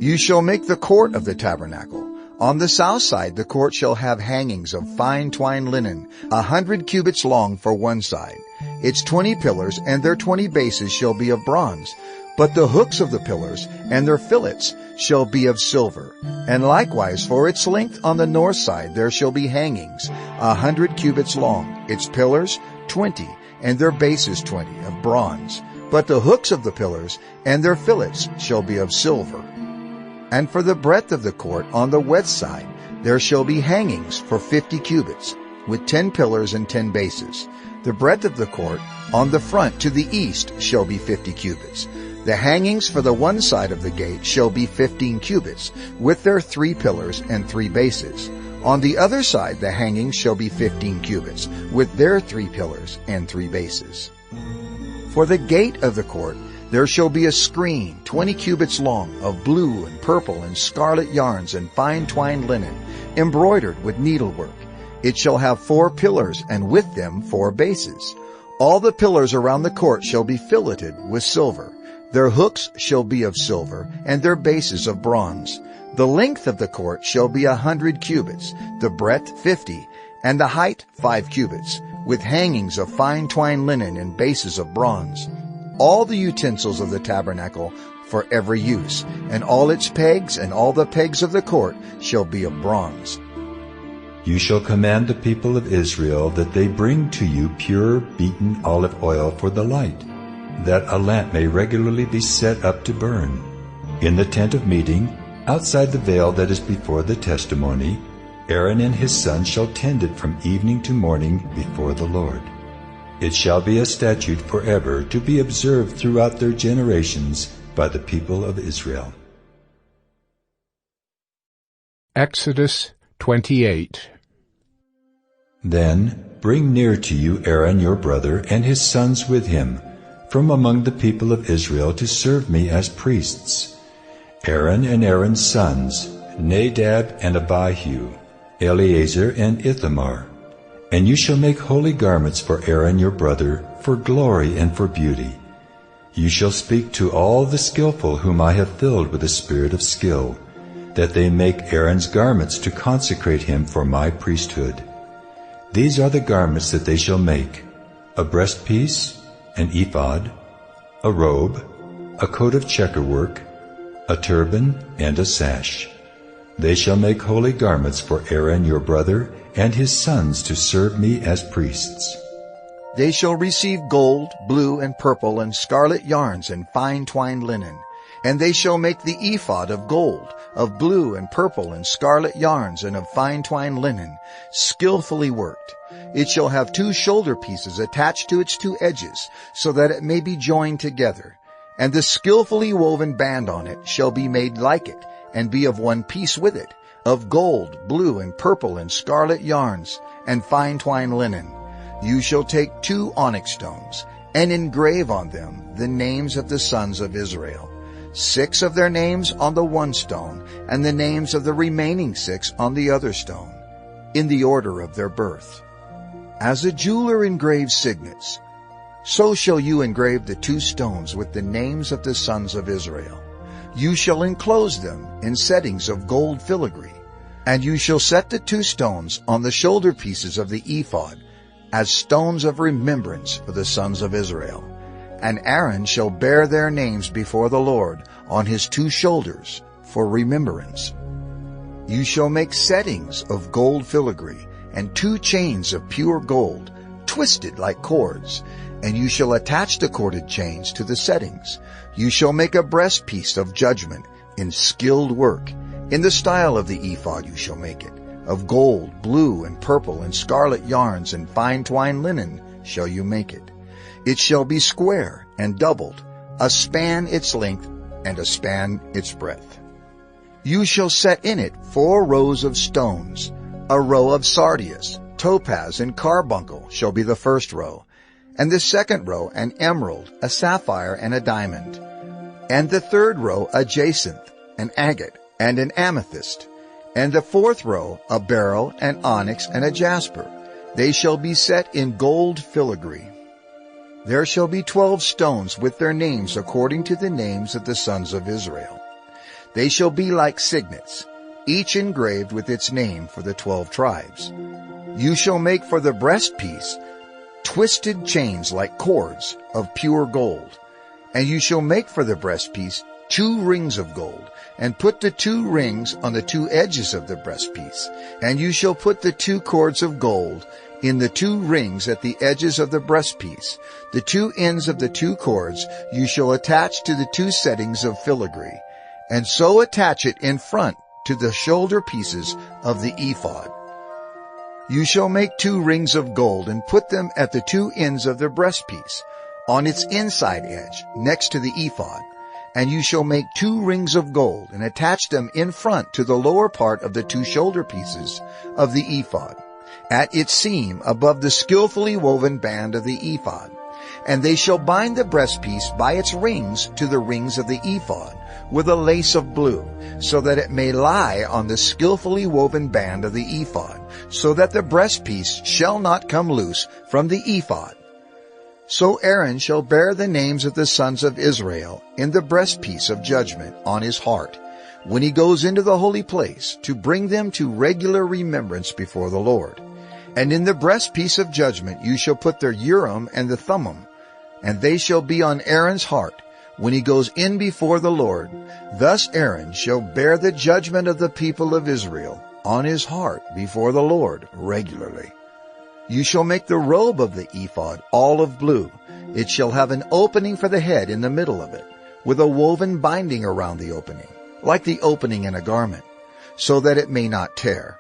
You shall make the court of the tabernacle. On the south side the court shall have hangings of fine twined linen, 100 cubits long for one side. Its 20 pillars and their 20 bases shall be of bronze, but the hooks of the pillars and their fillets shall be of silver. And likewise for its length on the north side there shall be hangings, 100 cubits long, its pillars 20, and their bases 20, of bronze. But the hooks of the pillars and their fillets shall be of silver. And for the breadth of the court on the west side there shall be hangings for 50 cubits, with 10 pillars and 10 bases. The breadth of the court on the front to the east shall be 50 cubits. The hangings for the one side of the gate shall be 15 cubits, with their 3 pillars and 3 bases. On the other side the hangings shall be 15 cubits, with their 3 pillars and 3 bases. For the gate of the court there shall be a screen 20 cubits long, of blue and purple and scarlet yarns and fine twined linen, embroidered with needlework. It shall have 4 pillars, and with them 4 bases. All the pillars around the court shall be filleted with silver. Their hooks shall be of silver, and their bases of bronze. The length of the court shall be 100 cubits, the breadth 50, and the height 5 cubits, with hangings of fine twined linen and bases of bronze. All the utensils of the tabernacle for every use, and all its pegs and all the pegs of the court shall be of bronze. You shall command the people of Israel that they bring to you pure beaten olive oil for the light, that a lamp may regularly be set up to burn. In the tent of meeting, outside the veil that is before the testimony, Aaron and his sons shall tend it from evening to morning before the Lord. It shall be a statute forever to be observed throughout their generations by the people of Israel. Exodus 28. Then bring near to you Aaron your brother and his sons with him, from among the people of Israel to serve me as priests. Aaron and Aaron's sons, Nadab and Abihu, Eleazar and Ithamar. And you shall make holy garments for Aaron your brother, for glory and for beauty. You shall speak to all the skillful whom I have filled with a spirit of skill, that they make Aaron's garments to consecrate him for my priesthood. These are the garments that they shall make: a breastpiece, an ephod, a robe, a coat of checkerwork, a turban, and a sash. They shall make holy garments for Aaron your brother and his sons to serve me as priests. They shall receive gold, blue, and purple, and scarlet yarns, and fine twined linen. And they shall make the ephod of gold, of blue and purple and scarlet yarns, and of fine twined linen, skillfully worked. It shall have 2 shoulder pieces attached to its 2 edges, so that it may be joined together. And the skillfully woven band on it shall be made like it, and be of one piece with it, of gold, blue, and purple, and scarlet yarns, and fine twined linen. You shall take 2 onyx stones, and engrave on them the names of the sons of Israel, 6 of their names on the one stone, and the names of the remaining 6 on the other stone, in the order of their birth. As a jeweler engraves signets, so shall you engrave the 2 stones with the names of the sons of Israel. You shall enclose them in settings of gold filigree, and you shall set the 2 stones on the shoulder pieces of the ephod as stones of remembrance for the sons of Israel. And Aaron shall bear their names before the Lord on his 2 shoulders for remembrance. You shall make settings of gold filigree and 2 chains of pure gold, twisted like cords, and you shall attach the corded chains to the settings. You shall make a breastpiece of judgment in skilled work. In the style of the ephod you shall make it. Of gold, blue, and purple, and scarlet yarns, and fine twined linen shall you make it. It shall be square and doubled, a span its length, and a span its breadth. You shall set in it 4 rows of stones. A row of sardius, topaz, and carbuncle shall be the first row, and the second row an emerald, a sapphire, and a diamond, and the third row a jacinth, an agate, and an amethyst, and the 4th row a beryl, an onyx, and a jasper. They shall be set in gold filigree. There shall be 12 stones with their names according to the names of the sons of Israel. They shall be like signets, each engraved with its name for the 12 tribes. You shall make for the breastpiece twisted chains like cords of pure gold. And you shall make for the breastpiece 2 rings of gold, and put the 2 rings on the 2 edges of the breastpiece. And you shall put the 2 cords of gold in the 2 rings at the edges of the breastpiece. The 2 ends of the 2 cords you shall attach to the 2 settings of filigree, and so attach it in front to the shoulder pieces of the ephod. You shall make 2 rings of gold, and put them at the 2 ends of the breastpiece, on its inside edge, next to the ephod. And you shall make 2 rings of gold, and attach them in front to the lower part of the 2 shoulder pieces of the ephod, at its seam above the skillfully woven band of the ephod. And they shall bind the breastpiece by its rings to the rings of the ephod, with a lace of blue, so that it may lie on the skillfully woven band of the ephod, so that the breastpiece shall not come loose from the ephod. So Aaron shall bear the names of the sons of Israel in the breastpiece of judgment on his heart, when he goes into the holy place, to bring them to regular remembrance before the Lord. And in the breastpiece of judgment you shall put the Urim and the Thummim, and they shall be on Aaron's heart when he goes in before the Lord. Thus Aaron shall bear the judgment of the people of Israel on his heart before the Lord regularly. You shall make the robe of the ephod all of blue. It shall have an opening for the head in the middle of it, with a woven binding around the opening, like the opening in a garment, so that it may not tear.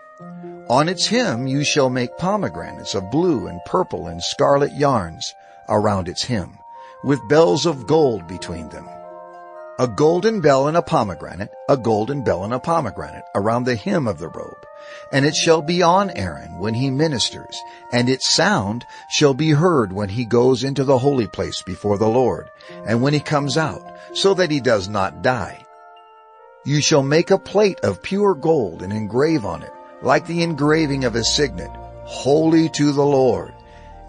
On its hem you shall make pomegranates of blue and purple and scarlet yarns around its hem, with bells of gold between them. A golden bell and a pomegranate, a golden bell and a pomegranate around the hem of the robe. And it shall be on Aaron when he ministers, and its sound shall be heard when he goes into the holy place before the Lord, and when he comes out, so that he does not die. You shall make a plate of pure gold and engrave on it, like the engraving of a signet, holy to the Lord.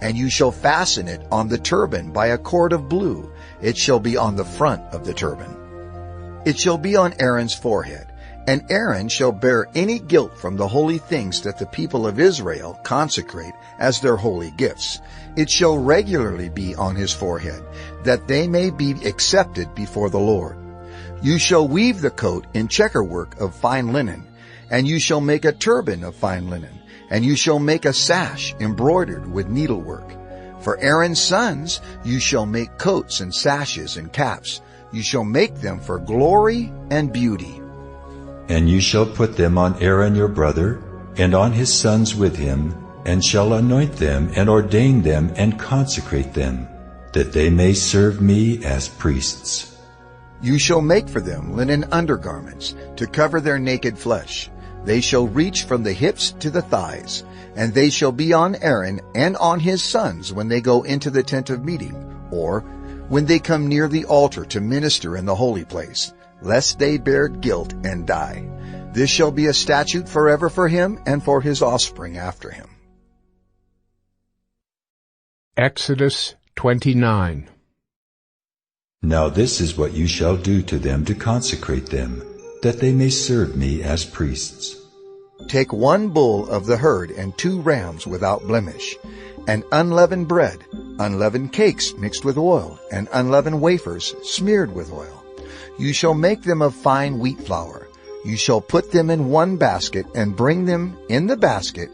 And you shall fasten it on the turban by a cord of blue. It shall be on the front of the turban. It shall be on Aaron's forehead, and Aaron shall bear any guilt from the holy things that the people of Israel consecrate as their holy gifts. It shall regularly be on his forehead, that they may be accepted before the Lord. You shall weave the coat in checkerwork of fine linen, and you shall make a turban of fine linen, and you shall make a sash embroidered with needlework. For Aaron's sons you shall make coats and sashes and caps. You shall make them for glory and beauty. And you shall put them on Aaron your brother, and on his sons with him, and shall anoint them, and ordain them, and consecrate them, that they may serve me as priests. You shall make for them linen undergarments, to cover their naked flesh. They shall reach from the hips to the thighs, and they shall be on Aaron and on his sons when they go into the tent of meeting, or when they come near the altar to minister in the holy place, lest they bear guilt and die. This shall be a statute forever for him and for his offspring after him. Exodus 29. Now this is what you shall do to them to consecrate them, that they may serve me as priests. Take 1 bull of the herd and 2 rams without blemish, and unleavened bread, unleavened cakes mixed with oil, and unleavened wafers smeared with oil. You shall make them of fine wheat flour. You shall put them in 1 basket, and bring them in the basket,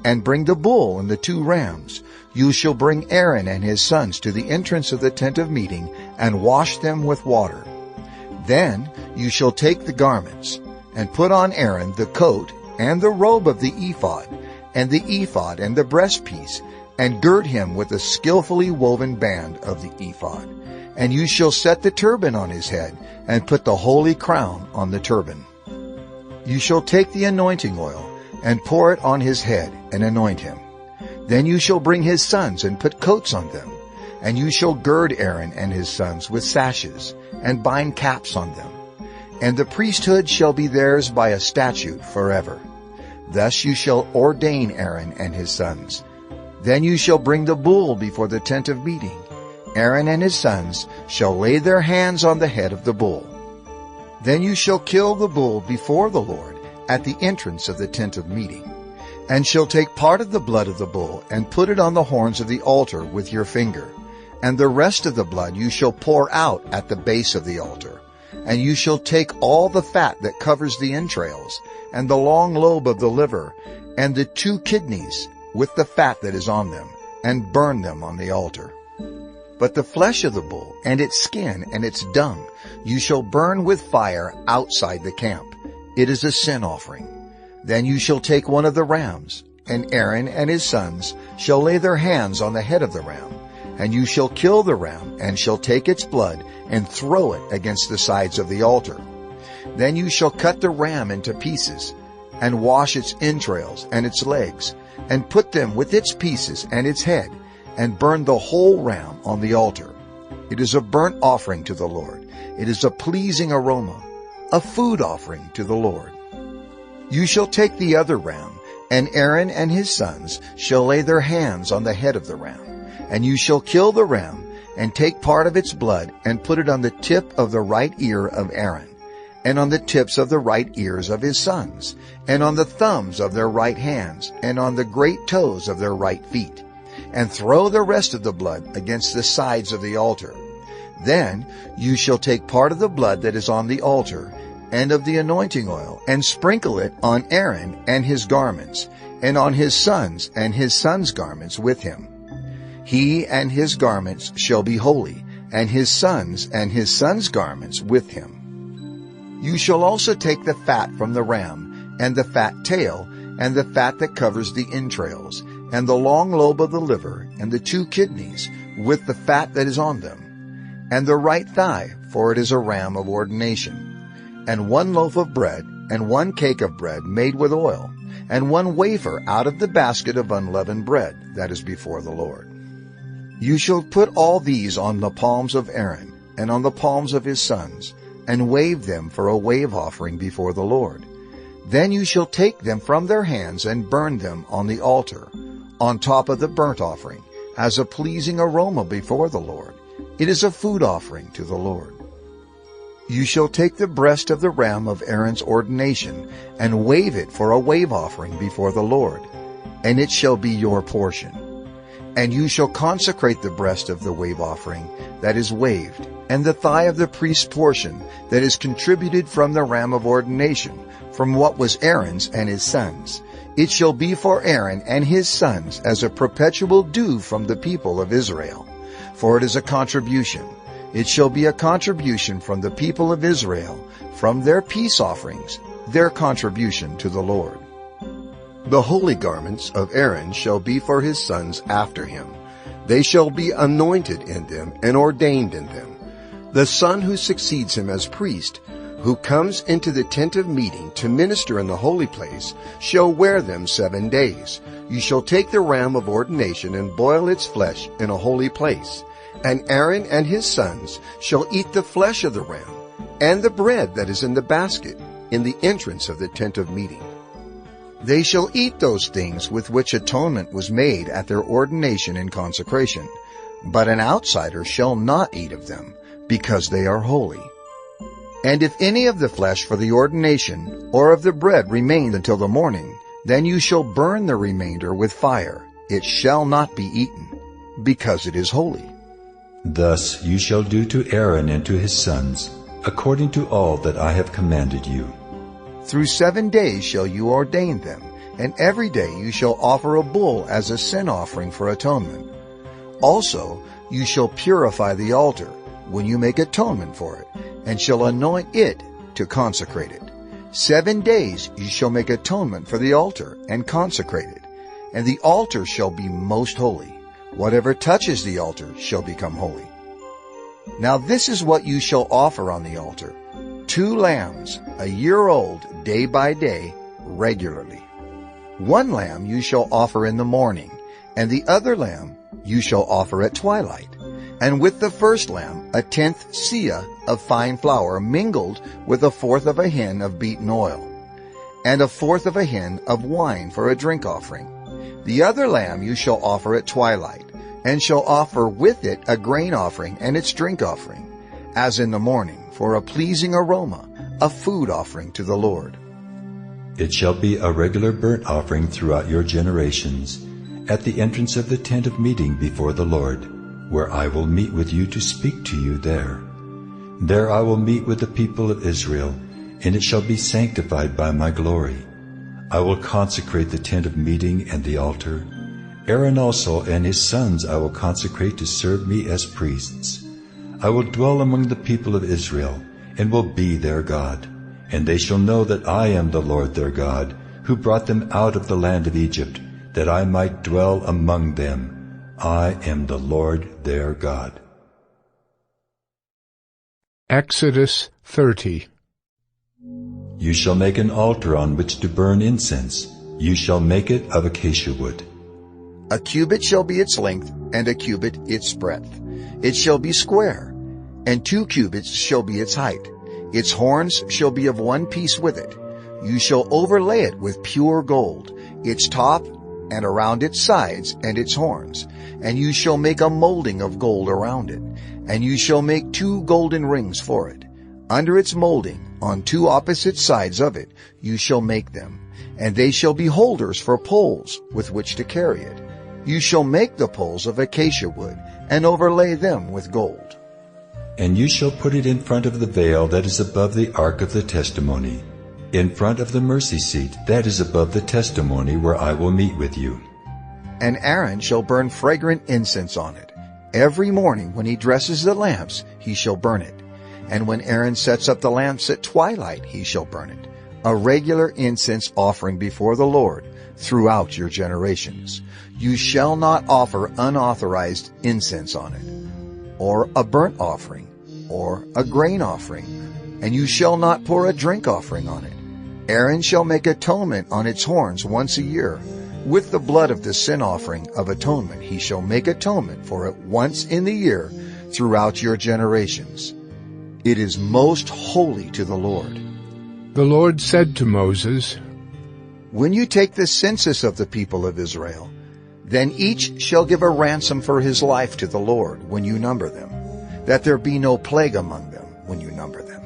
and bring the bull and the 2 rams. You shall bring Aaron and his sons to the entrance of the tent of meeting, and wash them with water. Then you shall take the garments, and put on Aaron the coat, and the robe of the ephod, and the ephod and the breastpiece, and gird him with a skillfully woven band of the ephod. And you shall set the turban on his head, and put the holy crown on the turban. You shall take the anointing oil, and pour it on his head, and anoint him. Then you shall bring his sons, and put coats on them. And you shall gird Aaron and his sons with sashes, and bind caps on them. And the priesthood shall be theirs by a statute forever. Thus you shall ordain Aaron and his sons. Then you shall bring the bull before the tent of meeting. Aaron and his sons shall lay their hands on the head of the bull. Then you shall kill the bull before the Lord at the entrance of the tent of meeting, and shall take part of the blood of the bull and put it on the horns of the altar with your finger. And the rest of the blood you shall pour out at the base of the altar. And you shall take all the fat that covers the entrails, and the long lobe of the liver, and the 2 kidneys, with the fat that is on them, and burn them on the altar. But the flesh of the bull, and its skin, and its dung, you shall burn with fire outside the camp. It is a sin offering. Then you shall take 1 of the rams, and Aaron and his sons shall lay their hands on the head of the ram. And you shall kill the ram, and shall take its blood, and throw it against the sides of the altar. Then you shall cut the ram into pieces, and wash its entrails and its legs, and put them with its pieces and its head, and burn the whole ram on the altar. It is a burnt offering to the Lord. It is a pleasing aroma, a food offering to the Lord. You shall take the other ram, and Aaron and his sons shall lay their hands on the head of the ram. And you shall kill the ram, and take part of its blood, and put it on the tip of the right ear of Aaron, and on the tips of the right ears of his sons, and on the thumbs of their right hands, and on the great toes of their right feet. And throw the rest of the blood against the sides of the altar. Then you shall take part of the blood that is on the altar, and of the anointing oil, and sprinkle it on Aaron and his garments, and on his sons and his sons' garments with him. He and his garments shall be holy, and his sons' garments with him. You shall also take the fat from the ram, and the fat tail, and the fat that covers the entrails, and the long lobe of the liver, and the 2 kidneys, with the fat that is on them, and the right thigh, for it is a ram of ordination, and 1 loaf of bread, and 1 cake of bread made with oil, and 1 wafer out of the basket of unleavened bread that is before the Lord. You shall put all these on the palms of Aaron, and on the palms of his sons, and wave them for a wave offering before the Lord. Then you shall take them from their hands and burn them on the altar, on top of the burnt offering, as a pleasing aroma before the Lord. It is a food offering to the Lord. You shall take the breast of the ram of Aaron's ordination, and wave it for a wave offering before the Lord, and it shall be your portion. And you shall consecrate the breast of the wave offering that is waved, and the thigh of the priest's portion that is contributed from the ram of ordination, from what was Aaron's and his sons. It shall be for Aaron and his sons as a perpetual due from the people of Israel, for it is a contribution. It shall be a contribution from the people of Israel, from their peace offerings, their contribution to the Lord. The holy garments of Aaron shall be for his sons after him. They shall be anointed in them and ordained in them. The son who succeeds him as priest, who comes into the tent of meeting to minister in the holy place, shall wear them 7 days. You shall take the ram of ordination and boil its flesh in a holy place. And Aaron and his sons shall eat the flesh of the ram, and the bread that is in the basket, in the entrance of the tent of meeting. They shall eat those things with which atonement was made at their ordination and consecration, but an outsider shall not eat of them, because they are holy. And if any of the flesh for the ordination or of the bread remain until the morning, then you shall burn the remainder with fire. It shall not be eaten, because it is holy. Thus you shall do to Aaron and to his sons, according to all that I have commanded you. Through 7 days shall you ordain them, and every day you shall offer a bull as a sin offering for atonement. Also you shall purify the altar, when you make atonement for it, and shall anoint it to consecrate it. 7 days you shall make atonement for the altar, and consecrate it. And the altar shall be most holy. Whatever touches the altar shall become holy. Now this is what you shall offer on the altar: 2 lambs, a year old, day by day, regularly. 1 lamb you shall offer in the morning, and the other lamb you shall offer at twilight. And with the first lamb 1/10 seah of fine flour mingled with 1/4 of a hin of beaten oil, and 1/4 of a hin of wine for a drink offering. The other lamb you shall offer at twilight, and shall offer with it a grain offering and its drink offering, as in the morning, for a pleasing aroma, a food offering to the Lord. It shall be a regular burnt offering throughout your generations, at the entrance of the tent of meeting before the Lord, where I will meet with you to speak to you there. There I will meet with the people of Israel, and it shall be sanctified by my glory. I will consecrate the tent of meeting and the altar. Aaron also and his sons I will consecrate to serve me as priests. I will dwell among the people of Israel, and will be their God. And they shall know that I am the Lord their God, who brought them out of the land of Egypt, that I might dwell among them. I am the Lord their God. Exodus 30. You shall make an altar on which to burn incense. You shall make it of acacia wood. A cubit shall be its length, and a cubit its breadth. It shall be square, and 2 cubits shall be its height. Its horns shall be of 1 piece with it. You shall overlay it with pure gold, its top and around its sides and its horns. And you shall make a molding of gold around it. And you shall make 2 golden rings for it. Under its molding, on 2 opposite sides of it, you shall make them. And they shall be holders for poles with which to carry it. You shall make the poles of acacia wood, and overlay them with gold. And you shall put it in front of the veil that is above the ark of the testimony, in front of the mercy seat that is above the testimony, where I will meet with you. And Aaron shall burn fragrant incense on it, Every morning when he dresses the lamps, he shall burn it. And when Aaron sets up the lamps at twilight, he shall burn it. A regular incense offering before the Lord throughout your generations. You shall not offer unauthorized incense on it, or a burnt offering, or a grain offering, and you shall not pour a drink offering on it. Aaron shall make atonement on its horns once a year. With the blood of the sin offering of atonement he shall make atonement for it once in the year throughout your generations. It is most holy to the Lord. The Lord said to Moses, When you take the census of the people of Israel, then each shall give a ransom for his life to the Lord when you number them, that there be no plague among them when you number them.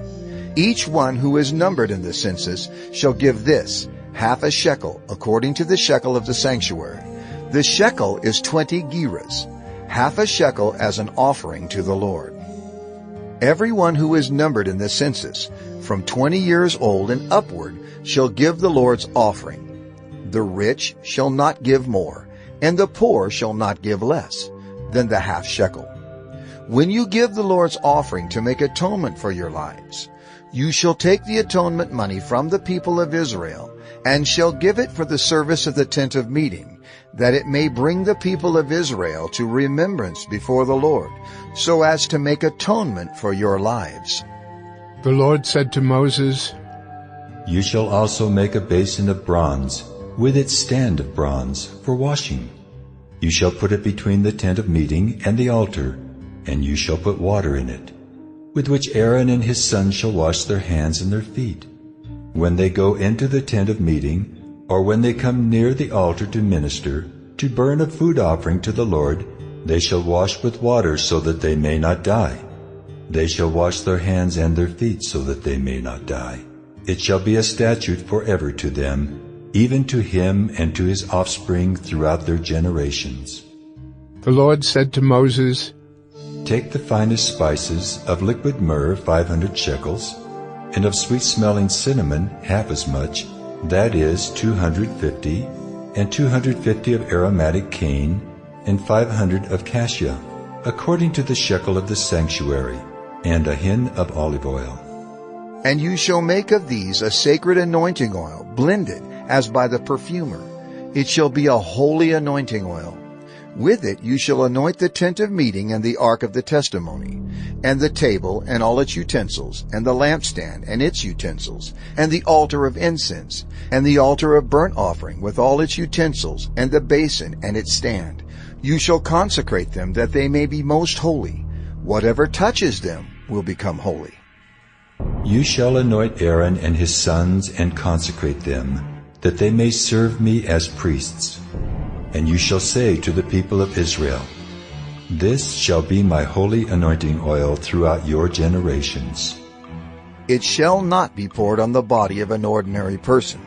Each one who is numbered in the census shall give this, half a shekel, according to the shekel of the sanctuary. The shekel is 20 gerahs, half a shekel as an offering to the Lord. Everyone who is numbered in the census, from 20 years old and upward, shall give the Lord's offering. The rich shall not give more, and the poor shall not give less than the half shekel. When you give the Lord's offering to make atonement for your lives, you shall take the atonement money from the people of Israel, and shall give it for the service of the tent of meeting, that it may bring the people of Israel to remembrance before the Lord, so as to make atonement for your lives. The Lord said to Moses, You shall also make a basin of bronze, with its stand of bronze, for washing. You shall put it between the tent of meeting and the altar, and you shall put water in it, with which Aaron and his sons shall wash their hands and their feet. When they go into the tent of meeting, or when they come near the altar to minister, to burn a food offering to the Lord, they shall wash with water so that they may not die. They shall wash their hands and their feet so that they may not die. It shall be a statute forever to them, even to him and to his offspring throughout their generations. The Lord said to Moses, Take the finest spices of liquid myrrh 500 shekels, and of sweet-smelling cinnamon half as much, that is 250, and 250 of aromatic cane, and 500 of cassia, according to the shekel of the sanctuary, and a hin of olive oil. And you shall make of these a sacred anointing oil, blended as by the perfumer. It shall be a holy anointing oil. With it you shall anoint the tent of meeting and the ark of the testimony, and the table and all its utensils, and the lampstand and its utensils, and the altar of incense, and the altar of burnt offering with all its utensils, and the basin and its stand. You shall consecrate them that they may be most holy. Whatever touches them will become holy. You shall anoint Aaron and his sons and consecrate them, that they may serve me as priests. And you shall say to the people of Israel, This shall be my holy anointing oil throughout your generations. It shall not be poured on the body of an ordinary person,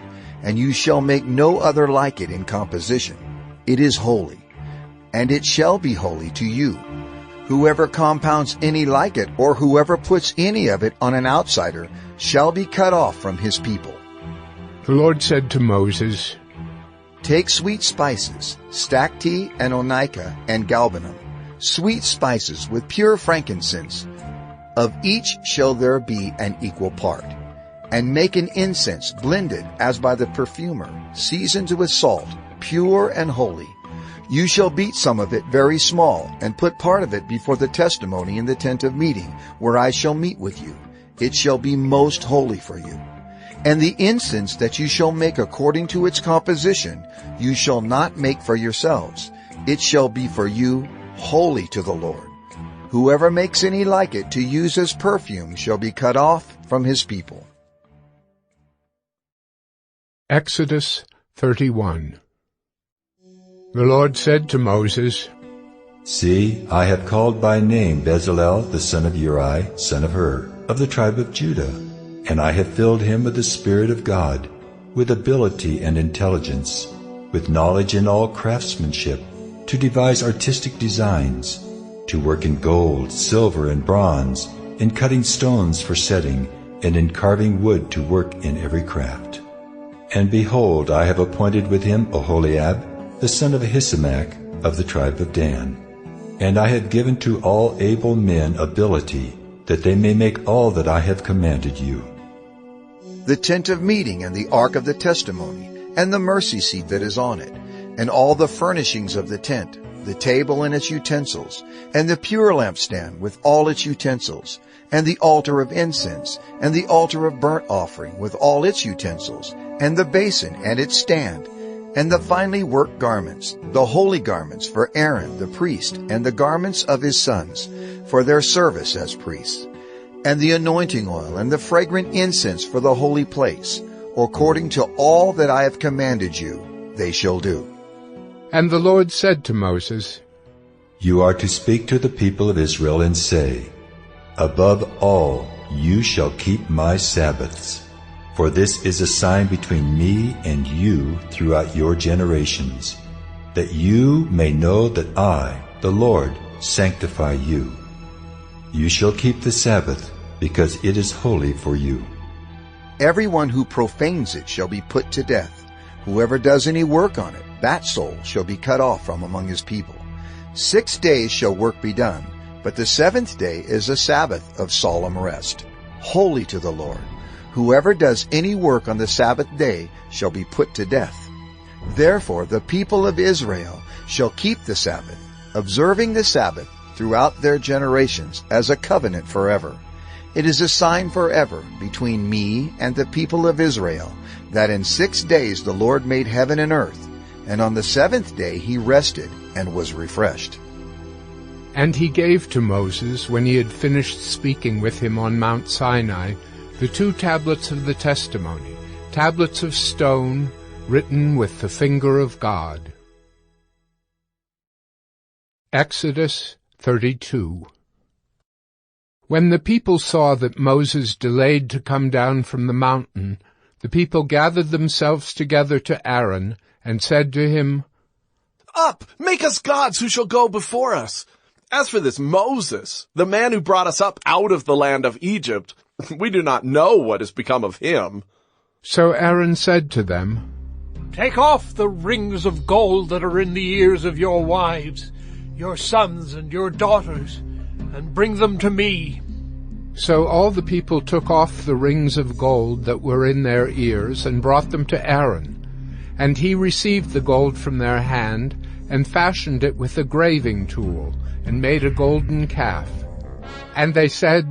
and you shall make no other like it in composition. It is holy, and it shall be holy to you. Whoever compounds any like it, or whoever puts any of it on an outsider, shall be cut off from his people. The Lord said to Moses, Take sweet spices, stacte and onycha and galbanum, sweet spices with pure frankincense. Of each shall there be an equal part. And make an incense blended as by the perfumer, seasoned with salt, pure and holy. You shall beat some of it very small, and put part of it before the testimony in the tent of meeting, where I shall meet with you. It shall be most holy for you. And the incense that you shall make according to its composition, you shall not make for yourselves. It shall be for you holy to the Lord. Whoever makes any like it to use as perfume shall be cut off from his people. Exodus 31. The Lord said to Moses, See, I have called by name Bezalel the son of Uri, son of Hur, of the tribe of Judah, and I have filled him with the Spirit of God, with ability and intelligence, with knowledge in all craftsmanship, to devise artistic designs, to work in gold, silver, and bronze, in cutting stones for setting, and in carving wood to work in every craft. And behold, I have appointed with him Oholiab, the son of Ahisamach, of the tribe of Dan. And I have given to all able men ability, that they may make all that I have commanded you. The tent of meeting and the ark of the testimony, and the mercy seat that is on it, and all the furnishings of the tent, the table and its utensils, and the pure lampstand with all its utensils, and the altar of incense, and the altar of burnt offering with all its utensils, and the basin and its stand, and the finely worked garments, the holy garments for Aaron the priest, and the garments of his sons, for their service as priests, and the anointing oil, and the fragrant incense for the holy place, according to all that I have commanded you, they shall do. And the Lord said to Moses, You are to speak to the people of Israel and say, Above all, you shall keep my Sabbaths, for this is a sign between me and you throughout your generations, that you may know that I, the Lord, sanctify you. You shall keep the Sabbath, because it is holy for you. Everyone who profanes it shall be put to death. Whoever does any work on it, that soul shall be cut off from among his people. 6 days shall work be done, but the 7th day is a Sabbath of solemn rest, holy to the Lord. Whoever does any work on the Sabbath day shall be put to death. Therefore the people of Israel shall keep the Sabbath, observing the Sabbath throughout their generations as a covenant forever. It is a sign forever between me and the people of Israel, that in 6 days the Lord made heaven and earth, and on the 7th day he rested and was refreshed. And he gave to Moses, when he had finished speaking with him on Mount Sinai, the 2 tablets of the testimony, tablets of stone, written with the finger of God. Exodus 32. When the people saw that Moses delayed to come down from the mountain, the people gathered themselves together to Aaron, and said to him, Up, make us gods who shall go before us. As for this Moses, the man who brought us up out of the land of Egypt, we do not know what has become of him. So Aaron said to them, Take off the rings of gold that are in the ears of your wives, your sons and your daughters, and bring them to me. So all the people took off the rings of gold that were in their ears, and brought them to Aaron. And he received the gold from their hand, and fashioned it with a graving tool, and made a golden calf. And they said,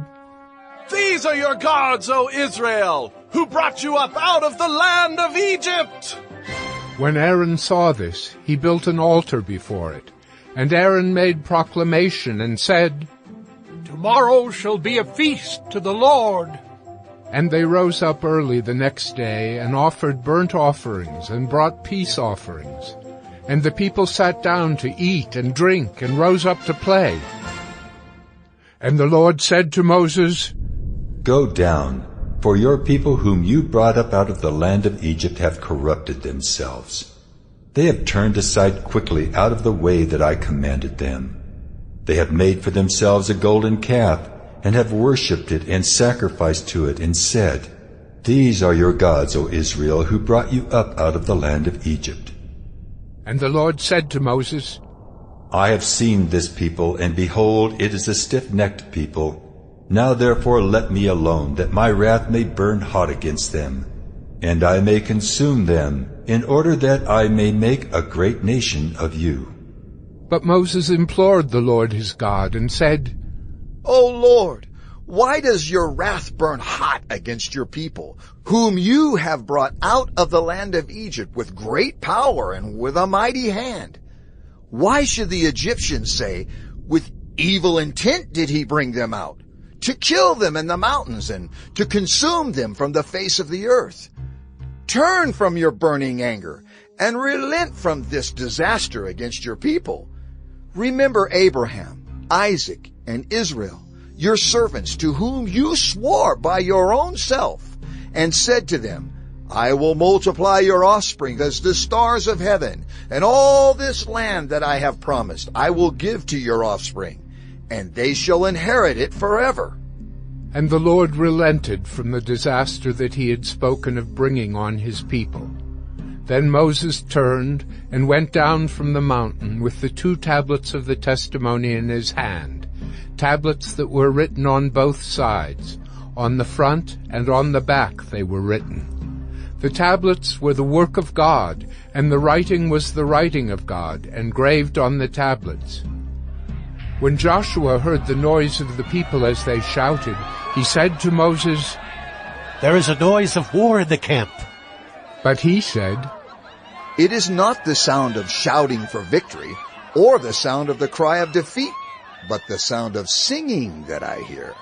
These are your gods, O Israel, who brought you up out of the land of Egypt. When Aaron saw this, he built an altar before it. And Aaron made proclamation and said, Tomorrow shall be a feast to the Lord. And they rose up early the next day, and offered burnt offerings, and brought peace offerings. And the people sat down to eat and drink, and rose up to play. And the Lord said to Moses, Go down, for your people whom you brought up out of the land of Egypt have corrupted themselves. They have turned aside quickly out of the way that I commanded them. They have made for themselves a golden calf, and have worshipped it and sacrificed to it, and said, These are your gods, O Israel, who brought you up out of the land of Egypt. And the Lord said to Moses, I have seen this people, and behold, it is a stiff-necked people. Now therefore let me alone, that my wrath may burn hot against them, and I may consume them, in order that I may make a great nation of you. But Moses implored the Lord his God, and said, O Lord, why does your wrath burn hot against your people, whom you have brought out of the land of Egypt with great power and with a mighty hand? Why should the Egyptians say, With evil intent did he bring them out, to kill them in the mountains and to consume them from the face of the earth? Turn from your burning anger and relent from this disaster against your people. Remember Abraham, Isaac, and Israel, your servants, to whom you swore by your own self, and said to them, I will multiply your offspring as the stars of heaven, and all this land that I have promised I will give to your offspring, and they shall inherit it forever. And the Lord relented from the disaster that he had spoken of bringing on his people. Then Moses turned and went down from the mountain with the 2 tablets of the testimony in his hand, tablets that were written on both sides. On the front and on the back they were written. The tablets were the work of God, and the writing was the writing of God, engraved on the tablets. When Joshua heard the noise of the people as they shouted, he said to Moses, "There is a noise of war in the camp." But he said, "It is not the sound of shouting for victory, or the sound of the cry of defeat, but the sound of singing that I hear."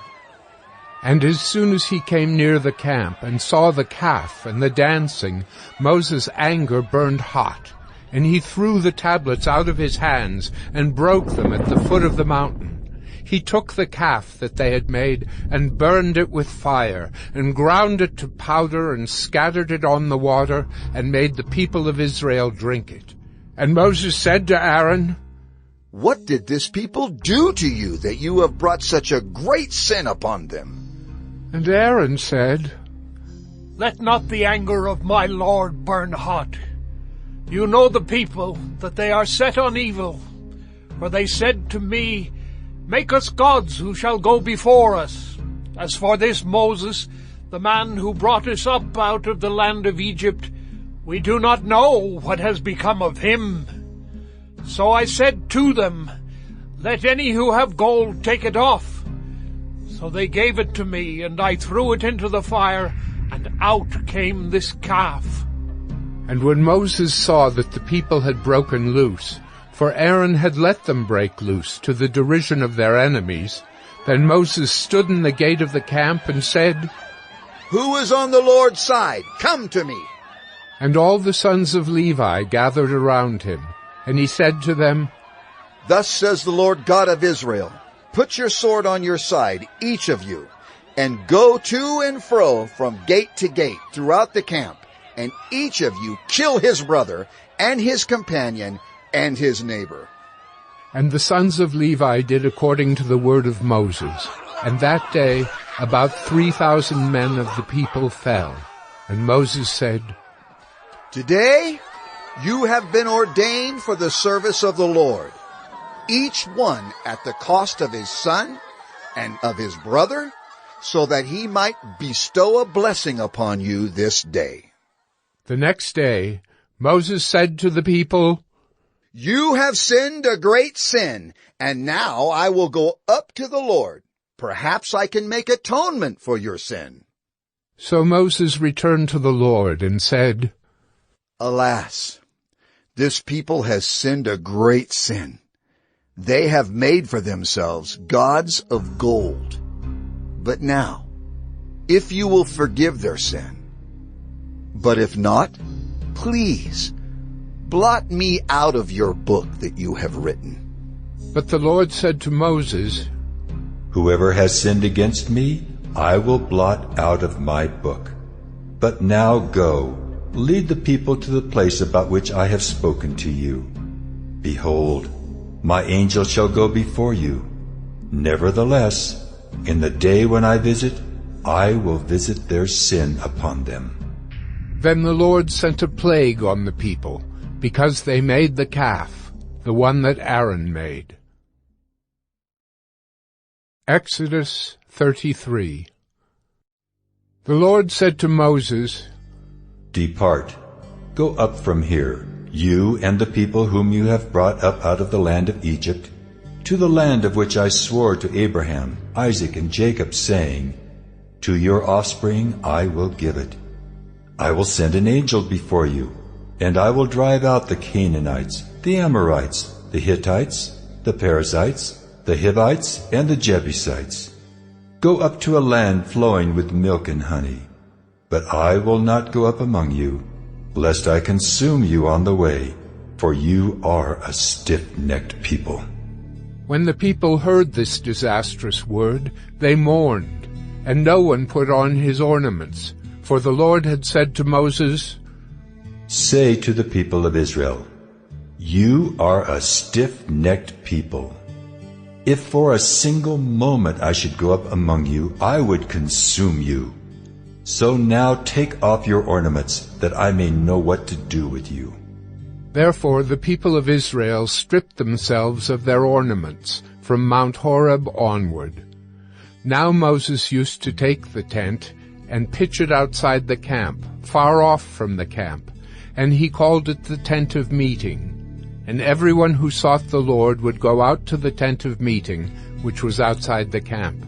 And as soon as he came near the camp and saw the calf and the dancing, Moses' anger burned hot, and he threw the tablets out of his hands and broke them at the foot of the mountain. He took the calf that they had made and burned it with fire, and ground it to powder and scattered it on the water, and made the people of Israel drink it. And Moses said to Aaron, "What did this people do to you that you have brought such a great sin upon them?" And Aaron said, "Let not the anger of my Lord burn hot. You know the people, that they are set on evil. For they said to me, 'Make us gods who shall go before us.' As for this Moses, the man who brought us up out of the land of Egypt, we do not know what has become of him. So I said to them, 'Let any who have gold take it off.' So they gave it to me, and I threw it into the fire, and out came this calf." And when Moses saw that the people had broken loose, for Aaron had let them break loose to the derision of their enemies, then Moses stood in the gate of the camp and said, "Who is on the Lord's side? Come to me." And all the sons of Levi gathered around him, and he said to them, "Thus says the Lord God of Israel, put your sword on your side, each of you, and go to and fro from gate to gate throughout the camp, and each of you kill his brother and his companion and his neighbor." And the sons of Levi did according to the word of Moses. And that day about 3,000 men of the people fell. And Moses said, "Today you have been ordained for the service of the Lord, each one at the cost of his son and of his brother, so that he might bestow a blessing upon you this day." The next day Moses said to the people, "You have sinned a great sin, and now I will go up to the Lord. Perhaps I can make atonement for your sin." So Moses returned to the Lord and said, "Alas, this people has sinned a great sin. They have made for themselves gods of gold. But now, if you will forgive their sin, but if not, please blot me out of your book that you have written." But the Lord said to Moses, "Whoever has sinned against me, I will blot out of my book. But now go, lead the people to the place about which I have spoken to you. Behold, my angel shall go before you. Nevertheless, in the day when I visit, I will visit their sin upon them." Then the Lord sent a plague on the people, because they made the calf, the one that Aaron made. Exodus 33. The Lord said to Moses, "Depart, go up from here, you and the people whom you have brought up out of the land of Egypt, to the land of which I swore to Abraham, Isaac, and Jacob, saying, 'To your offspring I will give it.' I will send an angel before you, and I will drive out the Canaanites, the Amorites, the Hittites, the Perizzites, the Hivites, and the Jebusites. Go up to a land flowing with milk and honey. But I will not go up among you, lest I consume you on the way, for you are a stiff-necked people." When the people heard this disastrous word, they mourned, and no one put on his ornaments, for the Lord had said to Moses, "Say to the people of Israel, you are a stiff-necked people. If for a single moment I should go up among you, I would consume you. So now take off your ornaments, that I may know what to do with you. Therefore the people of Israel stripped themselves of their ornaments from Mount Horeb onward. Now Moses used to take the tent and pitch it outside the camp, far off from the camp, and he called it the tent of meeting. And everyone who sought the Lord would go out to the tent of meeting, which was outside the camp.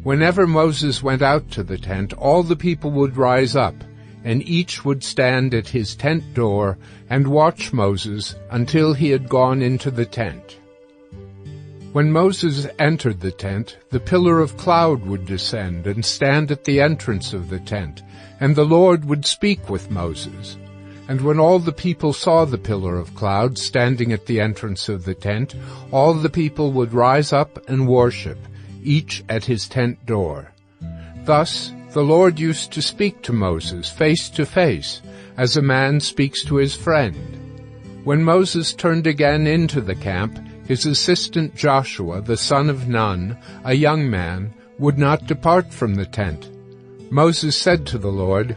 Whenever Moses went out to the tent, all the people would rise up, and each would stand at his tent door and watch Moses until he had gone into the tent. When Moses entered the tent, the pillar of cloud would descend and stand at the entrance of the tent, and the Lord would speak with Moses. And when all the people saw the pillar of cloud standing at the entrance of the tent, all the people would rise up and worship, each at his tent door. Thus the Lord used to speak to Moses face to face, as a man speaks to his friend. When Moses turned again into the camp, his assistant Joshua, the son of Nun, a young man, would not depart from the tent. Moses said to the Lord,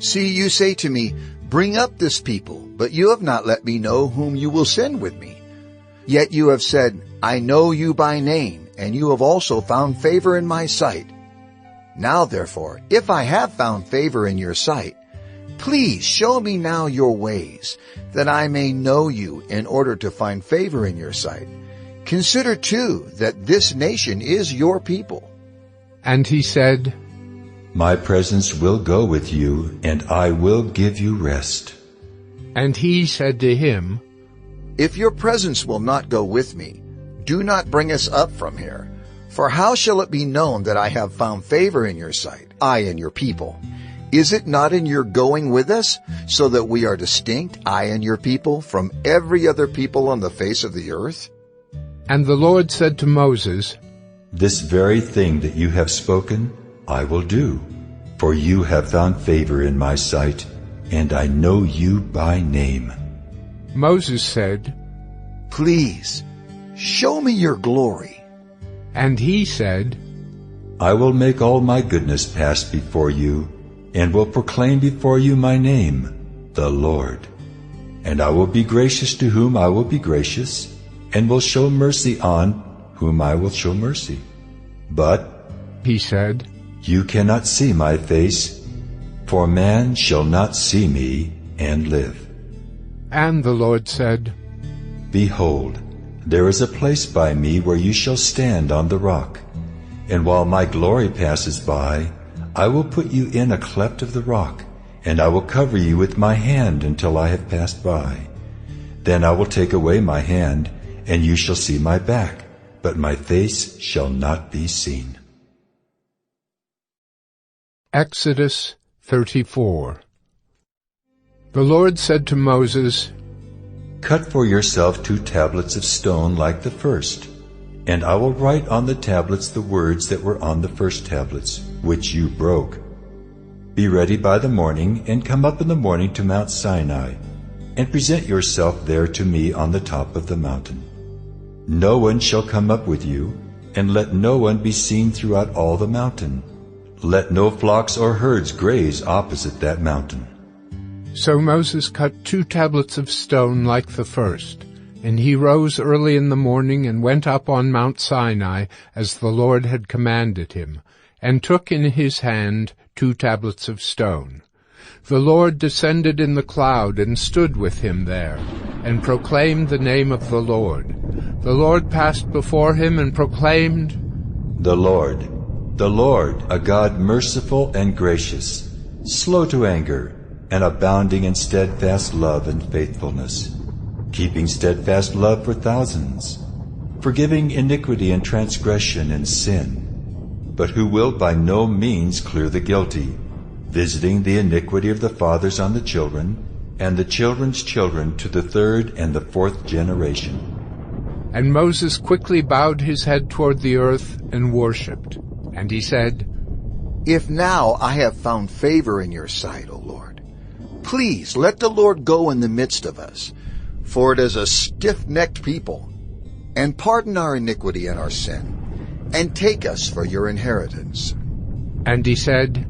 See, you say to me, Bring up this people, but you have not let me know whom you will send with me. Yet you have said, I know you by name, and you have also found favor in my sight. Now therefore, if I have found favor in your sight, please show me now your ways, that I may know you in order to find favor in your sight. Consider too that this nation is your people. And he said, My presence will go with you, and I will give you rest. And he said to him, If your presence will not go with me, do not bring us up from here. For how shall it be known that I have found favor in your sight, I and your people? Is it not in your going with us, so that we are distinct, I and your people, from every other people on the face of the earth? And the Lord said to Moses, This very thing that you have spoken, I will do, for you have found favor in my sight, and I know you by name. Moses said, Please, show me your glory. And he said, I will make all my goodness pass before you, and will proclaim before you my name, the Lord. And I will be gracious to whom I will be gracious, and will show mercy on whom I will show mercy. But, he said, you cannot see my face, for man shall not see me and live. And the Lord said, Behold, there is a place by me where you shall stand on the rock. And while my glory passes by, I will put you in a cleft of the rock, and I will cover you with my hand until I have passed by. Then I will take away my hand, and you shall see my back, but my face shall not be seen. Exodus 34. The Lord said to Moses, Cut for yourself 2 tablets of stone like the first, and I will write on the tablets the words that were on the first tablets, which you broke. Be ready by the morning, and come up in the morning to Mount Sinai, and present yourself there to me on the top of the mountain. No one shall come up with you, and let no one be seen throughout all the mountain. Let no flocks or herds graze opposite that mountain. So Moses cut 2 tablets of stone like the first, and he rose early in the morning and went up on Mount Sinai as the Lord had commanded him, and took in his hand 2 tablets of stone. The Lord descended in the cloud and stood with him there, and proclaimed the name of the Lord. The Lord passed before him and proclaimed, The Lord, a God merciful and gracious, slow to anger, and abounding in steadfast love and faithfulness, keeping steadfast love for thousands, forgiving iniquity and transgression and sin, but who will by no means clear the guilty, visiting the iniquity of the fathers on the children, and the children's children to the 3rd and the 4th generation. And Moses quickly bowed his head toward the earth and worshipped. And he said, If now I have found favor in your sight, O Lord, please let the Lord go in the midst of us, for it is a stiff-necked people, and pardon our iniquity and our sin, and take us for your inheritance. And he said,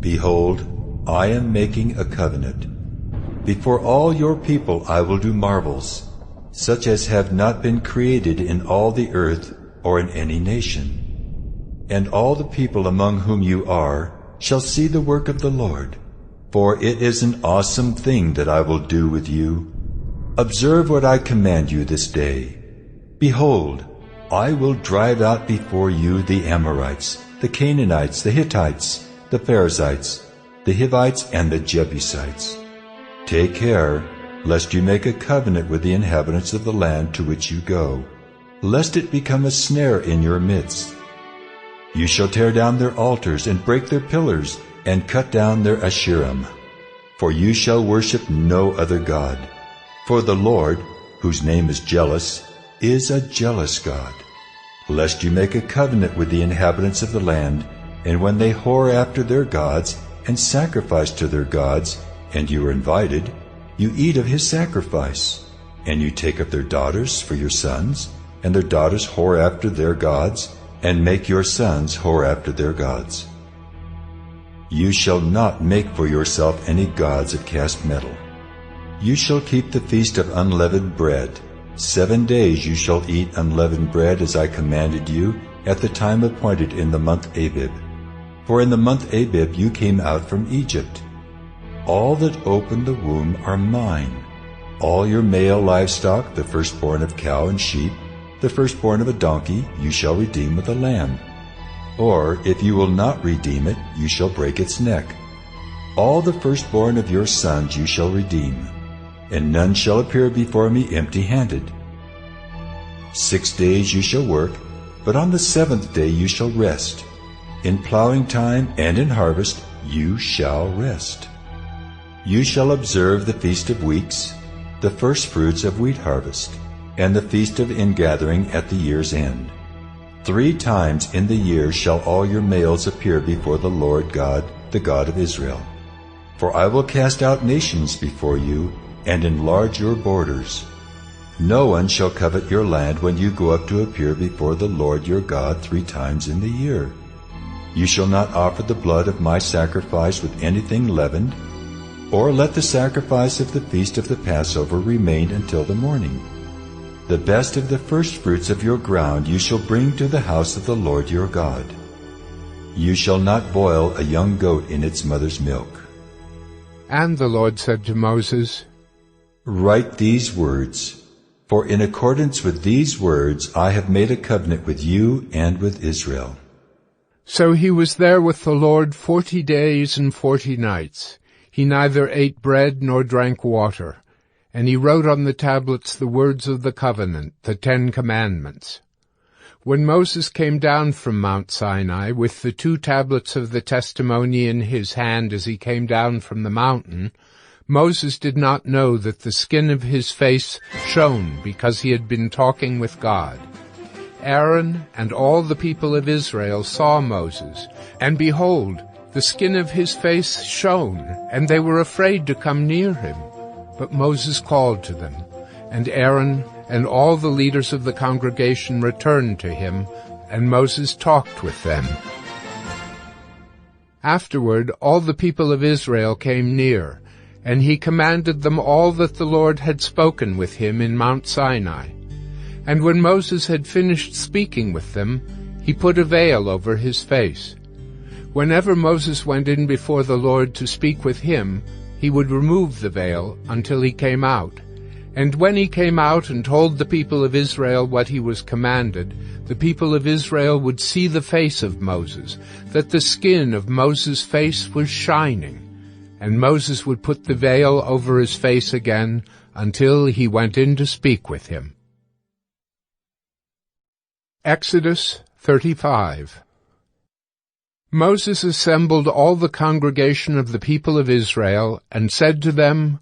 Behold, I am making a covenant. Before all your people I will do marvels, such as have not been created in all the earth or in any nation. And all the people among whom you are shall see the work of the Lord, for it is an awesome thing that I will do with you. Observe what I command you this day. Behold, I will drive out before you the Amorites, the Canaanites, the Hittites, the Perizzites, the Hivites, and the Jebusites. Take care, lest you make a covenant with the inhabitants of the land to which you go, lest it become a snare in your midst. You shall tear down their altars and break their pillars and cut down their Asherim. For you shall worship no other God. For the Lord, whose name is jealous, is a jealous God. Lest you make a covenant with the inhabitants of the land, and when they whore after their gods and sacrifice to their gods, and you are invited, you eat of his sacrifice, and you take up their daughters for your sons, and their daughters whore after their gods, and make your sons whore after their gods. You shall not make for yourself any gods of cast metal. You shall keep the feast of unleavened bread. 7 days you shall eat unleavened bread as I commanded you at the time appointed in the month Abib. For in the month Abib you came out from Egypt. All that open the womb are mine. All your male livestock, the firstborn of cow and sheep, the firstborn of a donkey, you shall redeem with a lamb. Or, if you will not redeem it, you shall break its neck. All the firstborn of your sons you shall redeem, and none shall appear before me empty-handed. 6 days you shall work, but on the 7th day you shall rest. In plowing time and in harvest you shall rest. You shall observe the Feast of Weeks, the firstfruits of wheat harvest, and the Feast of Ingathering at the year's end. 3 times in the year shall all your males appear before the Lord God, the God of Israel. For I will cast out nations before you, and enlarge your borders. No one shall covet your land when you go up to appear before the Lord your God 3 times in the year. You shall not offer the blood of my sacrifice with anything leavened, or let the sacrifice of the feast of the Passover remain until the morning. The best of the firstfruits of your ground you shall bring to the house of the Lord your God. You shall not boil a young goat in its mother's milk. And the Lord said to Moses, Write these words, for in accordance with these words I have made a covenant with you and with Israel. So he was there with the Lord 40 days and 40 nights. He neither ate bread nor drank water. And he wrote on the tablets the words of the covenant, the 10 Commandments. When Moses came down from Mount Sinai with the 2 tablets of the testimony in his hand as he came down from the mountain, Moses did not know that the skin of his face shone because he had been talking with God. Aaron and all the people of Israel saw Moses, and behold, the skin of his face shone, and they were afraid to come near him. But Moses called to them, and Aaron and all the leaders of the congregation returned to him, and Moses talked with them. Afterward all the people of Israel came near, and he commanded them all that the Lord had spoken with him in Mount Sinai. And when Moses had finished speaking with them, he put a veil over his face. Whenever Moses went in before the Lord to speak with him, he would remove the veil until he came out. And when he came out and told the people of Israel what he was commanded, the people of Israel would see the face of Moses, that the skin of Moses' face was shining. And Moses would put the veil over his face again until he went in to speak with him. Exodus 35. Moses assembled all the congregation of the people of Israel and said to them,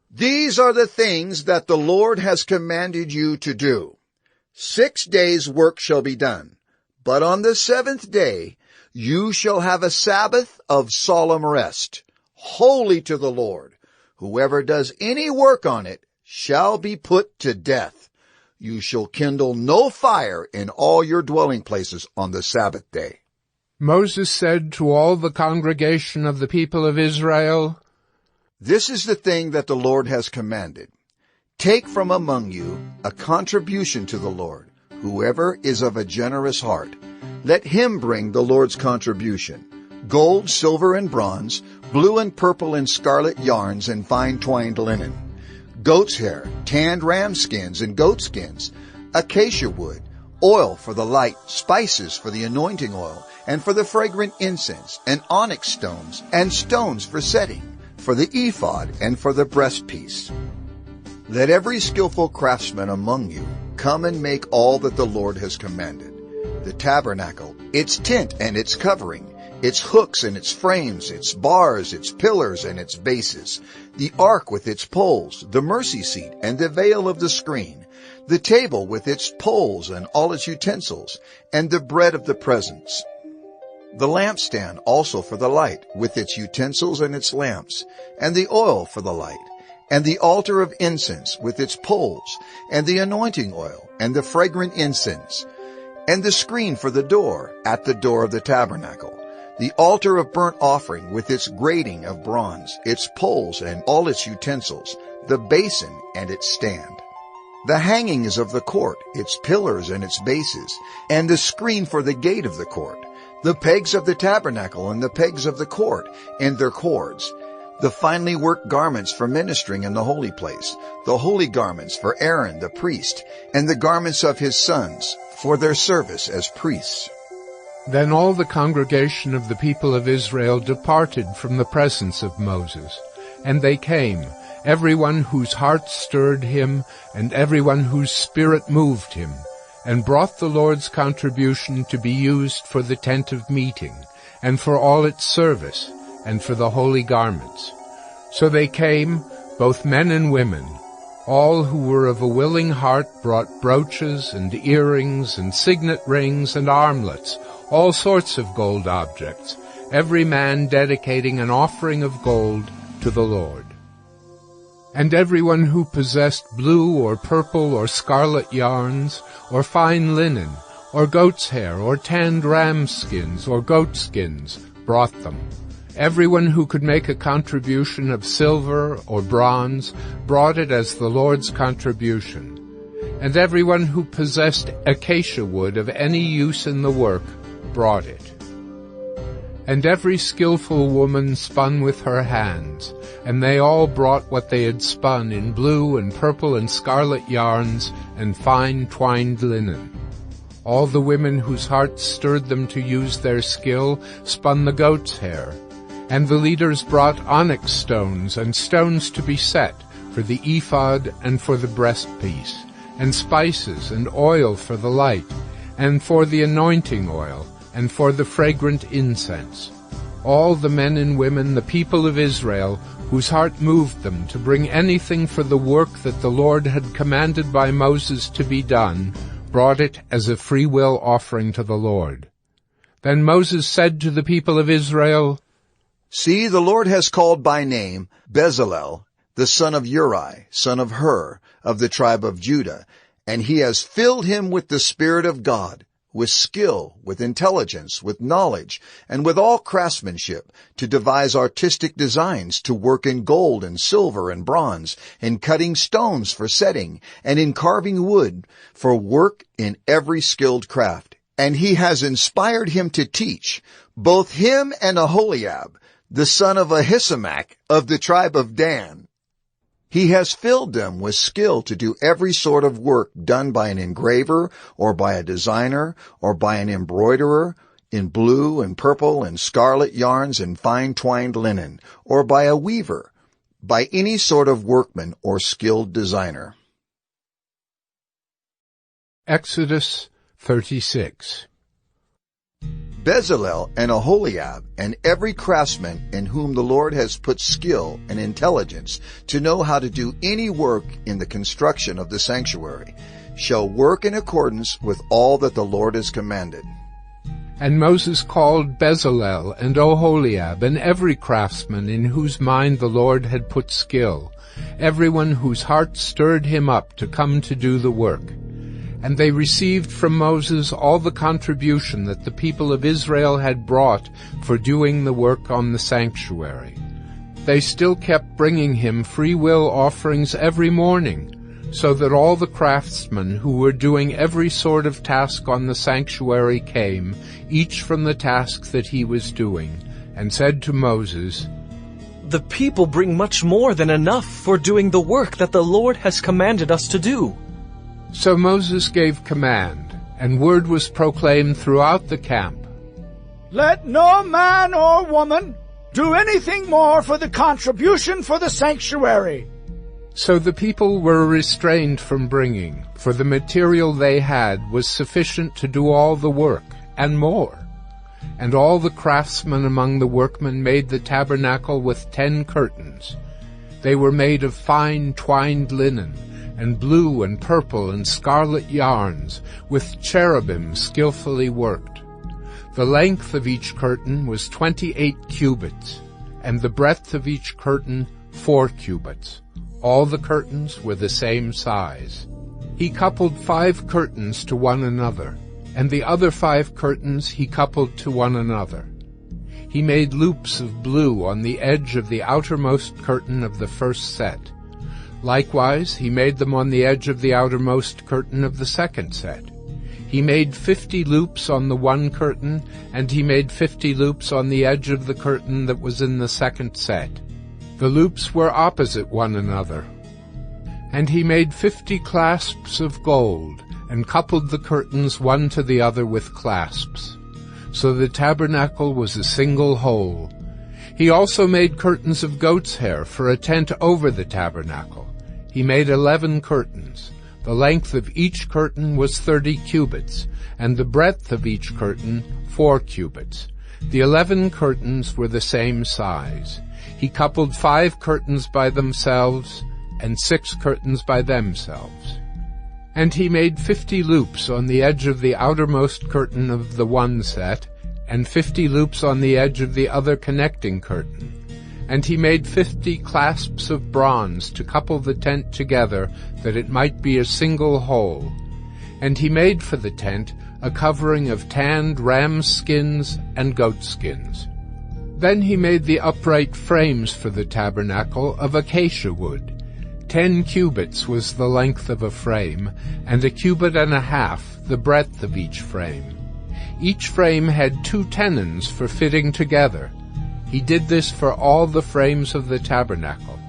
These are the things that the Lord has commanded you to do. 6 days' work shall be done, but on the 7th day you shall have a Sabbath of solemn rest, holy to the Lord. Whoever does any work on it shall be put to death. You shall kindle no fire in all your dwelling places on the Sabbath day. Moses said to all the congregation of the people of Israel, This is the thing that the Lord has commanded. Take from among you a contribution to the Lord. Whoever is of a generous heart, let him bring the Lord's contribution. Gold, silver, and bronze, blue and purple and scarlet yarns and fine twined linen, goat's hair, tanned ram skins and goat skins, acacia wood, oil for the light, spices for the anointing oil, and for the fragrant incense, and onyx stones, and stones for setting, for the ephod, and for the breastpiece. Let every skillful craftsman among you come and make all that the Lord has commanded: the tabernacle, its tent and its covering, its hooks and its frames, its bars, its pillars and its bases, the ark with its poles, the mercy seat and the veil of the screen, the table with its poles and all its utensils, and the bread of the presence. The lampstand also for the light, with its utensils and its lamps, and the oil for the light, and the altar of incense with its poles, and the anointing oil, and the fragrant incense, and the screen for the door, at the door of the tabernacle, the altar of burnt offering with its grating of bronze, its poles and all its utensils, the basin and its stand, the hangings of the court, its pillars and its bases, and the screen for the gate of the court, the pegs of the tabernacle and the pegs of the court and their cords, the finely worked garments for ministering in the holy place, the holy garments for Aaron the priest, and the garments of his sons for their service as priests. Then all the congregation of the people of Israel departed from the presence of Moses. And they came, everyone whose heart stirred him, and everyone whose spirit moved him, and brought the Lord's contribution to be used for the tent of meeting, and for all its service, and for the holy garments. So they came, both men and women. All who were of a willing heart brought brooches and earrings and signet rings and armlets, all sorts of gold objects, every man dedicating an offering of gold to the Lord. And everyone who possessed blue or purple or scarlet yarns, or fine linen, or goat's hair, or tanned ram skins, or goat skins, brought them. Everyone who could make a contribution of silver or bronze brought it as the Lord's contribution. And everyone who possessed acacia wood of any use in the work brought it. And every skillful woman spun with her hands, and they all brought what they had spun in blue and purple and scarlet yarns and fine twined linen. All the women whose hearts stirred them to use their skill spun the goat's hair. And the leaders brought onyx stones and stones to be set for the ephod and for the breastpiece, and spices and oil for the light, and for the anointing oil, and for the fragrant incense. All the men and women, the people of Israel, whose heart moved them to bring anything for the work that the Lord had commanded by Moses to be done, brought it as a freewill offering to the Lord. Then Moses said to the people of Israel, See, the Lord has called by name Bezalel, the son of Uri, son of Hur, of the tribe of Judah, and he has filled him with the Spirit of God, with skill, with intelligence, with knowledge, and with all craftsmanship, to devise artistic designs, to work in gold and silver and bronze, in cutting stones for setting, and in carving wood, for work in every skilled craft. And he has inspired him to teach, both him and Aholiab, the son of Ahisamach, of the tribe of Dan. He has filled them with skill to do every sort of work done by an engraver, or by a designer, or by an embroiderer, in blue and purple and scarlet yarns and fine twined linen, or by a weaver, by any sort of workman or skilled designer. Exodus 36. Bezalel and Aholiab and every craftsman in whom the Lord has put skill and intelligence to know how to do any work in the construction of the sanctuary shall work in accordance with all that the Lord has commanded. And Moses called Bezalel and Aholiab and every craftsman in whose mind the Lord had put skill, everyone whose heart stirred him up to come to do the work. And they received from Moses all the contribution that the people of Israel had brought for doing the work on the sanctuary. They still kept bringing him free will offerings every morning, so that all the craftsmen who were doing every sort of task on the sanctuary came, each from the task that he was doing, and said to Moses, "The people bring much more than enough for doing the work that the Lord has commanded us to do." So Moses gave command, and word was proclaimed throughout the camp, "Let no man or woman do anything more for the contribution for the sanctuary." So the people were restrained from bringing, for the material they had was sufficient to do all the work, and more. And all the craftsmen among the workmen made the tabernacle with 10 curtains. They were made of fine twined linen, and blue and purple and scarlet yarns, with cherubim skillfully worked. The length of each curtain was 28 cubits, and the breadth of each curtain 4 cubits. All the curtains were the same size. He coupled 5 curtains to one another, and the other 5 curtains he coupled to one another. He made loops of blue on the edge of the outermost curtain of the first set. Likewise, he made them on the edge of the outermost curtain of the second set. He made 50 loops on the one curtain, and he made 50 loops on the edge of the curtain that was in the second set. The loops were opposite one another. And he made 50 clasps of gold, and coupled the curtains one to the other with clasps. So the tabernacle was a single whole. He also made curtains of goat's hair for a tent over the tabernacle. He made 11 curtains. The length of each curtain was 30 cubits, and the breadth of each curtain 4 cubits. The 11 curtains were the same size. He coupled 5 curtains by themselves, and 6 curtains by themselves. And he made 50 loops on the edge of the outermost curtain of the one set, and 50 loops on the edge of the other connecting curtain. And he made 50 clasps of bronze to couple the tent together, that it might be a single whole. And he made for the tent a covering of tanned ram skins and goat skins. Then he made the upright frames for the tabernacle of acacia wood. 10 cubits was the length of a frame, and 1.5 cubits the breadth of each frame. Each frame had 2 tenons for fitting together. He did this for all the frames of the tabernacle.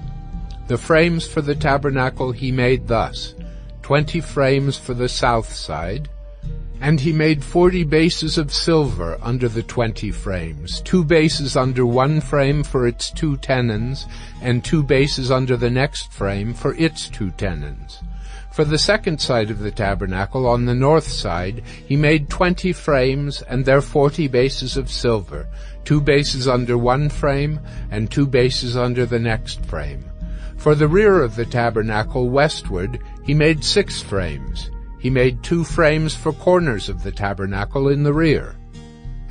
The frames for the tabernacle he made thus: 20 frames for the south side, and he made 40 bases of silver under the 20 frames, 2 bases under one frame for its 2 tenons, and 2 bases under the next frame for its 2 tenons. For the second side of the tabernacle, on the north side, he made 20 frames and their 40 bases of silver, 2 bases under one frame and 2 bases under the next frame. For the rear of the tabernacle westward, he made 6 frames. He made 2 frames for corners of the tabernacle in the rear.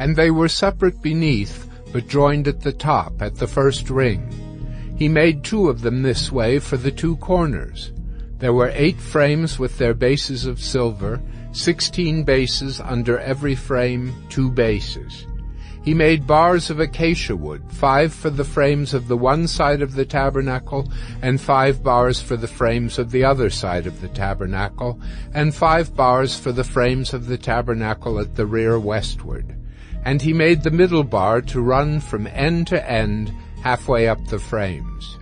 And they were separate beneath, but joined at the top, at the first ring. He made 2 of them this way for the 2 corners. There were 8 frames with their bases of silver, 16 bases under every frame, 2 bases. He made bars of acacia wood, 5 for the frames of the one side of the tabernacle, and 5 bars for the frames of the other side of the tabernacle, and 5 bars for the frames of the tabernacle at the rear westward. And he made the middle bar to run from end to end, halfway up the frames.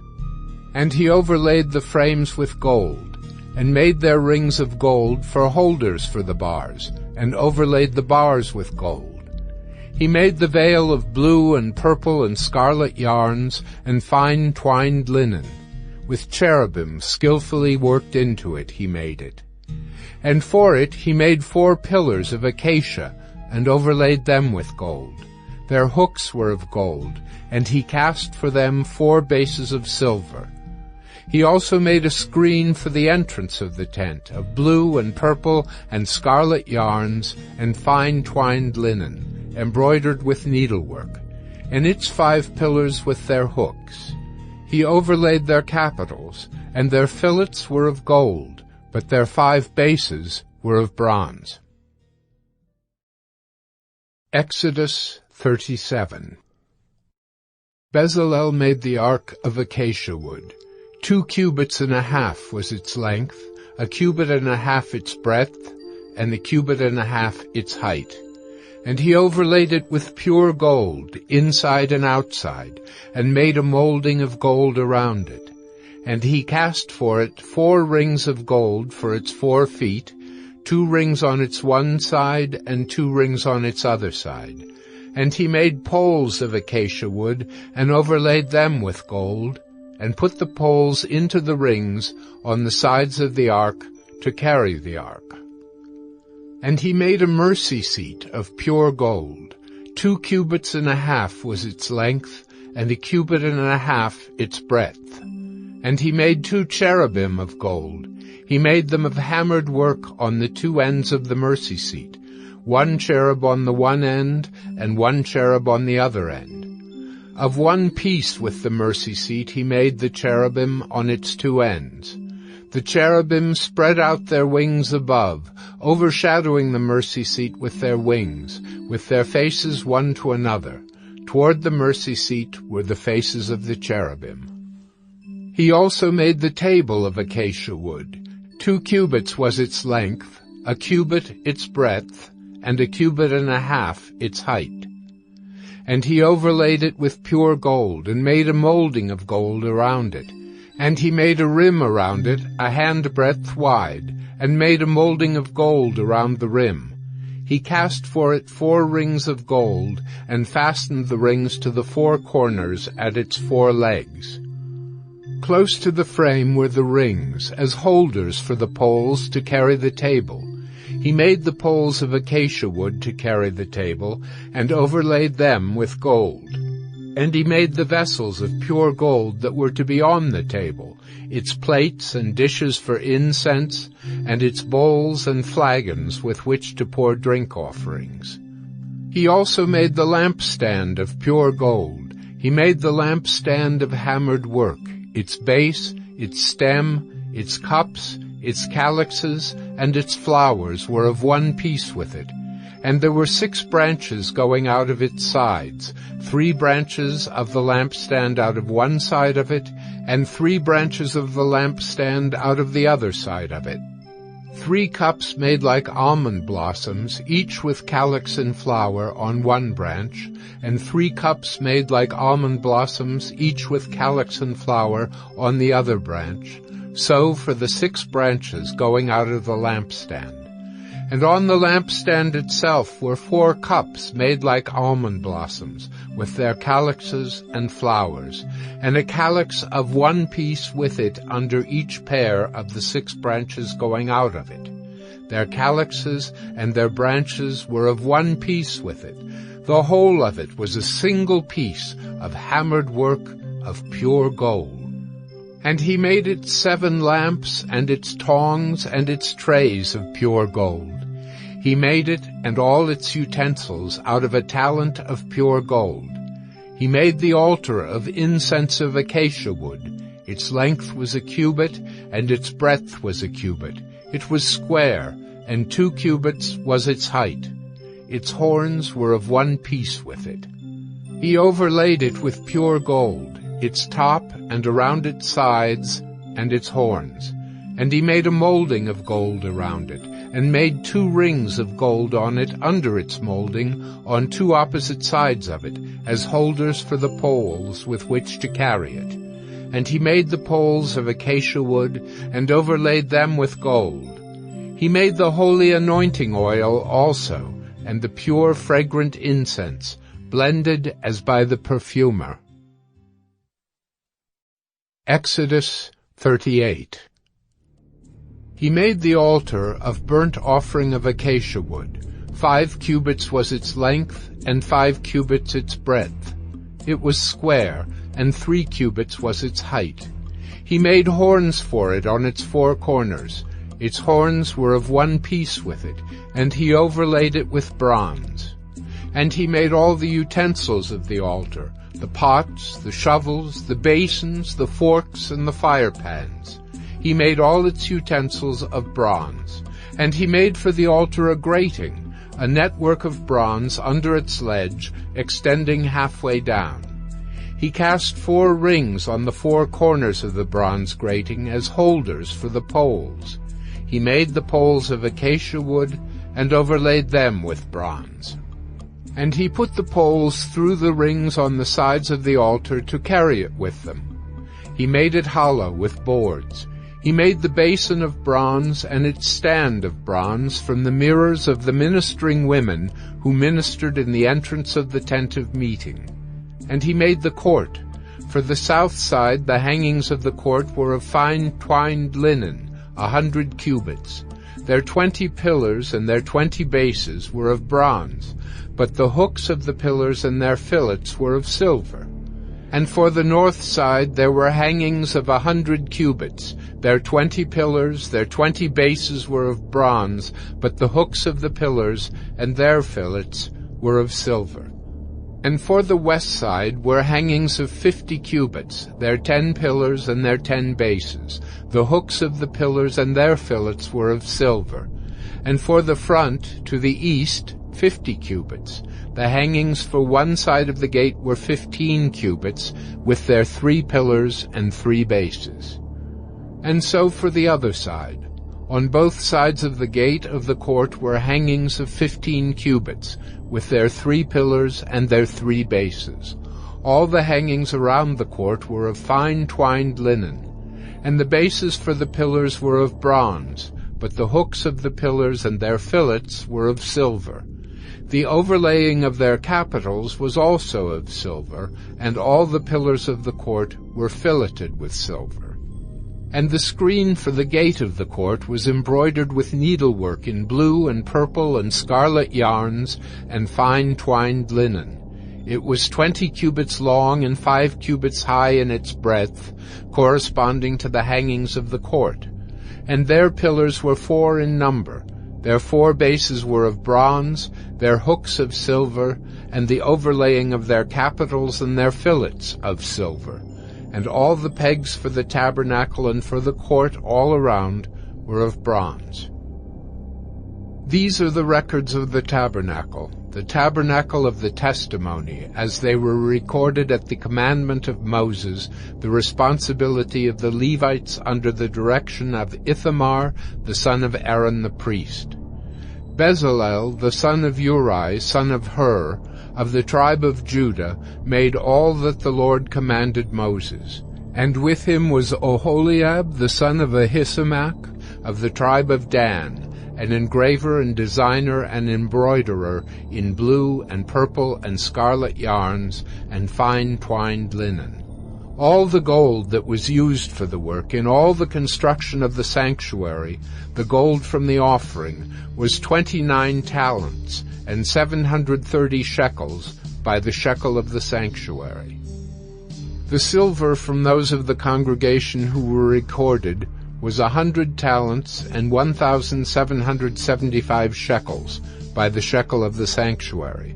And he overlaid the frames with gold, and made their rings of gold for holders for the bars, and overlaid the bars with gold. He made the veil of blue and purple and scarlet yarns and fine twined linen. With cherubim skillfully worked into it he made it. And for it he made 4 pillars of acacia, and overlaid them with gold. Their hooks were of gold, and he cast for them 4 bases of silver. He also made a screen for the entrance of the tent, of blue and purple and scarlet yarns and fine twined linen, embroidered with needlework, and its 5 pillars with their hooks. He overlaid their capitals, and their fillets were of gold, but their 5 bases were of bronze. Exodus 37. Bezalel made the ark of acacia wood. 2 cubits and a half was its length, 1 cubit and a half its breadth, and 1 cubit and a half its height. And he overlaid it with pure gold, inside and outside, and made a molding of gold around it. And he cast for it 4 rings of gold for its 4 feet, 2 rings on its one side and 2 rings on its other side. And he made poles of acacia wood, and overlaid them with gold, and put the poles into the rings on the sides of the ark to carry the ark. And he made a mercy seat of pure gold. 2 cubits and a half was its length, and 1 cubit and a half its breadth. And he made 2 cherubim of gold. He made them of hammered work on the 2 ends of the mercy seat, 1 cherub on the one end, and 1 cherub on the other end. Of one piece with the mercy seat he made the cherubim on its 2 ends. The cherubim spread out their wings above, overshadowing the mercy seat with their wings, with their faces one to another. Toward the mercy seat were the faces of the cherubim. He also made the table of acacia wood. 2 cubits was its length, 1 cubit its breadth, and 1 cubit and a half its height. And he overlaid it with pure gold, and made a molding of gold around it. And he made a rim around it, a handbreadth wide, and made a molding of gold around the rim. He cast for it 4 rings of gold, and fastened the rings to the 4 corners at its 4 legs. Close to the frame were the rings, as holders for the poles to carry the table. He made the poles of acacia wood to carry the table, and overlaid them with gold. And he made the vessels of pure gold that were to be on the table, its plates and dishes for incense, and its bowls and flagons with which to pour drink offerings. He also made the lampstand of pure gold. He made the lampstand of hammered work, its base, its stem, its cups, its calyxes, and its flowers were of one piece with it. And there were 6 branches going out of its sides, 3 branches of the lampstand out of one side of it, and 3 branches of the lampstand out of the other side of it. 3 cups made like almond blossoms, each with calyx and flower on one branch, and 3 cups made like almond blossoms, each with calyx and flower on the other branch. So for the 6 branches going out of the lampstand. And on the lampstand itself were 4 cups made like almond blossoms, with their calyxes and flowers, and a calyx of one piece with it under each pair of the 6 branches going out of it. Their calyxes and their branches were of one piece with it. The whole of it was a single piece of hammered work of pure gold. And he made it 7 lamps, and its tongs, and its trays of pure gold. He made it and all its utensils out of a talent of pure gold. He made the altar of incense of acacia wood. Its length was 1 cubit, and its breadth was 1 cubit. It was square, and 2 cubits was its height. Its horns were of one piece with it. He overlaid it with pure gold, its top and around its sides, and its horns. And he made a molding of gold around it, and made 2 rings of gold on it under its molding, on 2 opposite sides of it, as holders for the poles with which to carry it. And he made the poles of acacia wood, and overlaid them with gold. He made the holy anointing oil also, and the pure fragrant incense, blended as by the perfumer. Exodus 38. He made the altar of burnt offering of acacia wood. 5 cubits was its length, and 5 cubits its breadth. It was square, and 3 cubits was its height. He made horns for it on its 4 corners. Its horns were of one piece with it, and he overlaid it with bronze. And he made all the utensils of the altar, the pots, the shovels, the basins, the forks, and the fire pans. He made all its utensils of bronze. And he made for the altar a grating, a network of bronze under its ledge, extending halfway down. He cast 4 rings on the 4 corners of the bronze grating as holders for the poles. He made the poles of acacia wood and overlaid them with bronze. And he put the poles through the rings on the sides of the altar to carry it with them. He made it hollow with boards. He made the basin of bronze and its stand of bronze from the mirrors of the ministering women who ministered in the entrance of the tent of meeting. And he made the court. For the south side the hangings of the court were of fine twined linen, 100 cubits. Their 20 pillars and their 20 bases were of bronze, but the hooks of the pillars and their fillets were of silver. And for the north side there were hangings of 100 cubits. Their 20 pillars, their 20 bases were of bronze, but the hooks of the pillars and their fillets were of silver. And for the west side were hangings of 50 cubits, their 10 pillars and their 10 bases. The hooks of the pillars and their fillets were of silver. And for the front, to the east, 50 cubits. The hangings for one side of the gate were 15 cubits, with their 3 pillars and 3 bases. And so for the other side. On both sides of the gate of the court were hangings of 15 cubits, with their 3 pillars and their 3 bases. All the hangings around the court were of fine twined linen, and the bases for the pillars were of bronze, but the hooks of the pillars and their fillets were of silver. The overlaying of their capitals was also of silver, and all the pillars of the court were filleted with silver. And the screen for the gate of the court was embroidered with needlework in blue and purple and scarlet yarns and fine twined linen. It was 20 cubits long and 5 cubits high in its breadth, corresponding to the hangings of the court. And their pillars were 4 in number. Their 4 bases were of bronze, their hooks of silver, and the overlaying of their capitals and their fillets of silver. And all the pegs for the tabernacle and for the court all around were of bronze. These are the records of the tabernacle of the testimony, as they were recorded at the commandment of Moses, the responsibility of the Levites under the direction of Ithamar, the son of Aaron the priest. Bezalel, the son of Uri, son of Hur, of the tribe of Judah, made all that the Lord commanded Moses. And with him was Oholiab, the son of Ahisamach, of the tribe of Dan, an engraver and designer and embroiderer in blue and purple and scarlet yarns and fine twined linen. All the gold that was used for the work in all the construction of the sanctuary, the gold from the offering, was 29 talents and 730 shekels by the shekel of the sanctuary. The silver from those of the congregation who were recorded was 100 talents and 1,775 shekels by the shekel of the sanctuary.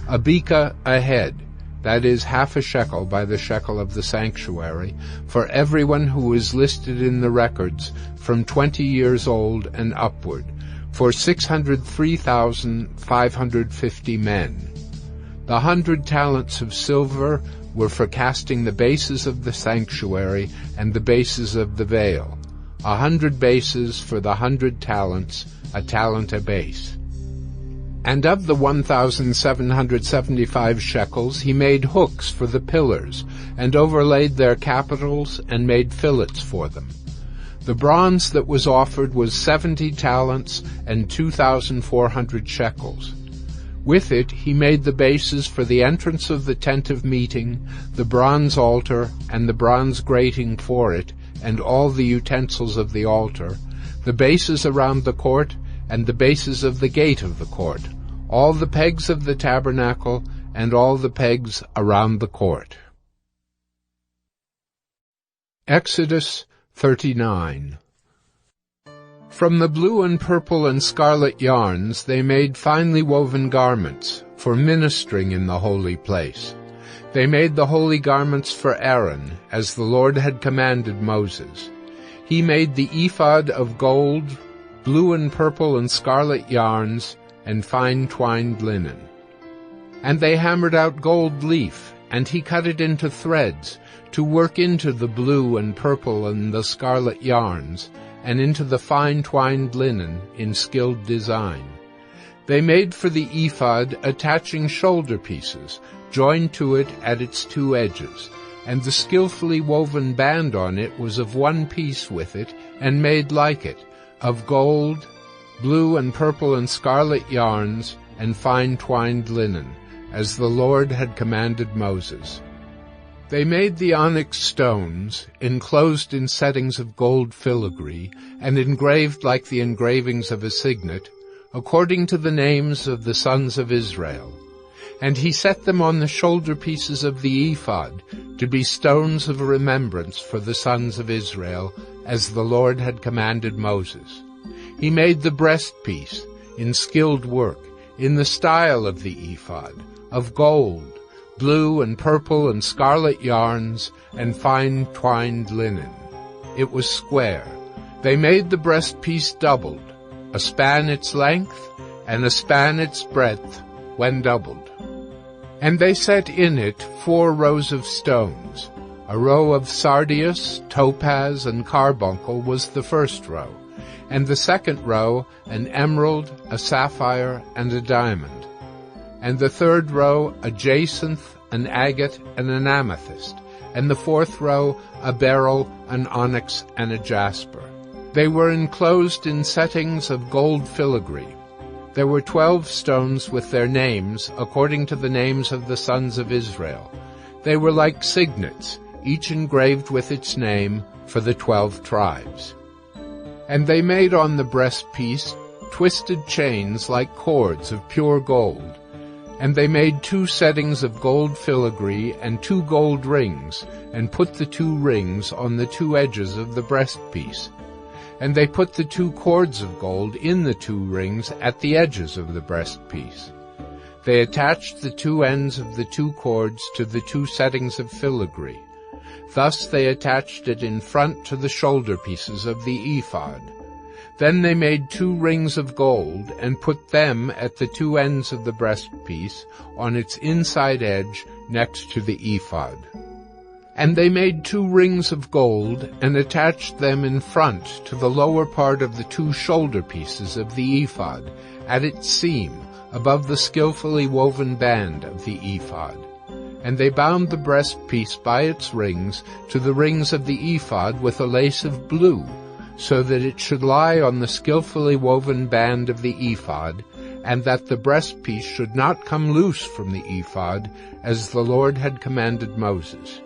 A beka a head, that is, half a shekel by the shekel of the sanctuary, for everyone who was listed in the records from 20 years old and upward, for 603,550 men. The 100 talents of silver were for casting the bases of the sanctuary and the bases of the veil. 100 bases for the 100 talents, a talent a base. And of the 1,775 shekels he made hooks for the pillars, and overlaid their capitals, and made fillets for them. The bronze that was offered was 70 talents and 2,400 shekels. With it he made the bases for the entrance of the tent of meeting, the bronze altar, and the bronze grating for it, and all the utensils of the altar, the bases around the court, and the bases of the gate of the court, all the pegs of the tabernacle, and all the pegs around the court. Exodus 39. From the blue and purple and scarlet yarns they made finely woven garments for ministering in the holy place. They made the holy garments for Aaron, as the Lord had commanded Moses. He made the ephod of gold blue and purple and scarlet yarns, and fine twined linen. And they hammered out gold leaf, and he cut it into threads, to work into the blue and purple and the scarlet yarns, and into the fine twined linen in skilled design. They made for the ephod attaching shoulder pieces, joined to it at its two edges, and the skillfully woven band on it was of one piece with it, and made like it, of gold, blue and purple and scarlet yarns, and fine twined linen, as the Lord had commanded Moses. They made the onyx stones, enclosed in settings of gold filigree, and engraved like the engravings of a signet, according to the names of the sons of Israel. And he set them on the shoulder pieces of the ephod, to be stones of remembrance for the sons of Israel, as the Lord had commanded Moses. He made the breastpiece, in skilled work, in the style of the ephod, of gold, blue and purple and scarlet yarns, and fine twined linen. It was square. They made the breastpiece doubled, a span its length, and a span its breadth, when doubled. And they set in it 4 rows of stones. A row of sardius, topaz, and carbuncle was the first row, and the second row an emerald, a sapphire, and a diamond. And the third row a jacinth, an agate, and an amethyst, and the fourth row a beryl, an onyx, and a jasper. They were enclosed in settings of gold filigree. There were 12 stones with their names, according to the names of the sons of Israel. They were like signets, each engraved with its name, for the 12 tribes. And they made on the breastpiece twisted chains like cords of pure gold. And they made 2 settings of gold filigree and 2 gold rings, and put the 2 rings on the 2 edges of the breastpiece. And they put the 2 cords of gold in the 2 rings at the edges of the breastpiece. They attached the 2 ends of the 2 cords to the 2 settings of filigree. Thus they attached it in front to the shoulder pieces of the ephod. Then they made 2 rings of gold, and put them at the 2 ends of the breastpiece, on its inside edge, next to the ephod. And they made 2 rings of gold, and attached them in front to the lower part of the 2 shoulder pieces of the ephod, at its seam, above the skillfully woven band of the ephod. And they bound the breastpiece by its rings to the rings of the ephod with a lace of blue, so that it should lie on the skillfully woven band of the ephod, and that the breastpiece should not come loose from the ephod, as the Lord had commanded Moses.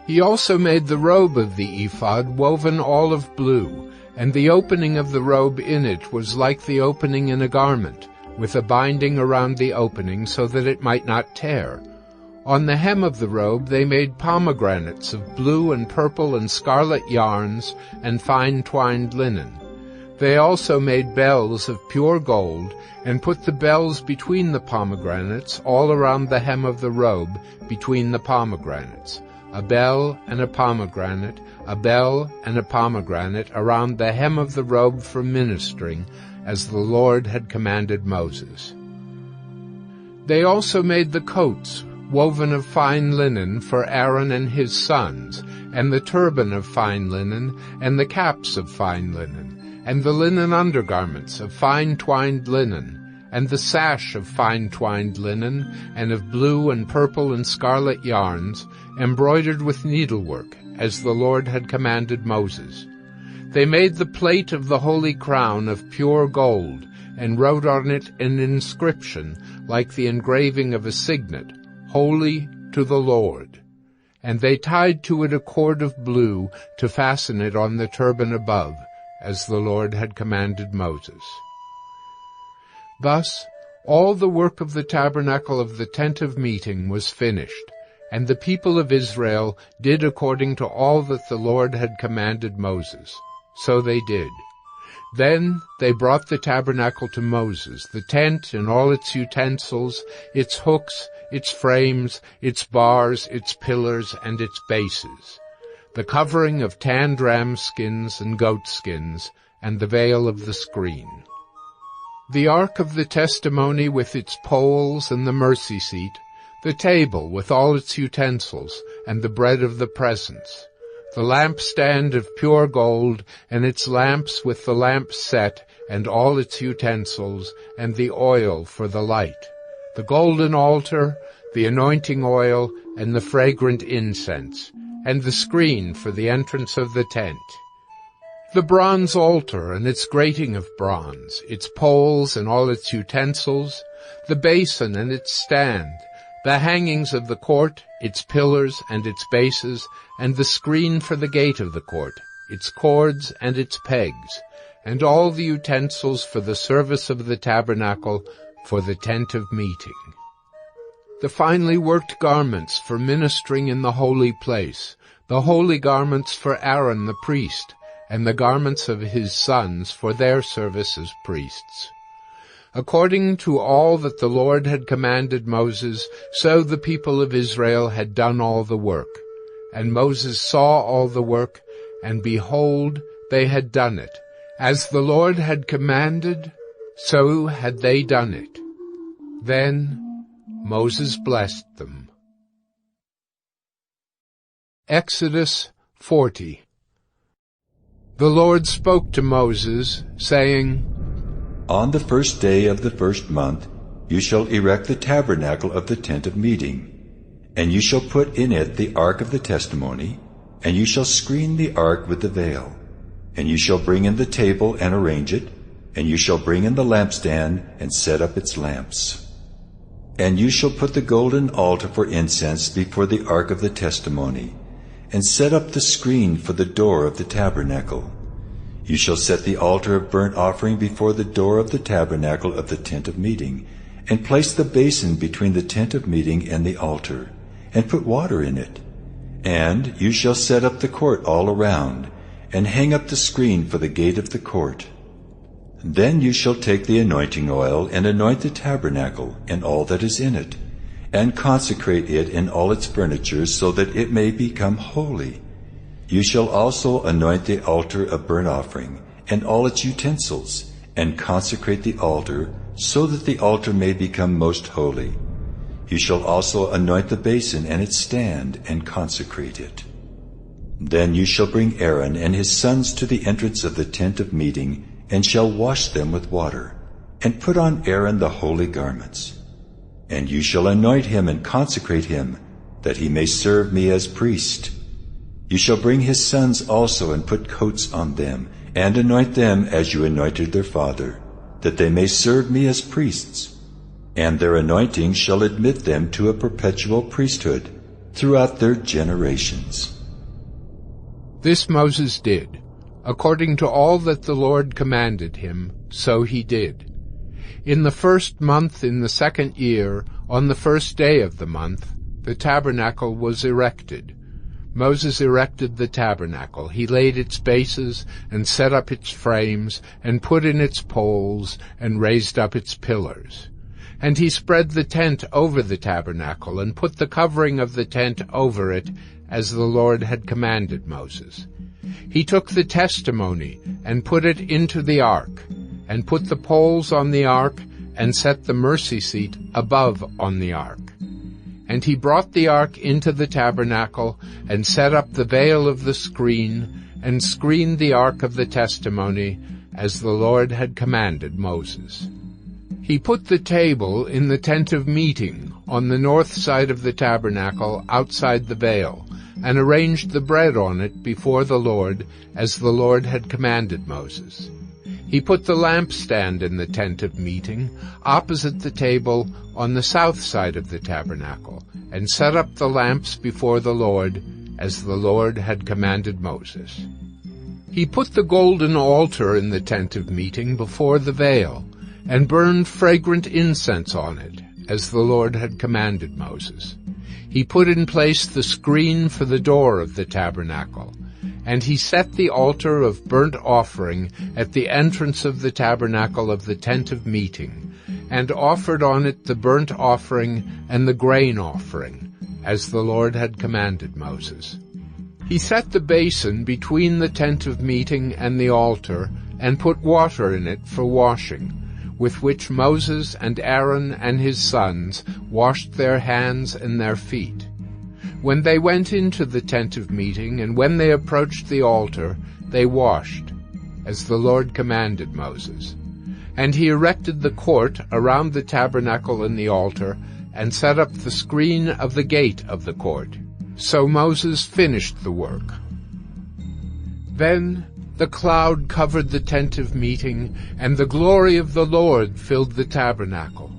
He also made the robe of the ephod woven all of blue, and the opening of the robe in it was like the opening in a garment, with a binding around the opening so that it might not tear. On the hem of the robe they made pomegranates of blue and purple and scarlet yarns and fine twined linen. They also made bells of pure gold, and put the bells between the pomegranates all around the hem of the robe between the pomegranates. A bell and a pomegranate, a bell and a pomegranate around the hem of the robe for ministering, as the Lord had commanded Moses. They also made the coats, woven of fine linen, for Aaron and his sons, and the turban of fine linen, and the caps of fine linen, and the linen undergarments of fine twined linen, and the sash of fine twined linen, and of blue and purple and scarlet yarns, embroidered with needlework, as the Lord had commanded Moses. They made the plate of the holy crown of pure gold, and wrote on it an inscription like the engraving of a signet, Holy to the Lord. And they tied to it a cord of blue to fasten it on the turban above, as the Lord had commanded Moses. Thus all the work of the tabernacle of the tent of meeting was finished, and the people of Israel did according to all that the Lord had commanded Moses. So they did. Then they brought the tabernacle to Moses, the tent and all its utensils, its hooks, its frames, its bars, its pillars, and its bases, the covering of tanned ram skins and goat skins, and the veil of the screen. The ark of the testimony with its poles and the mercy seat, the table with all its utensils, and the bread of the presence, the lampstand of pure gold, and its lamps with the lamp set, and all its utensils, and the oil for the light, the golden altar, the anointing oil, and the fragrant incense, and the screen for the entrance of the tent, the bronze altar and its grating of bronze, its poles and all its utensils, the basin and its stand, the hangings of the court, its pillars and its bases, and the screen for the gate of the court, its cords and its pegs, and all the utensils for the service of the tabernacle, for the tent of meeting. The finely worked garments for ministering in the holy place, the holy garments for Aaron the priest, and the garments of his sons for their service as priests. According to all that the Lord had commanded Moses, so the people of Israel had done all the work. And Moses saw all the work, and behold, they had done it. As the Lord had commanded, so had they done it. Then Moses blessed them. Exodus 40. The Lord spoke to Moses, saying, On the first day of the first month you shall erect the tabernacle of the tent of meeting, and you shall put in it the ark of the testimony, and you shall screen the ark with the veil, and you shall bring in the table and arrange it, and you shall bring in the lampstand and set up its lamps. And you shall put the golden altar for incense before the ark of the testimony, and set up the screen for the door of the tabernacle. You shall set the altar of burnt offering before the door of the tabernacle of the tent of meeting, and place the basin between the tent of meeting and the altar, and put water in it. And you shall set up the court all around, and hang up the screen for the gate of the court. Then you shall take the anointing oil and anoint the tabernacle and all that is in it, and consecrate it in all its furniture, so that it may become holy. You shall also anoint the altar of burnt offering and all its utensils, and consecrate the altar, so that the altar may become most holy. You shall also anoint the basin and its stand, and consecrate it. Then you shall bring Aaron and his sons to the entrance of the tent of meeting, and shall wash them with water, and put on Aaron the holy garments. And you shall anoint him and consecrate him, that he may serve me as priest. You shall bring his sons also and put coats on them, and anoint them as you anointed their father, that they may serve me as priests. And their anointing shall admit them to a perpetual priesthood throughout their generations. This Moses did. According to all that the Lord commanded him, so he did. In the first month in the second year, on the first day of the month, the tabernacle was erected. Moses erected the tabernacle. He laid its bases, and set up its frames, and put in its poles, and raised up its pillars. And he spread the tent over the tabernacle, and put the covering of the tent over it, as the Lord had commanded Moses. He took the testimony, and put it into the ark, and put the poles on the ark, and set the mercy seat above on the ark. And he brought the ark into the tabernacle, and set up the veil of the screen, and screened the ark of the testimony, as the Lord had commanded Moses. He put the table in the tent of meeting, on the north side of the tabernacle, outside the veil, and arranged the bread on it before the Lord, as the Lord had commanded Moses. He put the lampstand in the tent of meeting, opposite the table, on the south side of the tabernacle, and set up the lamps before the Lord, as the Lord had commanded Moses. He put the golden altar in the tent of meeting before the veil, and burned fragrant incense on it, as the Lord had commanded Moses. He put in place the screen for the door of the tabernacle, and he set the altar of burnt offering at the entrance of the tabernacle of the tent of meeting, and offered on it the burnt offering and the grain offering, as the Lord had commanded Moses. He set the basin between the tent of meeting and the altar, and put water in it for washing, with which Moses and Aaron and his sons washed their hands and their feet. When they went into the tent of meeting, and when they approached the altar, they washed, as the Lord commanded Moses. And he erected the court around the tabernacle and the altar, and set up the screen of the gate of the court. So Moses finished the work. Then the cloud covered the tent of meeting, and the glory of the Lord filled the tabernacle.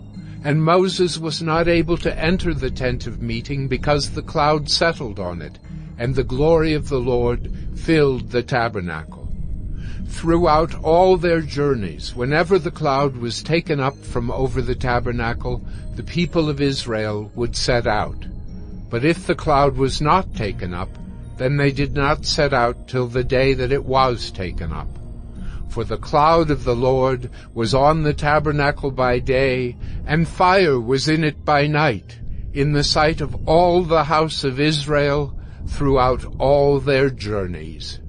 And Moses was not able to enter the tent of meeting because the cloud settled on it, and the glory of the Lord filled the tabernacle. Throughout all their journeys, whenever the cloud was taken up from over the tabernacle, the people of Israel would set out. But if the cloud was not taken up, then they did not set out till the day that it was taken up. For the cloud of the Lord was on the tabernacle by day, and fire was in it by night, in the sight of all the house of Israel throughout all their journeys.